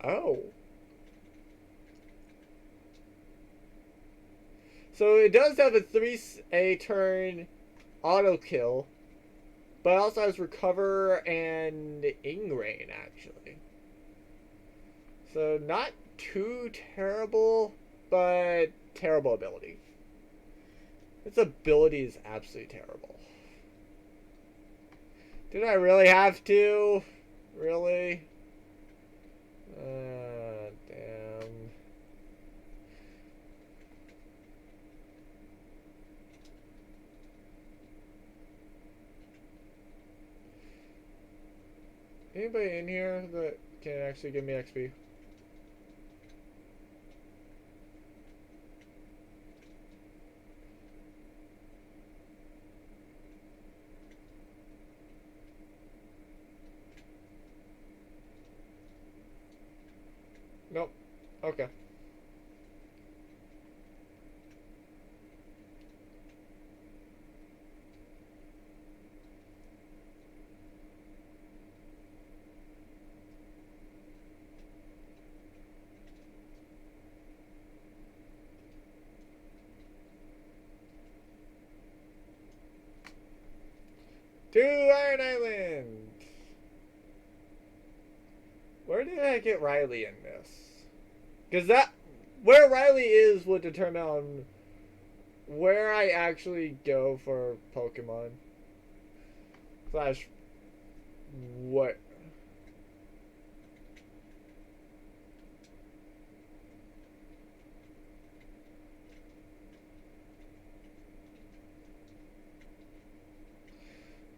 Oh. So it does have a turn auto kill, but it also has recover and ingrain actually. So not too terrible, but terrible ability. Its ability is absolutely terrible. Did I really have to? Really? Damn. Anybody in here that can actually give me XP? Nope. Okay. To Iron Island! Where did I get Riley in this? Because where Riley is would determine on where I actually go for Pokemon. Slash, what?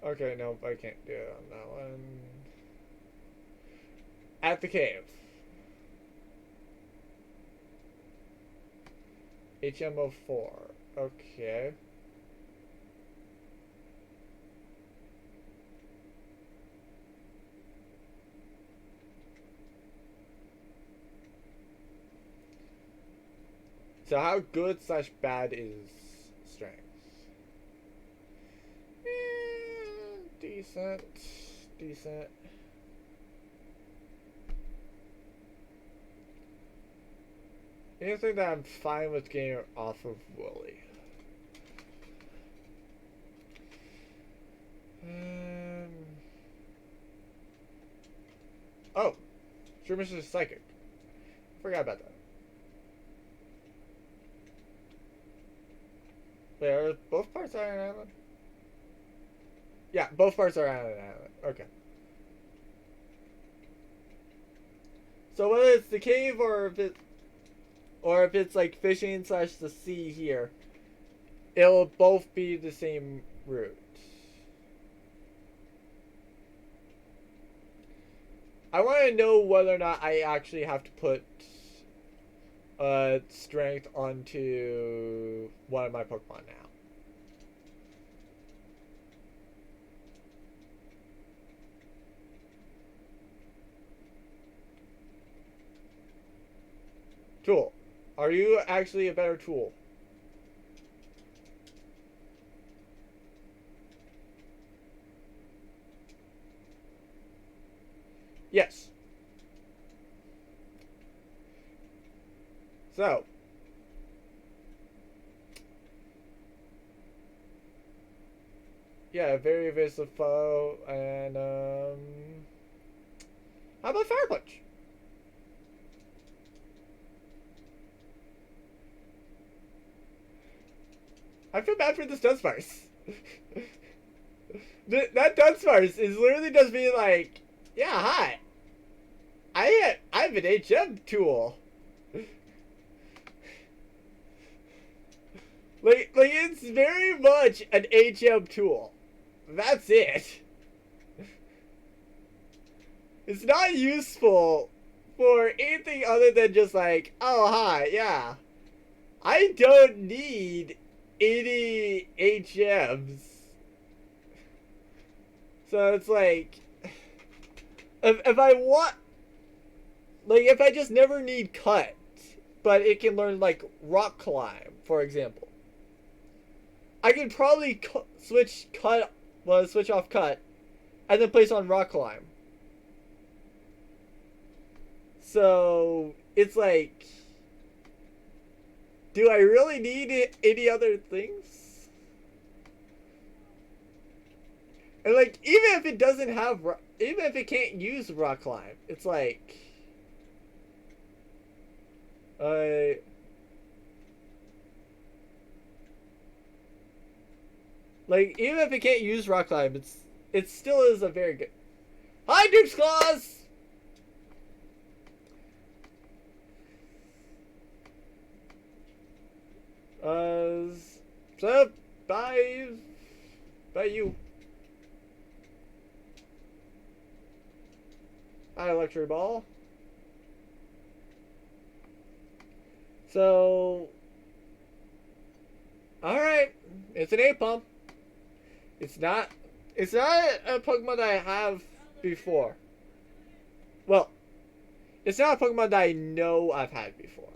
Okay, nope, I can't do it on that one. At the cave. HMO4. Okay. So how good slash bad is strength? Decent. Decent. Anything that I'm fine with getting off of Wooly. Oh, Shermish is psychic. Forgot about that. Wait, are both parts Iron Island? Yeah, both parts are Iron Island. Okay. So whether it's the cave or if it's like fishing slash the sea here, it'll both be the same route. I want to know whether or not I actually have to put strength onto one of my Pokemon now. Tool. Are you actually a better tool? Yes. So. Yeah, very evasive foe, and how about Fire Punch? I feel bad for this Dunsparce. That Dunsparce is literally just being like, yeah, hi. I have an HM tool. like it's very much an HM tool. That's it. It's not useful for anything other than just like, oh hi, yeah. I don't need any HMs. So it's like, if I want, like, if I just never need cut, but it can learn like rock climb, for example, I can probably switch cut well, switch off cut, and then place on rock climb. So it's like, do I really need any other things? And like, even if it doesn't have, even if it can't use rock climb, it's like, like, even if it can't use rock climb, it still is a very good. Hi, Dupes Claws! So, bye you. Hi, Electric Ball. So, alright, it's an A-Pump. It's not a Pokemon that I have before. Well, it's not a Pokemon that I know I've had before.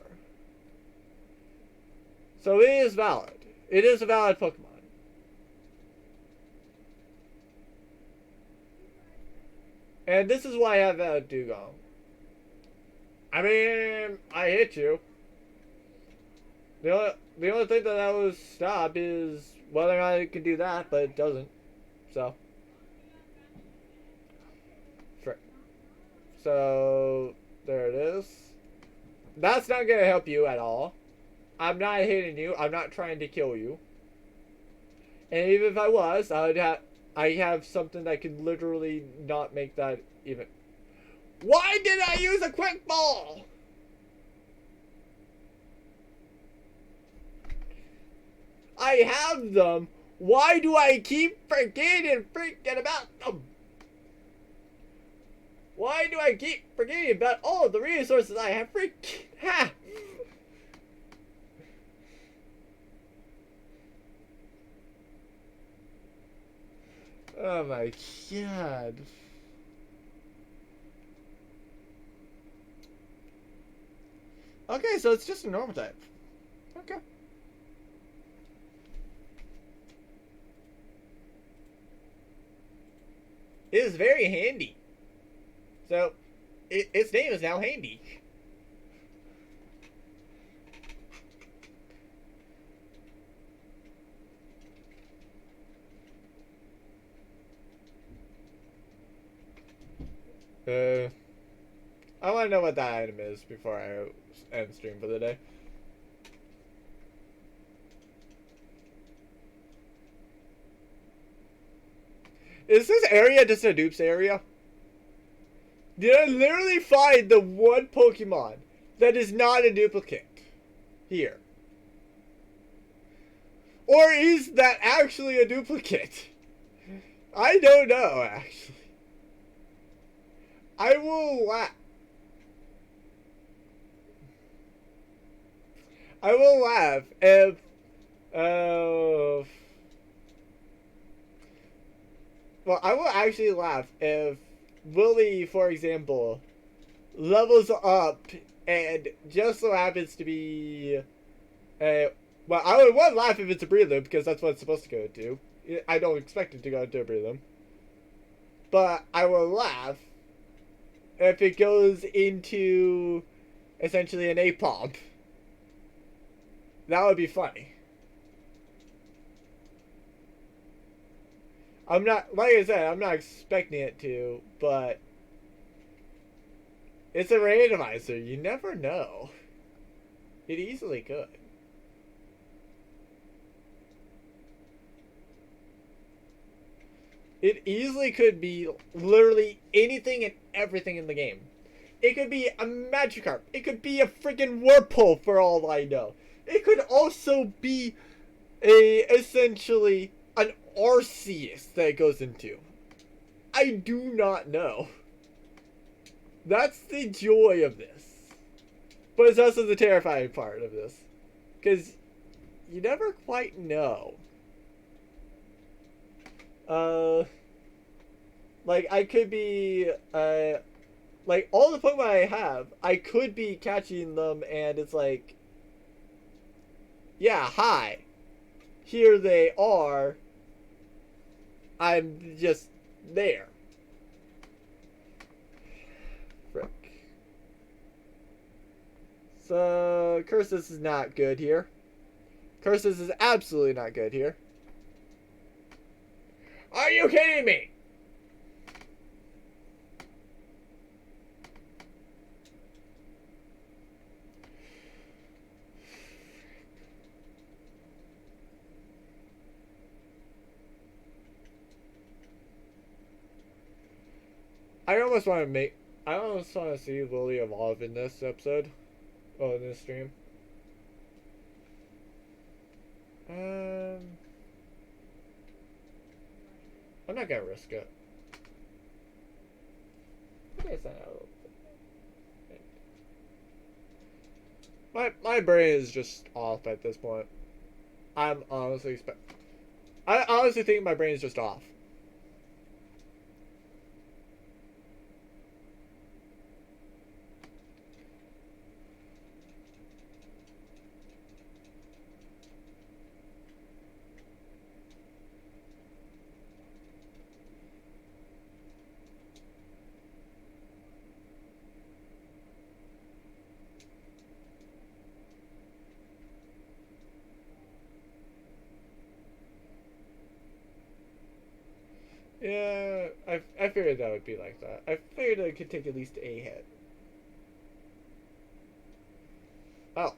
So it is valid. It is a valid Pokemon. And this is why I have a Dugong. I mean, I hit you. The only thing that will stop is whether or not it can do that, but it doesn't. So. So, there it is. That's not going to help you at all. I'm not hitting you. I'm not trying to kill you. And even if I was, I have something that could literally not make that even. Why did I use a quick ball? I have them. Why do I keep forgetting about them? Why do I keep forgetting about all the resources I have ha? Oh my god. Okay, so it's just a normal type. Okay. It is very handy. So, its name is now Handy. I want to know what that item is before I end stream for the day. Is this area just a Dupes area? Did I literally find the one Pokemon that is not a duplicate here? Or is that actually a duplicate? I don't know, actually. I will laugh. I will laugh if well, I will actually laugh if Willie, for example, levels up and just so happens to be well, I would want to laugh if it's a Breloom because that's what it's supposed to go to. I don't expect it to go to a Breloom. But I will laugh if it goes into essentially an A-Pump. That would be funny. I'm not, like I said, I'm not expecting it to, but it's a randomizer. You never know. It easily could. It easily could be literally anything and everything in the game. It could be a Magikarp. It could be a freaking Whirlpool for all I know. It could also be essentially an Arceus that it goes into. I do not know. That's the joy of this. But it's also the terrifying part of this. Because you never quite know. Like, I could be, like, all the Pokemon I have, I could be catching them, and it's like, yeah, hi. Here they are. I'm just there. Frick. So, curses is not good here. Curses is absolutely not good here. Are you kidding me? I almost want to see Lily evolve in this episode. Oh, in this stream. I'm not gonna risk it. Okay, so my brain is just off at this point. I honestly think my brain is just off. Yeah, I figured that would be like that. I figured I could take at least a hit. Oh.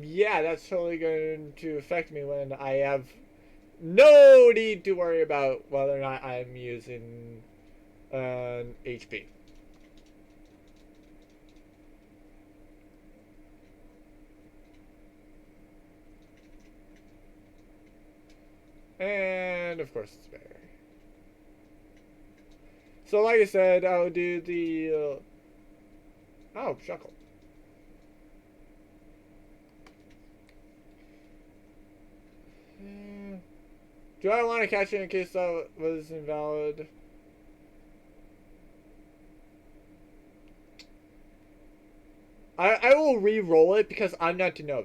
Yeah, that's totally going to affect me when I have no need to worry about whether or not I'm using an HP. And of course it's better. So like I said, I'll do the oh, Shuckle. Do I want to catch it in case that was invalid? I will re-roll it because I'm not to know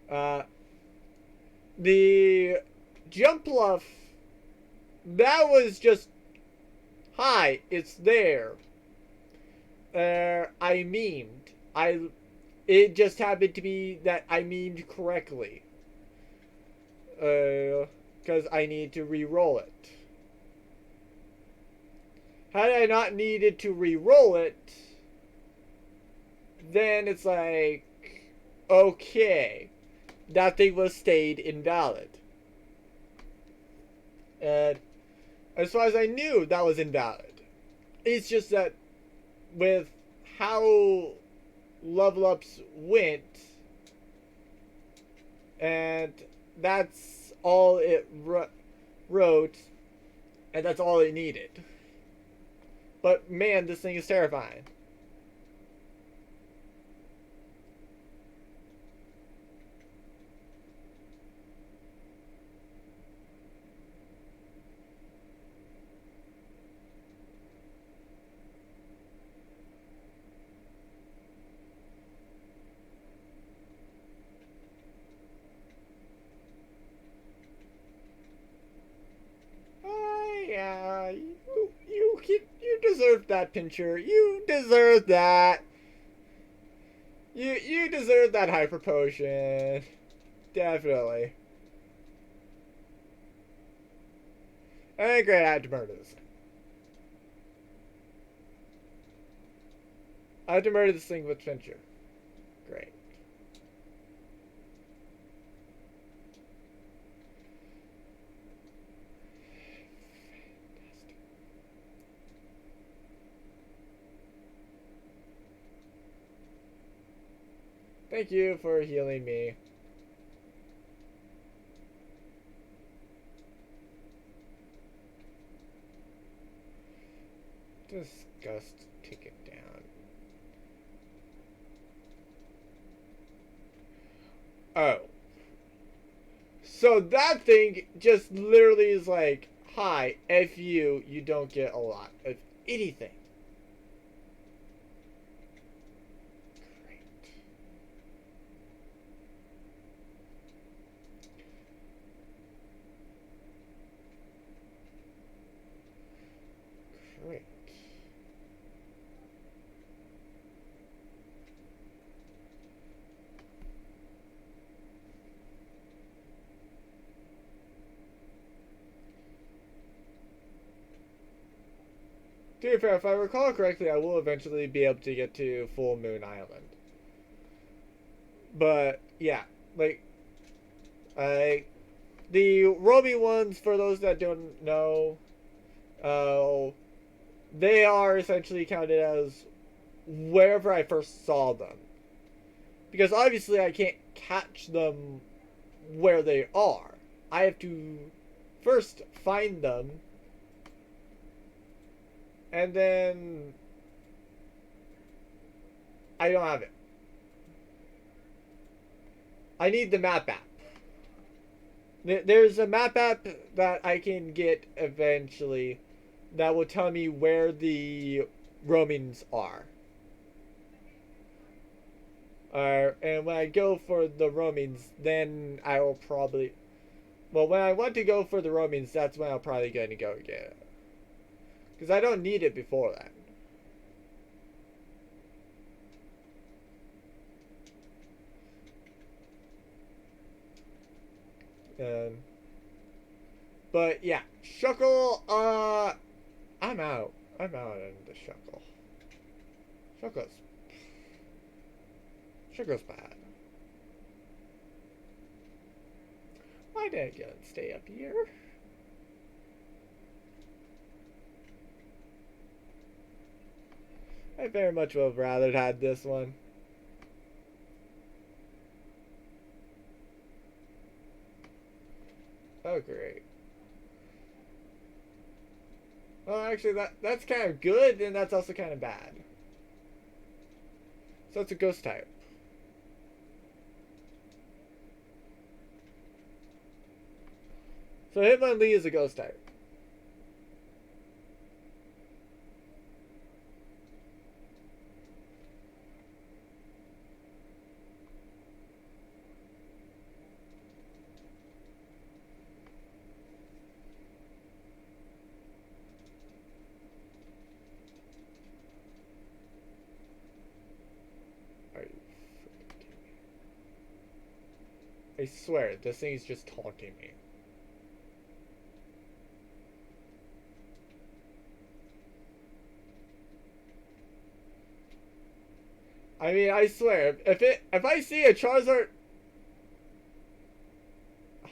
that. The jump bluff, that was just, hi, it's there. I memed. It just happened to be that I memed correctly. Because I need to re-roll it. Had I not needed to re-roll it, then it's like, okay, that thing was stayed invalid. And as far as I knew, that was invalid. It's just that with how level ups went, and that's all it wrote, and that's all it needed. But man, this thing is terrifying. Yeah, you deserve that, Pincher. You deserve that. You deserve that hyper potion. Definitely. And great, I had to murder this thing. I had to murder this thing with Pincher. Great. Thank you for healing me. Disgust, take it down. Oh. So that thing just literally is like, hi, F you don't get a lot of anything. frick. To be fair, if I recall correctly, I will eventually be able to get to Full Moon Island. But yeah, like, the roaming ones, for those that don't know, they are essentially counted as wherever I first saw them. Because obviously I can't catch them where they are. I have to first find them, and then I don't have it. I need the map app. There's a map app that I can get eventually that will tell me where the roamings are. And when I go for the roamings, then I will probably... Well, when I want to go for the roamings, that's when I'm probably going to go get it. Because I don't need it before that. But yeah, Shuckle, I'm out. I'm out on the Shuckle. Shuckle's bad. Why did I go and stay up here? I very much would have rather had this one. Oh, great. Well, actually, that's kind of good, and that's also kind of bad. So it's a ghost type. So Hitmonlee is a ghost type. I swear, this thing is just taunting me. I mean, I swear, if I see a Charizard...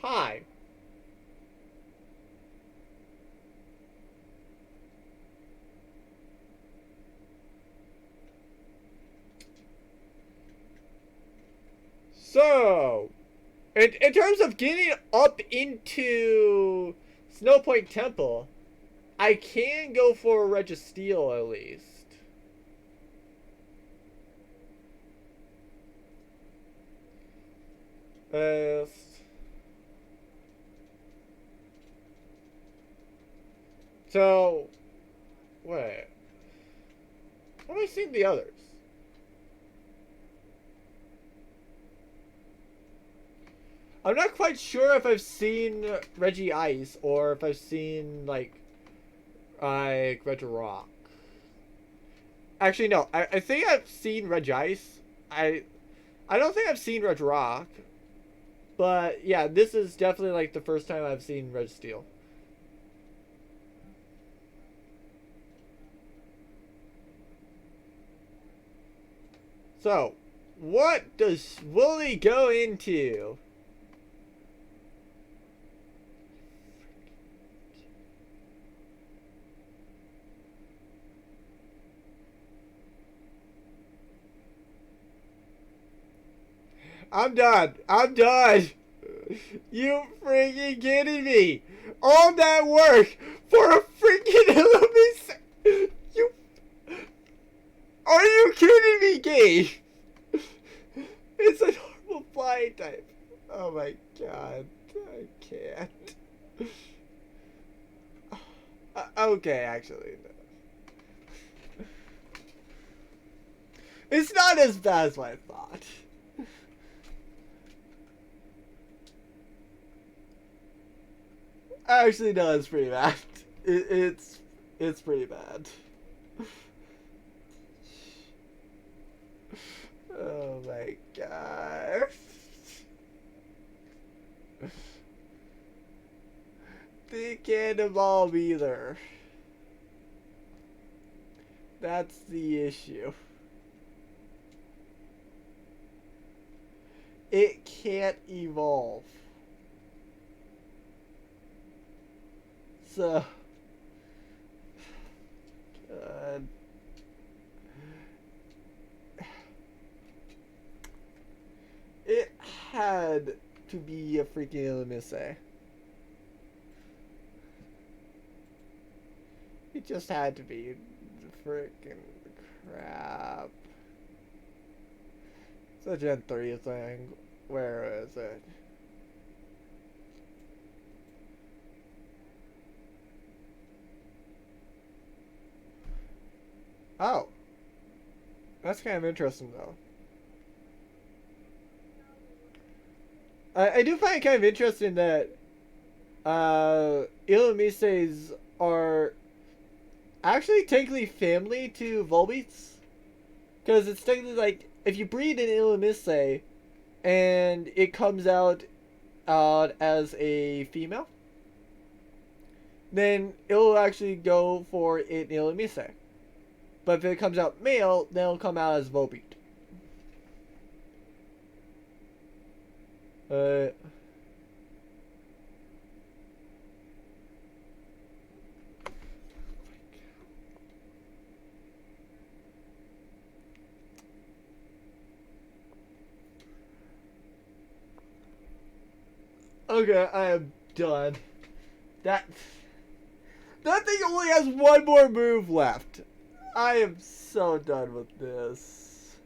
Hi. So... In terms of getting up into Snow Point Temple, I can go for a Registeel at least. So, wait. Have I seen the others? I'm not quite sure if I've seen Regice or if I've seen like Regirock. Actually, no. I think I've seen Regice. I don't think I've seen Regirock. But yeah, this is definitely like the first time I've seen Registeel. So, what does Wooly go into? I'm done. I'm done. You freaking kidding me? All that work for a freaking Illumise? You... Are you kidding me, game? It's a normal flying type. Oh my god. I can't. Okay, actually. No. It's not as bad as I thought. Actually, no, it's pretty bad. It's It's pretty bad. Oh my god. They can't evolve either. That's the issue. It can't evolve. So, God. It had to be a freaking Illumise. It just had to be. Freaking crap. It's a Gen 3 thing. Where is it? Oh. That's kind of interesting, though. I do find it kind of interesting that Illumises are actually technically family to Volbeats. Because it's technically like, if you breed an Illumise and it comes out as a female, then it'll actually go for an Illumise. But if it comes out male, then it'll come out as Volbeat. Okay, I am done. That thing only has one more move left. I am so done with this.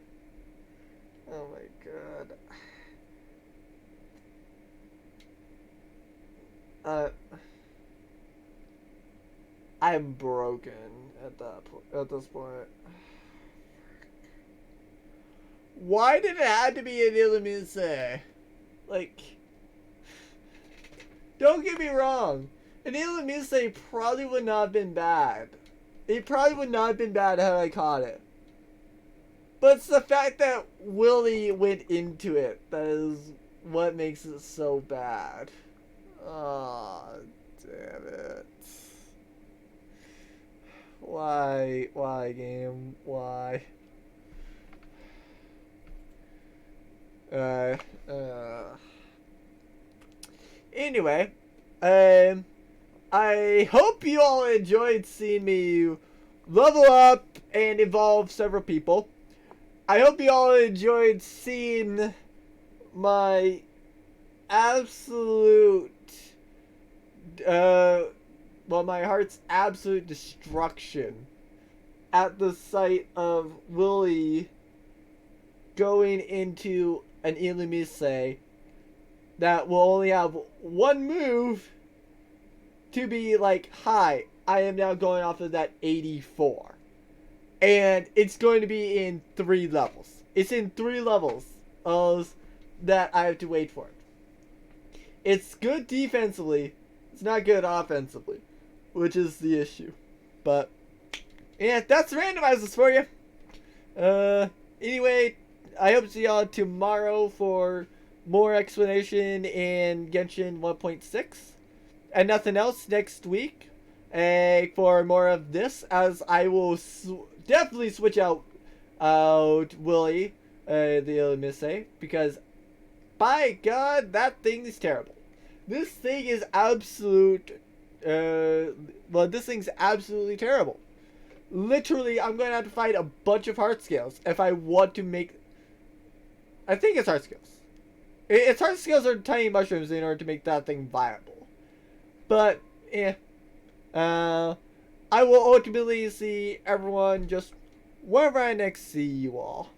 Oh my god. I'm broken at this point. Why did it have to be an Illumise? Like, don't get me wrong. An Illumise probably would not have been bad. It probably would not have been bad had I caught it. But it's the fact that Willie went into it that is what makes it so bad. Oh, damn it. Why? Why, game? Why? Anyway, I hope you all enjoyed seeing me level up and evolve several people. I hope you all enjoyed seeing my absolute, my heart's absolute destruction at the sight of Willie going into an Illumise that will only have one move to be like, hi, I am now going off of that 84. And it's going to be in 3 levels. It's in 3 levels of that I have to wait for it. It's good defensively. It's not good offensively, which is the issue. But, yeah, that's randomizers for you. Anyway, I hope to see y'all tomorrow for more explanation in Genshin 1.6. And nothing else next week for more of this, as I will definitely switch out Willie, the Illumise, because by God, that thing is terrible. This thing is absolute, this thing's absolutely terrible. Literally, I'm going to have to fight a bunch of heart scales if I want to make, I think it's heart scales. It's heart scales or tiny mushrooms in order to make that thing viable. But, yeah. I will ultimately see everyone just wherever I next see you all.